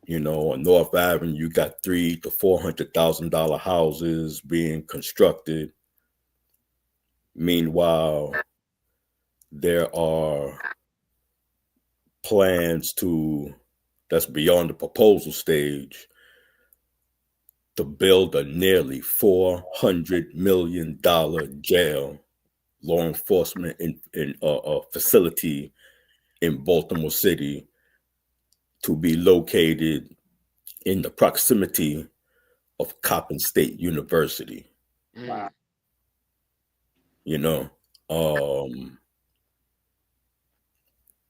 North Avenue, you got $300,000 to $400,000 houses being constructed. Meanwhile, there are plans that's beyond the proposal stage to build a nearly $400 million jail, law enforcement facility in Baltimore City to be located in the proximity of Coppin State University. Wow.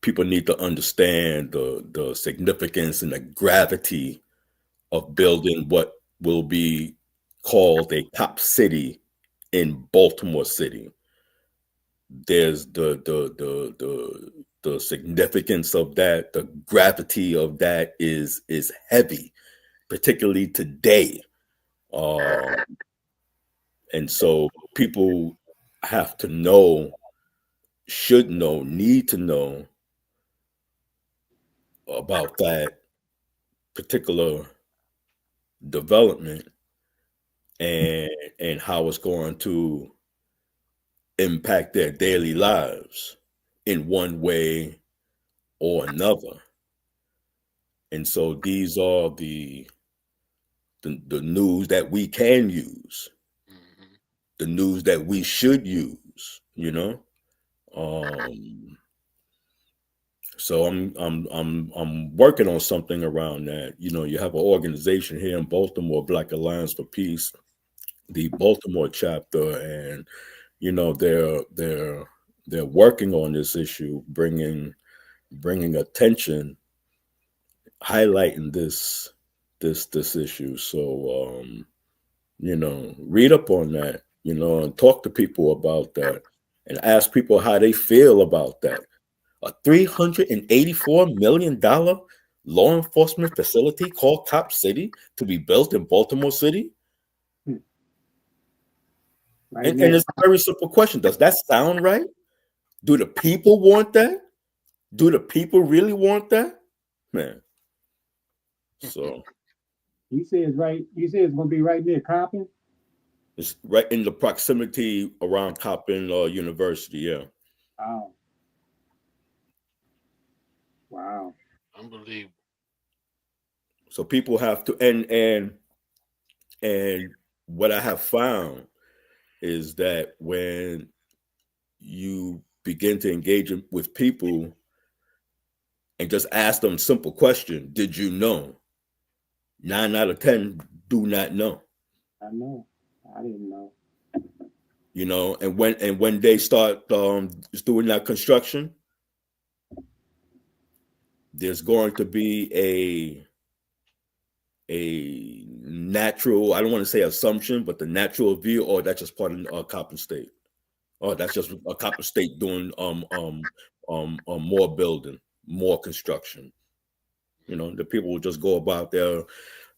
People need to understand the significance and the gravity of building what will be called a top city in Baltimore City. There's the significance of that, the gravity of that is heavy, particularly today. And so people have to know, should know, need to know about that particular development and how it's going to impact their daily lives in one way or another. And so these are the news that we can use, the news that we should use, So I'm working on something around that. You have an organization here in Baltimore, Black Alliance for Peace, the Baltimore chapter, and they're working on this issue, bringing attention, highlighting this issue. So read up on that, and talk to people about that, and ask people how they feel about that. a $384 million law enforcement facility called Cop City to be built in Baltimore City? Right And now. it's a very simple question. Does that sound right? Do the people want that? Do the people really want that? Man. So You say it's right. You say it's going to be right near Coppin? it's right in the proximity around Coppin University, yeah. Wow. Wow. Unbelievable. So people have to and what I have found is that when you begin to engage with people and just ask them a simple question, did you know? 9 out of 10 do not know. I know. I didn't know. You know, and when they start doing that construction, there's going to be a natural, I don't want to say assumption, but the natural view, or that's just part of Coppin State. Oh, that's just a Coppin State doing more building, more construction. You know, the people will just go about their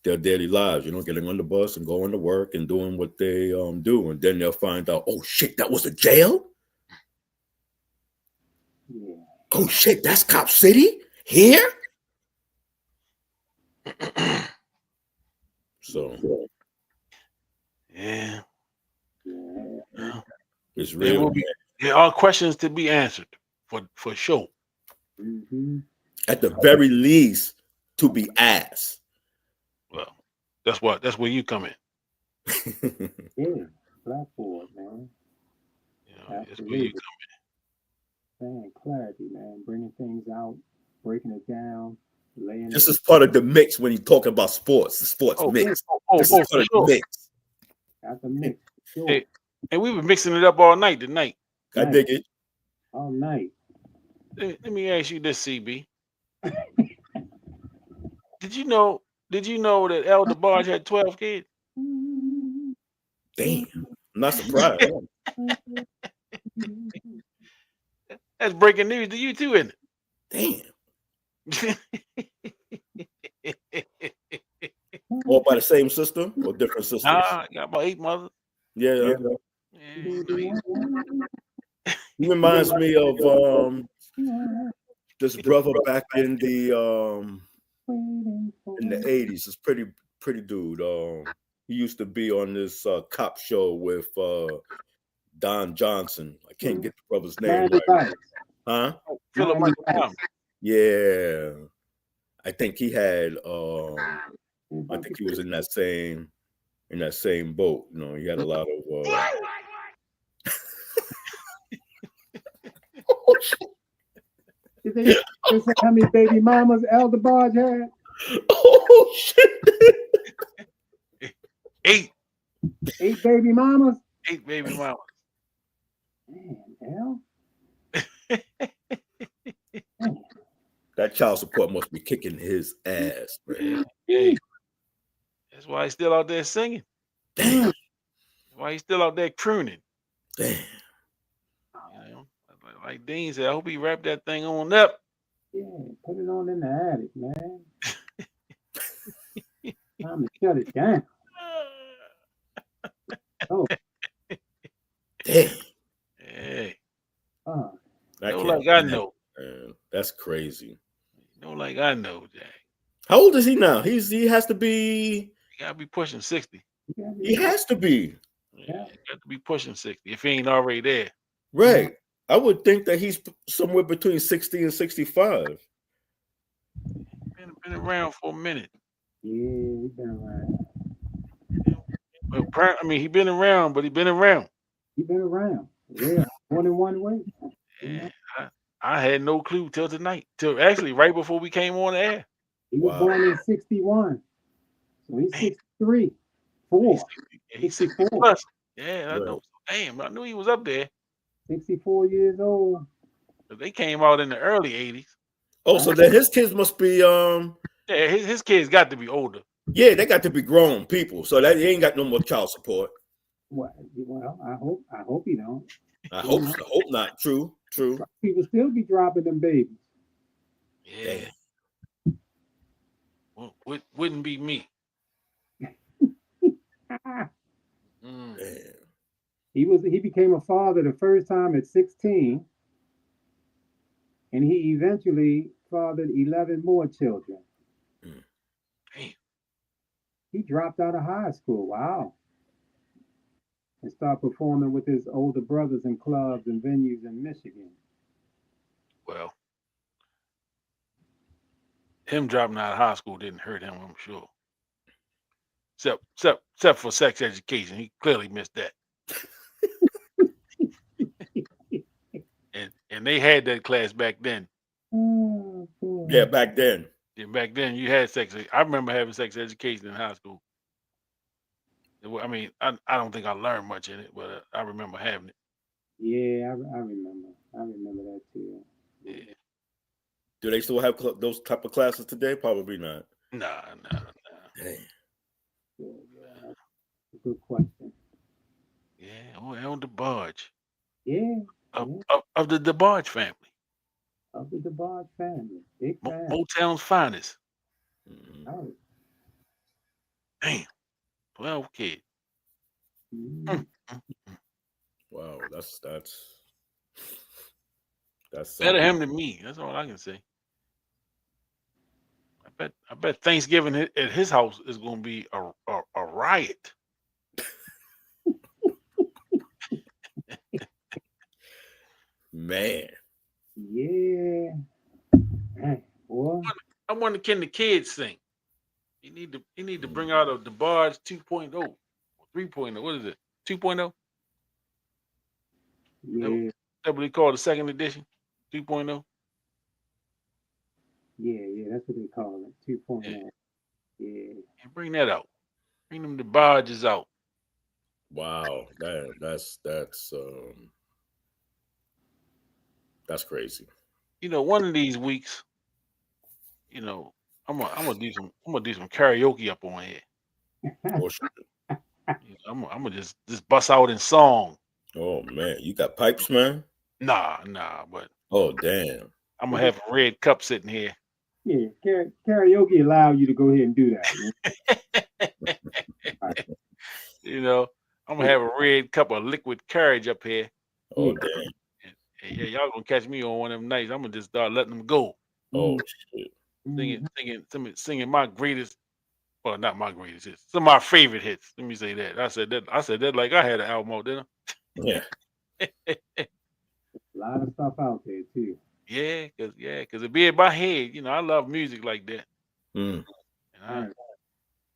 daily lives, you know, getting on the bus and going to work and doing what they do, and then they'll find out, oh shit, that was a jail. Yeah. Oh shit, that's Cop City here. So Yeah. Yeah. it's There real. will be. There are questions to be answered for sure. Mm-hmm. At the very least, to be asked. Well, that's where you come in. Yeah. Blackboard, man. You know, that's where Absolutely. you come Man, clarity, man. Bringing things out, breaking it down, laying This it. is part of the mix when you talk about sports, the sports Oh, mix. Oh, This for is part of sure. the mix. That's a mix. Sure. Hey, and we were mixing it up all night tonight. I dig it. All night. Let me ask you this, CB. Did you know that Elder Barge had 12 kids? Damn. I'm not surprised. That's breaking news to you too, isn't Damn. it? All by the same sister or different sisters? Nah, I got about 8 mothers. Yeah. Yeah, you know, He reminds me of this brother back in the 80s. This pretty dude. He used to be on this cop show with Don Johnson. I can't get the brother's name right. Huh? Philip Michael Thomas. Yeah. I think he had I think he was in that same boat. You know, he had a lot of They said how many baby mamas Elder Barge had? Oh shit. 8 baby mamas? 8 baby mamas. Man, That child support must be kicking his ass, man. Hey, that's why he's still out there singing. Damn. That's why he's still out there crooning. Damn. You know, like Dean said, I hope he wrapped that thing on up. yeah, put it on in the attic, man. Time to shut it down. Oh, Damn. Hey, oh. like I know. Man, that's crazy. Like I know, Jack. How old is he now? He has to be. He gotta be pushing 60. He has to be. Yeah, he got to be pushing 60 if he ain't already there. Right. I would think that he's somewhere between 60 and 65. Been around for a minute. Yeah, he's been around. Well, I mean, he been around, but he been around. He's been around. Yeah, more than one way. Yeah, I had no clue till tonight. Till actually right before we came on the air. He was born in 61. So he's 63. 4. He's 64. 60 plus. Yeah, I know. Damn, I knew he was up there. 64 years old. But they came out in the early 80s. Oh, so then his kids must be Yeah, his kids got to be older. yeah, they got to be grown people. So that he ain't got no more child support. Well, I hope he don't. I hope not true. True. People still be dropping them babies. Yeah. Wouldn't be me. Mm. Man. He became a father the first time at 16, and he eventually fathered 11 more children. Mm. Damn. He dropped out of high school. Wow. And started performing with his older brothers in clubs and venues in Michigan. Well, him dropping out of high school didn't hurt him, I'm sure. Except for sex education, he clearly missed that. And they had that class back then. Oh, boy. Yeah, back then. Yeah, back then you had sex. I remember having sex education in high school. I mean, I don't think I learned much in it, but I remember having it. Yeah, I remember. I remember that too. Yeah. Do they still have those type of classes today? Probably not. Nah. Dang. Yeah, that's a good question. Yeah, on the barge. Yeah, Of the DeBarge family. of the DeBarge family. Big family. Motown's finest. Mhm. Oh. Damn. 12 kids. Mhm. Wow, that's Better something. him than me. That's all I can say. I bet Thanksgiving at his house is going to be a riot. Man. Yeah. Man, boy. I wonder, can the kids sing? You need to bring out a DeBarge 2.0 or 3.0. What is it? 2.0? Yeah, That what they call the second edition? 2.0? yeah, that's what they call it. 2.0. Yeah. And bring that out. Bring them DeBarges out. Wow. That's crazy. You know, one of these weeks, you know, I'm gonna do some karaoke up on here. Oh, shit. I'm gonna just bust out in song. Oh man, you got pipes, man? Nah, but Oh damn. I'm gonna have a red cup sitting here. Yeah, karaoke allow you to go ahead and do that. You know, I'm gonna have a red cup of liquid courage up here. Oh Yeah. damn. And yeah, y'all gonna catch me on one of them nights. I'm gonna just start letting them go, Oh Mhm. shit. singing my greatest. Well, not my greatest hits. Some of my favorite hits. Let me say that. I said that like I had an album out, didn't Yeah. A lot of stuff out there too. I? Cause it be in my head. You know, I love music like that. Mm. And Right.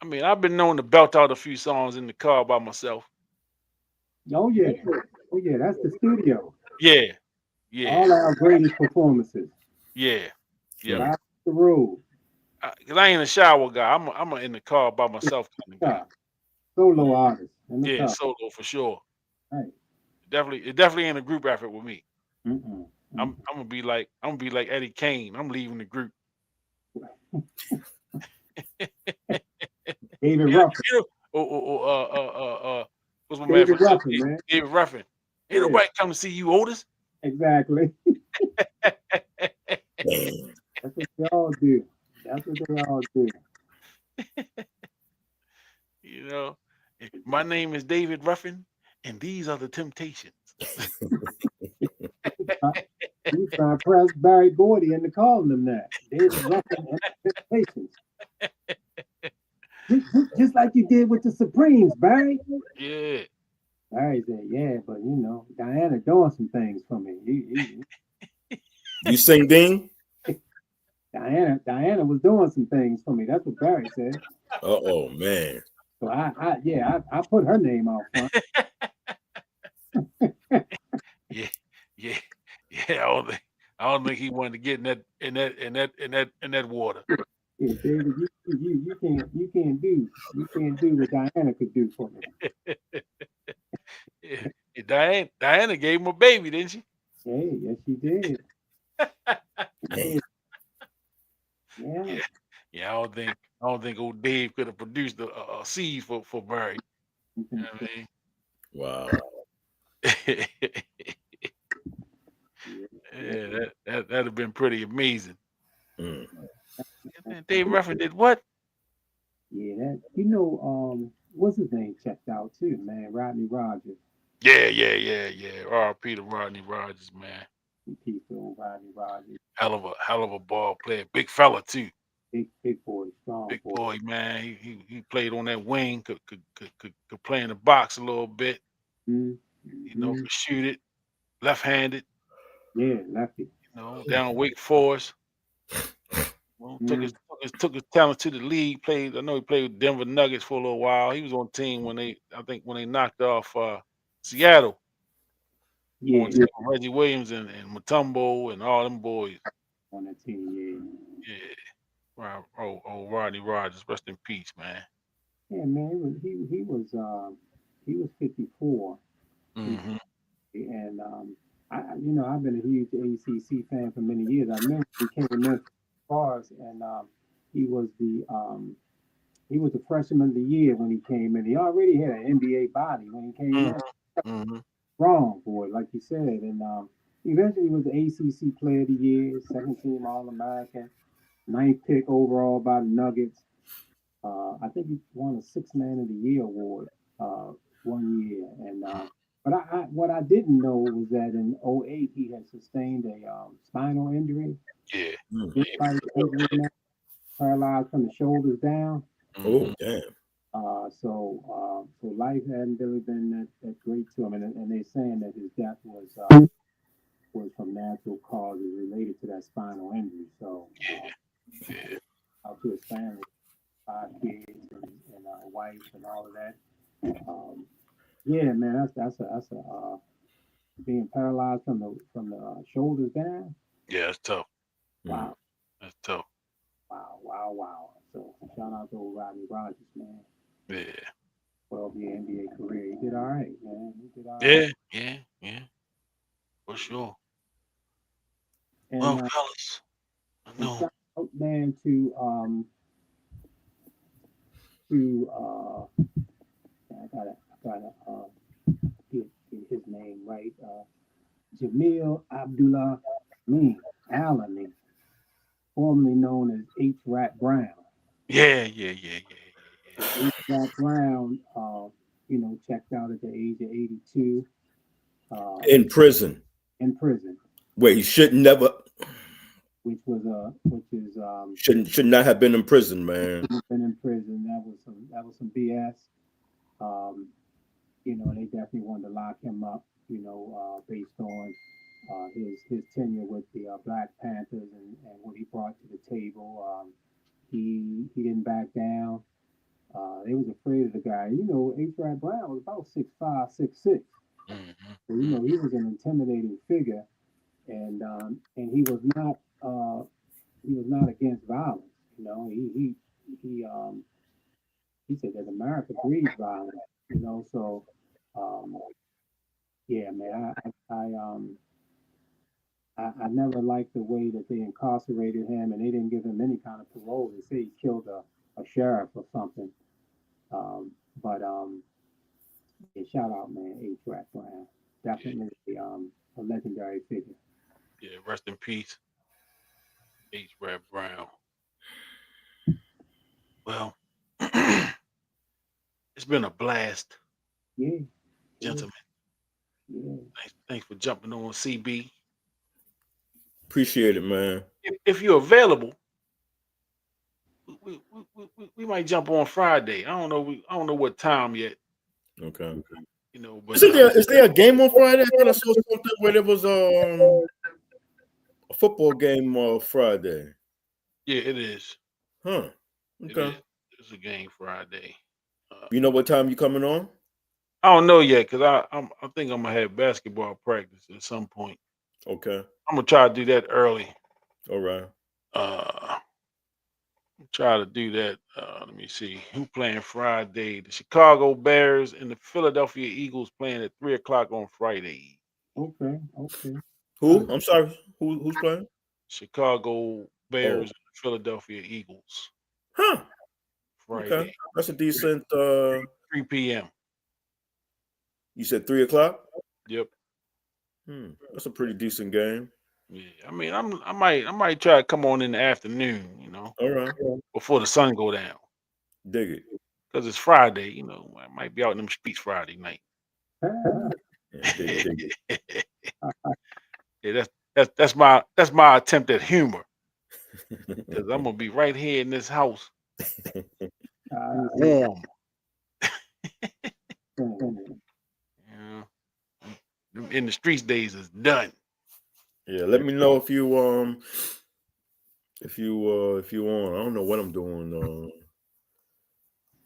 I mean, I've been known to belt out a few songs in the car by myself. Oh yeah. Oh yeah, that's the studio. Yeah. All our greatest performances. Yeah. Right the road. Cause I ain't a shower guy. I'm in the car by myself kind of guy. Solo artist in the Yeah, car. solo for sure. Right. It definitely ain't a group effort with me. Mm-mm. I'm gonna be like Eddie Kane. I'm leaving the group. David Ruffin. What's my David man? Ruffin, man. David Ruffin. Yeah. Ain't nobody come to see you, Otis. Exactly. Damn. That's what they all do. That's what they all do. You know, my name is David Ruffin, and these are the Temptations. You trying to press Barry Gordy into calling them that. David Ruffin and the Temptations. Just like you did with the Supremes, Barry. Yeah. Barry said, yeah, but you know, Diana doing some things for me. You sing Dean? Diana was doing some things for me. That's what Barry said. Oh man. So I put her name out front. Yeah. I don't think he wanted to get in that water. Yeah, David, you can't do what Diana could do for me. Yeah, Diana gave him a baby, didn't she? Hey, yes, she did. Yeah. Yeah, I don't think old Dave could have produced a seed for Barry. You know what I mean? Wow. Yeah. Yeah, that'd have been pretty amazing. Mm. Dave Ruffin did what? Yeah, that what's his name checked out too, man. Rodney Rogers. Yeah. R.P. to Rodney Rogers, man. Peace on Rodney Rogers. Hell of a ball player. Big fella too. Big boy, strong Big boy. boy, man. He played on that wing. Could play in the box a little bit. Mm-hmm. Could shoot it. Left-handed. Yeah, lefty. Down Wake Forest. Took his talent to the league. I know he played with Denver Nuggets for a little while. He was on team when they knocked off Seattle. Yeah, On team with Reggie Williams and Mutombo and all them boys. on that team, Yeah. Oh, Rodney Rogers, rest in peace, man. yeah, man. He was 54, Mm-hmm. and I've been a huge ACC fan for many years. I remember he came to Memphis Stars, and he was the freshman of the year when he came in. He already had an NBA body when he came in. Mm-hmm. Strong boy, like you said, and eventually was the ACC Player of the Year, second team All American, 9th pick overall by the Nuggets. I think he won a Sixth Man of the Year award one year, and but what I didn't know was that in '08 he had sustained a spinal injury. Yeah. Despite his injury now, paralyzed from the shoulders down. Oh, damn. So life hadn't really been that great to him, and they're saying that his death was from natural causes related to that spinal injury. So out to his family, 5 kids and a wife and all of that. Yeah, man, that's a being paralyzed from the shoulders down. Yeah, that's tough. Wow, That's tough. wow. So shout out to old Rodney Rogers, man. Yeah. 12-year NBA career. He did all right, man. He did all right. Yeah. For sure. And Well, fellas, I know. shout out, man, to I gotta get his name right. Jamil Abdullah Alani, formerly known as H. Rat Brown. Yeah. H. Rat Brown, checked out at the age of 82. In prison. Where he should never. Which is should not have been in prison, man. Been in prison. That was some BS. They definitely wanted to lock him up. Based on his tenure with the Black Panthers and what he brought to the table. He didn't back down. They was afraid of the guy. H. Rat Brown was about 6'5", 6'6". Mm-hmm. So, he was an intimidating figure, and he was not against violence. He said that America breeds violence. So yeah, man, I never liked the way that they incarcerated him, and they didn't give him any kind of parole. They say he killed a sheriff or something. But yeah, shout out, man, H. Rat Brown. Definitely a legendary figure. Yeah, rest in peace, H. Rat Brown. Well, it's been a blast. Yeah. Gentlemen. Yeah. Thanks for jumping on, CB. Appreciate it, man. If you're available, we might jump on Friday. I don't know what time yet. Okay. But is there a game on Friday? I thought I saw something where there was a football game on Friday. Yeah, it is. Huh. Okay. It's a game Friday. You know what time you coming on? I don't know yet because I think I'm gonna have basketball practice at some point. Okay. I'm gonna try to do that early. All right. Try to do that. Let me see who playing Friday. The Chicago Bears and the Philadelphia Eagles playing at 3:00 on Friday. Okay. Who? I'm sorry. Who's playing? Chicago Bears and the Philadelphia Eagles. Huh. Friday. Okay. That's a decent 3 p.m. You said 3:00? Yep. That's a pretty decent game. Yeah, I mean, I might try to come on in the afternoon, you know, All right. before the sun go down, Dig it. because it's Friday. You know, I might be out in them streets Friday night. Yeah, dig it. Yeah, that's my attempt at humor, Dig because I'm gonna be right here in this house, it. warm. Mm. You know, in the streets days is done. Yeah, let me know if you if you want. I don't know what I'm doing.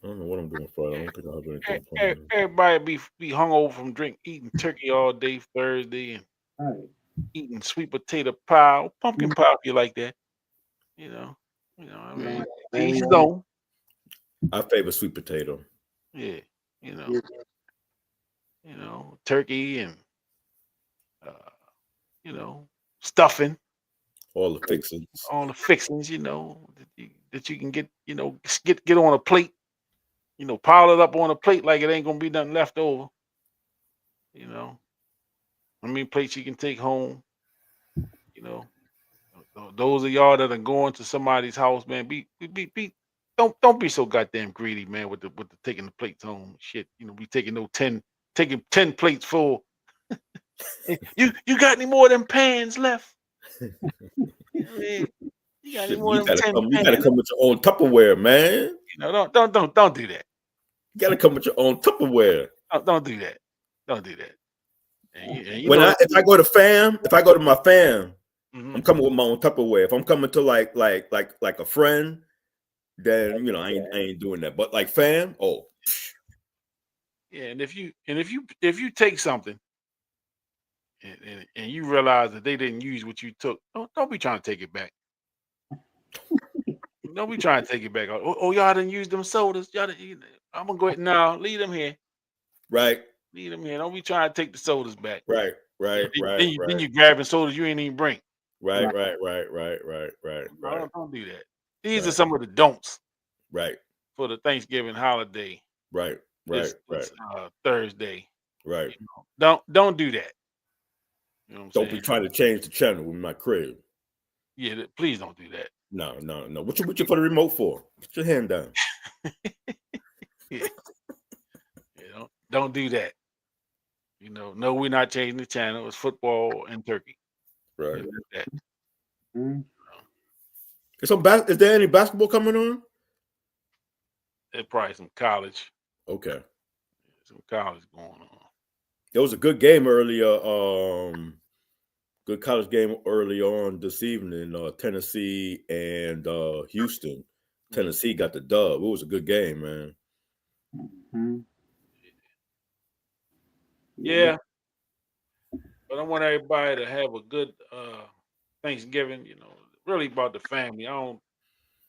I don't know what I'm doing Friday. I don't think I have anything planned. Everybody be hungover from eating turkey all day Thursday and Right. eating sweet potato pie, or pumpkin pie if you like that. You know, I mean, to each his own. I favor sweet potato. Yeah, you know, turkey and uh, stuffing, All the fixings. all the fixings, that you can get, get on a plate, pile it up on a plate like it ain't gonna be nothing left over. You know, I mean, plates you can take home. You know, those of y'all that are going to somebody's house, man, don't be so goddamn greedy, man, with the taking the plates home. Shit, be taking taking 10 plates full. You got any more of them pans left? I mean, you got any Shit, more of them 10 you gotta pans? come with your own Tupperware, man. Don't do that. You gotta come with your own Tupperware. Don't do that. Don't do that. And If I go to my fam, Mhm. I'm coming with my own Tupperware. If I'm coming to like a friend, then I ain't doing that. But like fam, oh Yeah, and if you take something and you realize that they didn't use what you took, don't be trying to take it back. Don't be trying to take it back. Oh, y'all didn't use them sodas. I'm gonna go ahead now. Leave them here. right, Leave them here. Don't be trying to take the sodas back. right, Then you grabbing sodas you ain't even bring. right. No, don't do that. These are some of the don'ts Right, for the Thanksgiving holiday right. this Thursday. Right. Don't do that. You know what I'm Don't saying? be trying to change the channel with my crib. Yeah, please don't do that. No. What you put the remote for? Put your hand down. Yeah. Don't do that. No, we're not changing the channel. It's football and turkey. Right. That. Mm. Is there any basketball coming on? There's probably some college. Okay. Some college going on. There was a good game earlier. Good college game early on this evening. Tennessee and Houston. Tennessee got the dub. It was a good game, man. Mm. Yeah. But I want everybody to have a good Thanksgiving, really about the family. I don't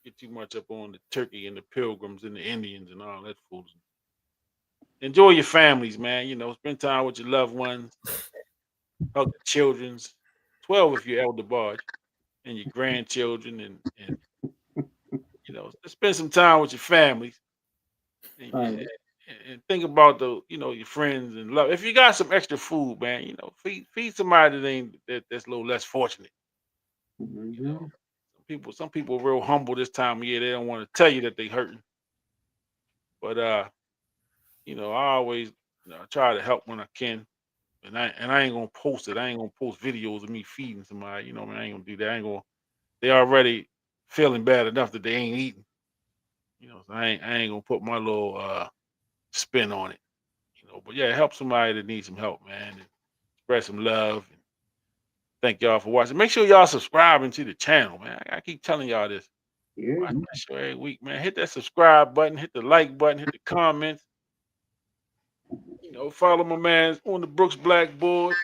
get too much up on the turkey and the pilgrims and the Indians and all that fools. Enjoy your families, man. Spend time with your loved ones, hug the children's, 12 if you're elder barge, and your grandchildren, and spend some time with your families. And, Right. and think about your friends and love. If you got some extra food, man, feed somebody that's a little less fortunate. Mm-hmm. Some people are real humble this time of year. They don't want to tell you that they hurting. But I always try to help when I can. And I ain't gonna post it. I ain't gonna post videos of me feeding somebody. Man, I ain't gonna do that. They already feeling bad enough that they ain't eating. So I ain't gonna put my little spin on it. But yeah, help somebody that needs some help, man. And spread some love. And thank y'all for watching. Make sure y'all subscribing to the channel, man. I keep telling y'all this. Yeah. Watch that show every week, man. Hit that subscribe button, hit the like button, hit the comments. Follow my man on the Brooks Blackboard.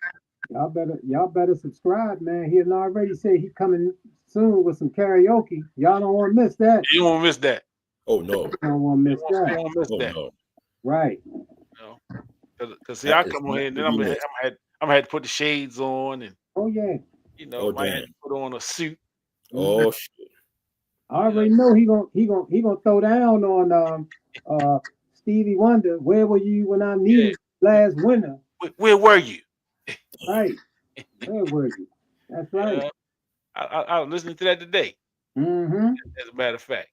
Y'all better subscribe, man. He already said he coming soon with some karaoke. Y'all don't want to miss that. You won't miss that. Oh no. Don't want to miss You that. won't miss that. No. Right. Because see, I come on here and then I'm gonna have to put the shades on and Oh yeah. might have to put on a suit. Oh shit. I already know he gonna throw down on Stevie Wonder. Where were you when I needed last winter? Where were you? Right. Where were you? That's right. I was listening to that today. Mm-hmm. As a matter of fact,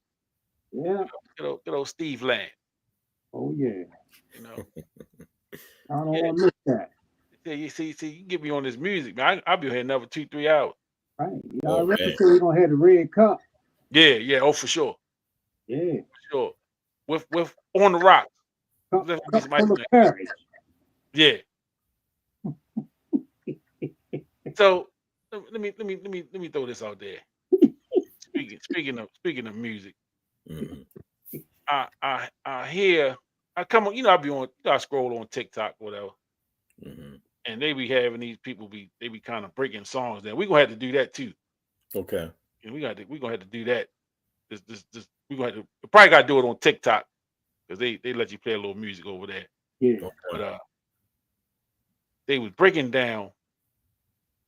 Yeah. good old Steve Land. Oh yeah. You know, I don't yeah. want to miss that. You see, you get me on this music, man. I'll be here another 2-3 hours. Right. You Oh, already man. said we're gonna have the red cup. Yeah. Oh, for sure, Yeah. for sure. With on the rocks. Cup, Let's cup get some ice full of cream. courage. Yeah. So let me throw this out there. Speaking of music, Mhm. I hear I come on, I be on I scroll on TikTok, whatever, Mhm. and they be having these people they be kind of breaking songs down. We gonna have to do that too. Okay. And we gonna have to do that. This we gonna have to probably gotta do it on TikTok because they let you play a little music over there. Yeah. But they was breaking down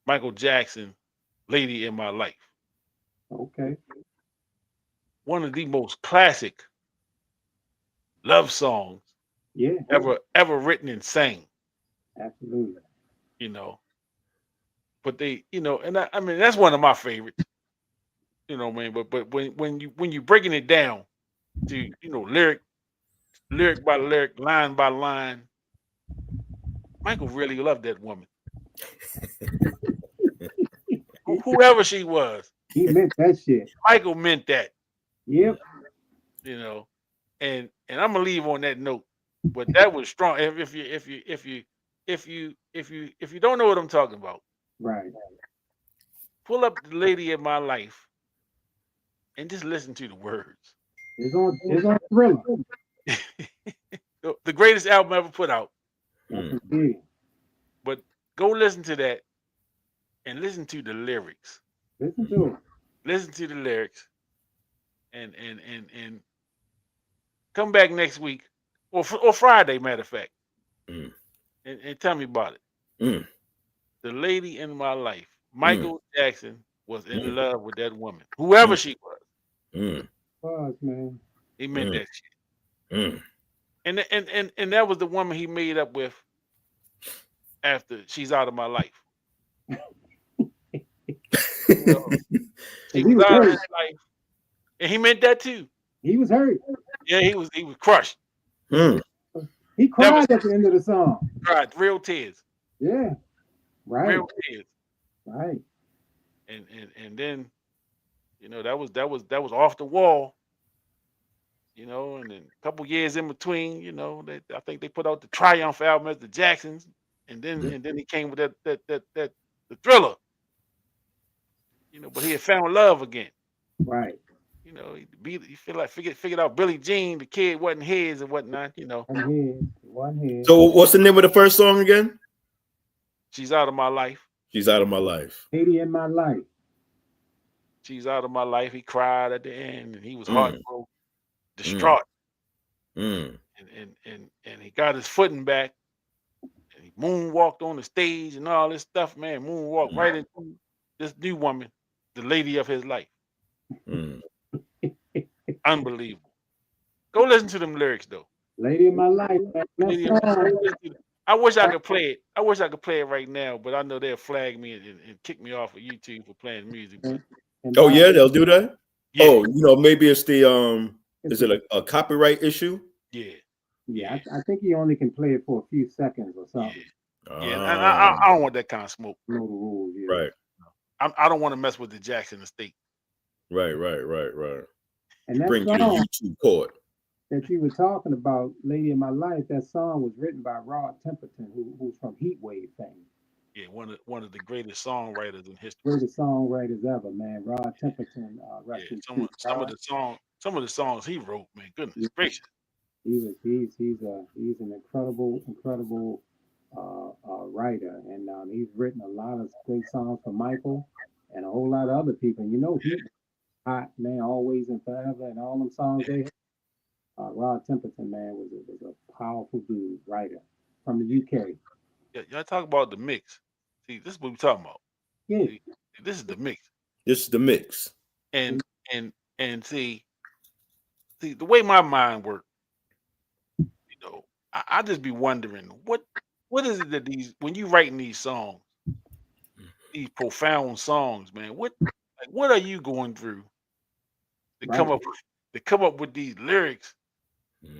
Michael Jackson, "Lady in My Life," Okay. one of the most classic love songs Yeah. ever written and sang. Absolutely. You know, but they, and I mean that's one of my favorites. Man. But when you breaking it down to lyric by lyric, line by line, Michael really loved that woman, whoever she was. He meant that shit. Michael meant that, Yep. you know, and I'm gonna leave on that note. But that was strong. If you don't know what I'm talking about, Right. pull up "The Lady in My Life" and just listen to the words. It's on Thriller. The greatest album ever put out. Mm. Yeah. But go listen to that and listen to the lyrics. Listen to it. Listen to the lyrics and come back next week or Friday, matter of fact, Mm. and tell me about it. Mm. The Lady in My Life. Mm. Michael Jackson was in Mm. love with that woman, whoever Mm. she was. Mm. Was, man. He meant Mm. that shit. Mm. And that was the woman he made up with after She's Out of My Life. You know, she And he was was out of his hurt. life, and he meant that too. He was hurt. Yeah, he was crushed. Mm. He cried at the end of the song. Cried real tears, Yeah. Right. real tears, Right. and then that was off the wall. And then a couple years in between, I think they put out the Triumph album as the Jacksons, and then he came with that the Thriller. But he had found love again. Right. He figured out Billie Jean, the kid wasn't his and whatnot. One head. So, what's the name of the first song again? She's Out of My Life. She's Out of My Life. Lady in My Life. She's Out of My Life. He cried at the end, and he was Mm. heartbroken, distraught, Mm. and he got his footing back, and he moonwalked on the stage and all this stuff. Man, moonwalked right into this new woman, the lady of his life. Mm. Unbelievable. Go listen to them lyrics though. Lady in My Life. Lady of My Life. I wish I could play it. I wish I could play it right now, but I know they'll flag me and kick me off of YouTube for playing music. But Oh yeah, they'll do that. yeah, Oh, maybe it's the Is it a copyright issue? yeah, Yeah, I think he only can play it for a few seconds or yeah, something. yeah. And I don't want that kind of smoke. Know the rules. Yeah. Right. I don't want to mess with the Jackson estate. Right. And that Bring you to song YouTube court. that you were talking about, Lady in My Life, that song was written by Rod Temperton, who's from Heatwave fame. Yeah, one of the greatest songwriters in history. Greatest songwriters ever, man. Rod Temperton, rest Yeah, in some peace. of the songs he wrote, man, goodness gracious. He's an incredible writer, and he's written a lot of great songs for Michael and a whole lot of other people. He hot man, always and forever, and all them songs they had. Rod Temperton, man, was a powerful dude, writer from the UK. Yeah, y'all talk about the mix. See, this is what we're talking about. Yeah, See, this is the mix. This is the mix. And see the way my mind works, I just be wondering what is it that when you writing these songs, these profound songs, man. What are you going through to come up with these lyrics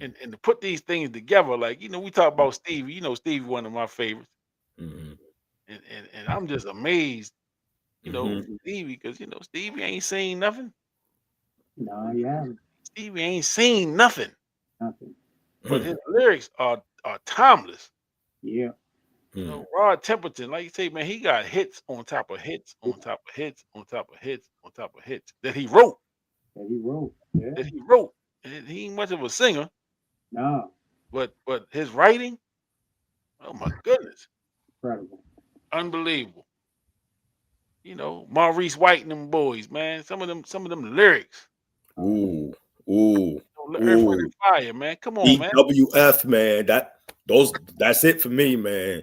and to put these things together? Like, we talk about Stevie. Stevie, one of my favorites. And I'm just amazed, Stevie, because Stevie ain't saying nothing. No, yeah. Stevie ain't saying nothing. Nothing. But his lyrics are timeless. Yeah. Rod Temperton, like you say, man, he got hits on top of hits on top of hits on top of hits on top of hits that he wrote. Yeah. That he wrote. And he ain't much of a singer. No. But his writing, oh my goodness. Incredible. Unbelievable. Maurice White and them boys, man. Some of them lyrics. Ooh. Earth, Wind, and Fire, man. Come on, man. EWF, man. That's it for me, man.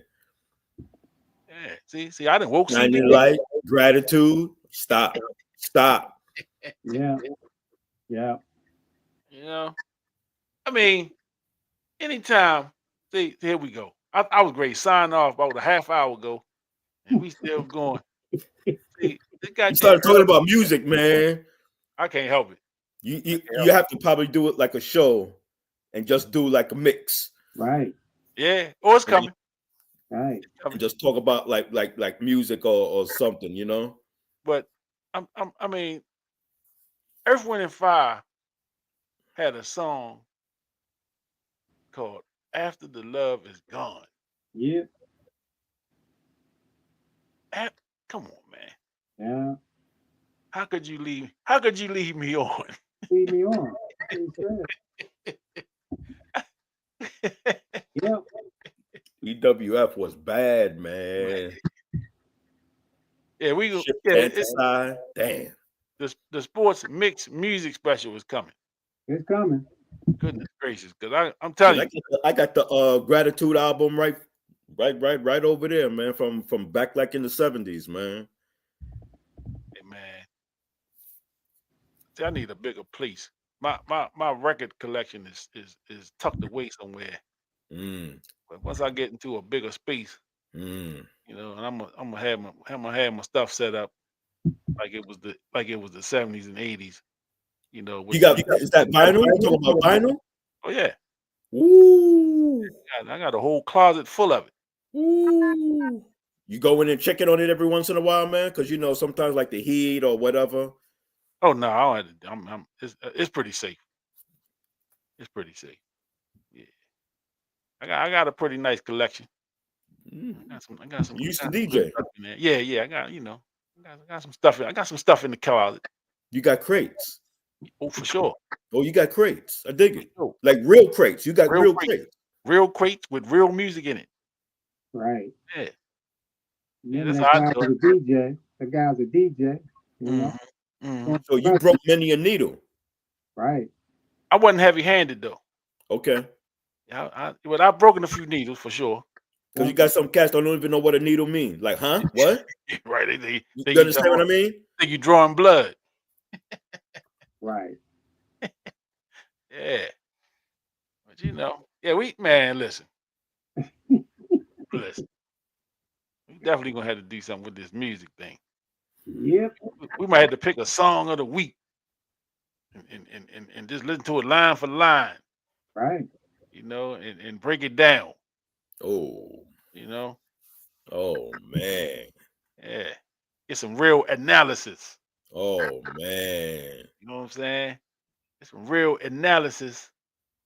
Yeah. See, I didn't woke Shining light, gratitude. Stop. Yeah. I mean, anytime. See, here we go. I was great. Sign off about a half hour ago, and we still going. See, you started talking about music, man. I can't help it. You have to probably do it like a show, and just do like a mix. Right. Yeah. Oh, it's coming. Right. And just talk about like music or something, But I mean, Earth, Wind, and Fire had a song called "After the Love Is Gone." Yeah. Come on, man. Yeah. How could you leave me on? Leave me on. Yeah. EWF was bad, man. Yeah, we go. Damn. The sports mix music special is coming. It's coming. Goodness gracious, because I'm telling you, I got the Gratitude album right over there, man. From back like in the 70s, man. Hey, man. See, I need a bigger place. My record collection is tucked away somewhere. But once I get into a bigger space, and I'm gonna have my stuff set up like it was the 70s and 80s. You got is that vinyl? You talking about vinyl? Oh yeah. Ooh. I got a whole closet full of it. Ooh. You go in and check it on it every once in a while, man, because sometimes like the heat or whatever. Oh no, I don't have to. It's pretty safe. It's pretty safe. Yeah. I got a pretty nice collection. I got some. You used to DJ. Yeah. I got some stuff. I got some stuff in the closet. You got crates. Oh, for sure. Oh, you got crates. I dig it. Like real crates. You got real crates. Real crates with real music in it. Right. Yeah. Yeah, that's how I do it. DJ. The guy's a DJ. So you broke many a needle. Right. I wasn't heavy-handed though. Okay. But I've broken a few needles for sure. Because you got some cats that don't even know what a needle means. Like, huh? What? Right. You understand what I mean? Think you drawing blood. Right. Yeah. But listen. Listen. We definitely gonna have to do something with this music thing. Yep. We might have to pick a song of the week and just listen to it line for line. Right. And break it down. Oh. Oh man. Yeah. Get some real analysis. Oh man. You know what I'm saying? Get some real analysis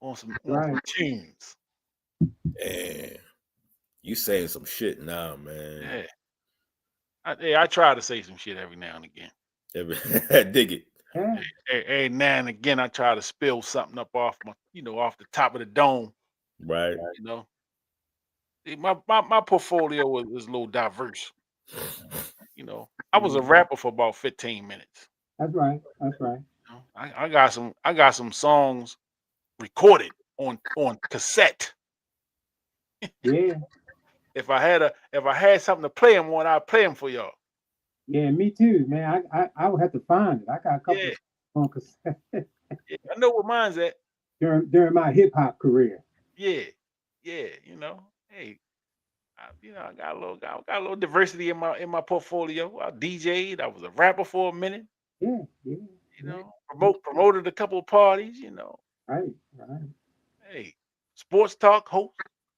on some tunes. Man. You saying some shit now, man. Yeah. I try to say some shit every now and again. Dig it. Every now and again, I try to spill something up off off the top of the dome. Right. My portfolio is a little diverse. I was a rapper for about 15 minutes. That's right. I got some songs recorded on cassette. Yeah. If I had something to play them on, I'd play them for y'all. Yeah, me too, man. I would have to find it. I got a couple on cassette. Yeah, I know where mine's at. During my hip hop career. Yeah. Hey, I got a little diversity in my portfolio. I DJ'd. I was a rapper for a minute. Yeah. Promoted a couple of parties. Right. Hey, sports talk host,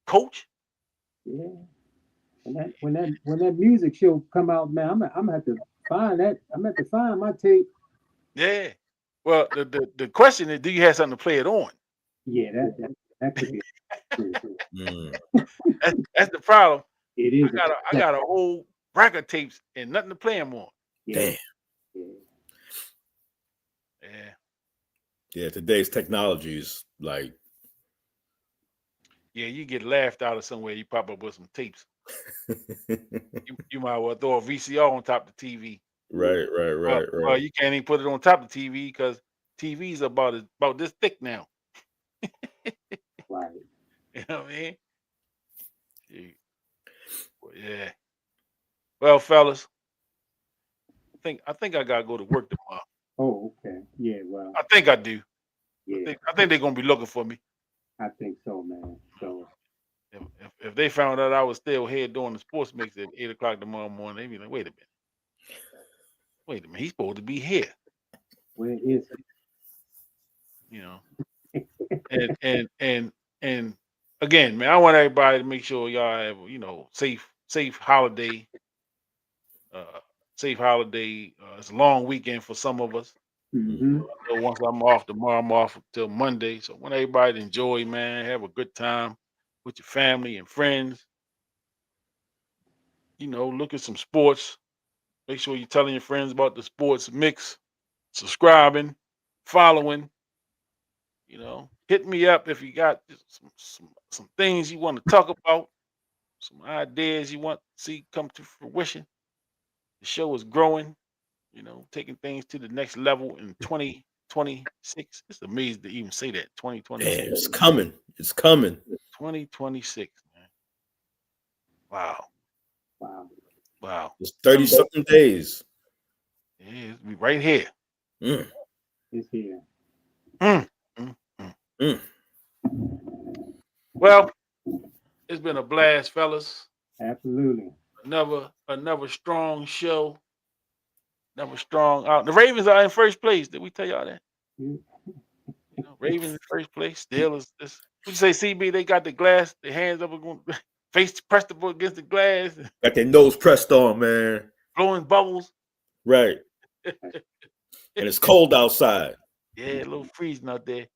coach. Yeah. When that music show come out, man, I'm gonna have to find that. I'm gonna have to find my tape. Yeah. Well, the question is, do you have something to play it on? Yeah, that could be. Mm. That's the problem. It is. I got a whole rack of tapes and nothing to play them on. Yeah. Damn. Yeah. Yeah, today's technology is like. Yeah, you get laughed out of somewhere. You pop up with some tapes. You might well throw a VCR on top of the TV. Right. Well, you can't even put it on top of the TV because TV's about this thick now. Right. You know what I mean? Yeah. Well, fellas, I think I gotta go to work tomorrow. Oh, okay. Yeah. Well. I think I do. Yeah. I think they're gonna be looking for me. I think so, man. So. If they found out I was still here doing the sports mix at 8:00 tomorrow morning, they'd be like, wait a minute, he's supposed to be here. Where is it? And again, man, I want everybody to make sure y'all have safe holiday. Safe holiday. It's a long weekend for some of us. Mm-hmm. So once I'm off tomorrow, I'm off till Monday. So I want everybody to enjoy, man, have a good time with your family and friends. Look at some sports. Make sure you're telling your friends about the sports mix, subscribing, following. Hit me up if you got some things you want to talk about, some ideas you want to see come to fruition. The show is growing, taking things to the next level in 2026. It's amazing to even say that. 2026. Damn, it's coming. It's coming. 2026, man. Wow. It's 30-something days. Yeah, it's right here. It's here. Well, it's been a blast, fellas. Absolutely. Another strong show. Another strong out. The Ravens are in first place. Did we tell y'all that? Ravens in first place. Steelers. What you say, CB? They got the glass. Their hands up, face pressed up against the glass. Got their nose pressed on, man. Blowing bubbles. Right. And it's cold outside. Yeah, a little freezing out there.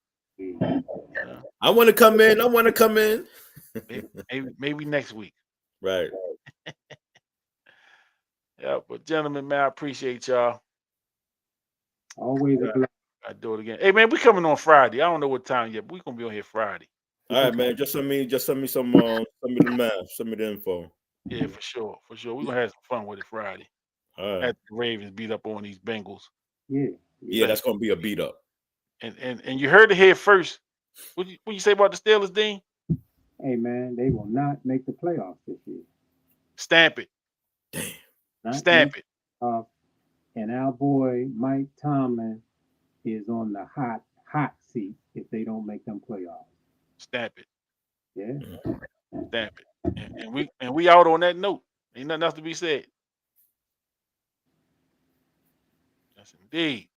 I want to come in. Maybe next week. Right. Yeah, but gentlemen, man, I appreciate y'all. Always a blessing. I do it again. Hey, man, we coming on Friday. I don't know what time yet, but we gonna be on here Friday. All right, man. Just send me some of the math. Send me the info. Yeah, for sure. We're gonna have some fun with it Friday. All right. At the Ravens beat up on these Bengals. Yeah, that's gonna be a beat up. And you heard it here first. What you say about the Steelers, Dean? Hey, man, they will not make the playoffs this year. Stamp it. Damn. Stamp it. And our boy Mike Tomlin is on the hot seat if they don't make them playoffs. Stamp it. Yeah. Stamp it. And we out on that note. Ain't nothing else to be said. Yes, indeed.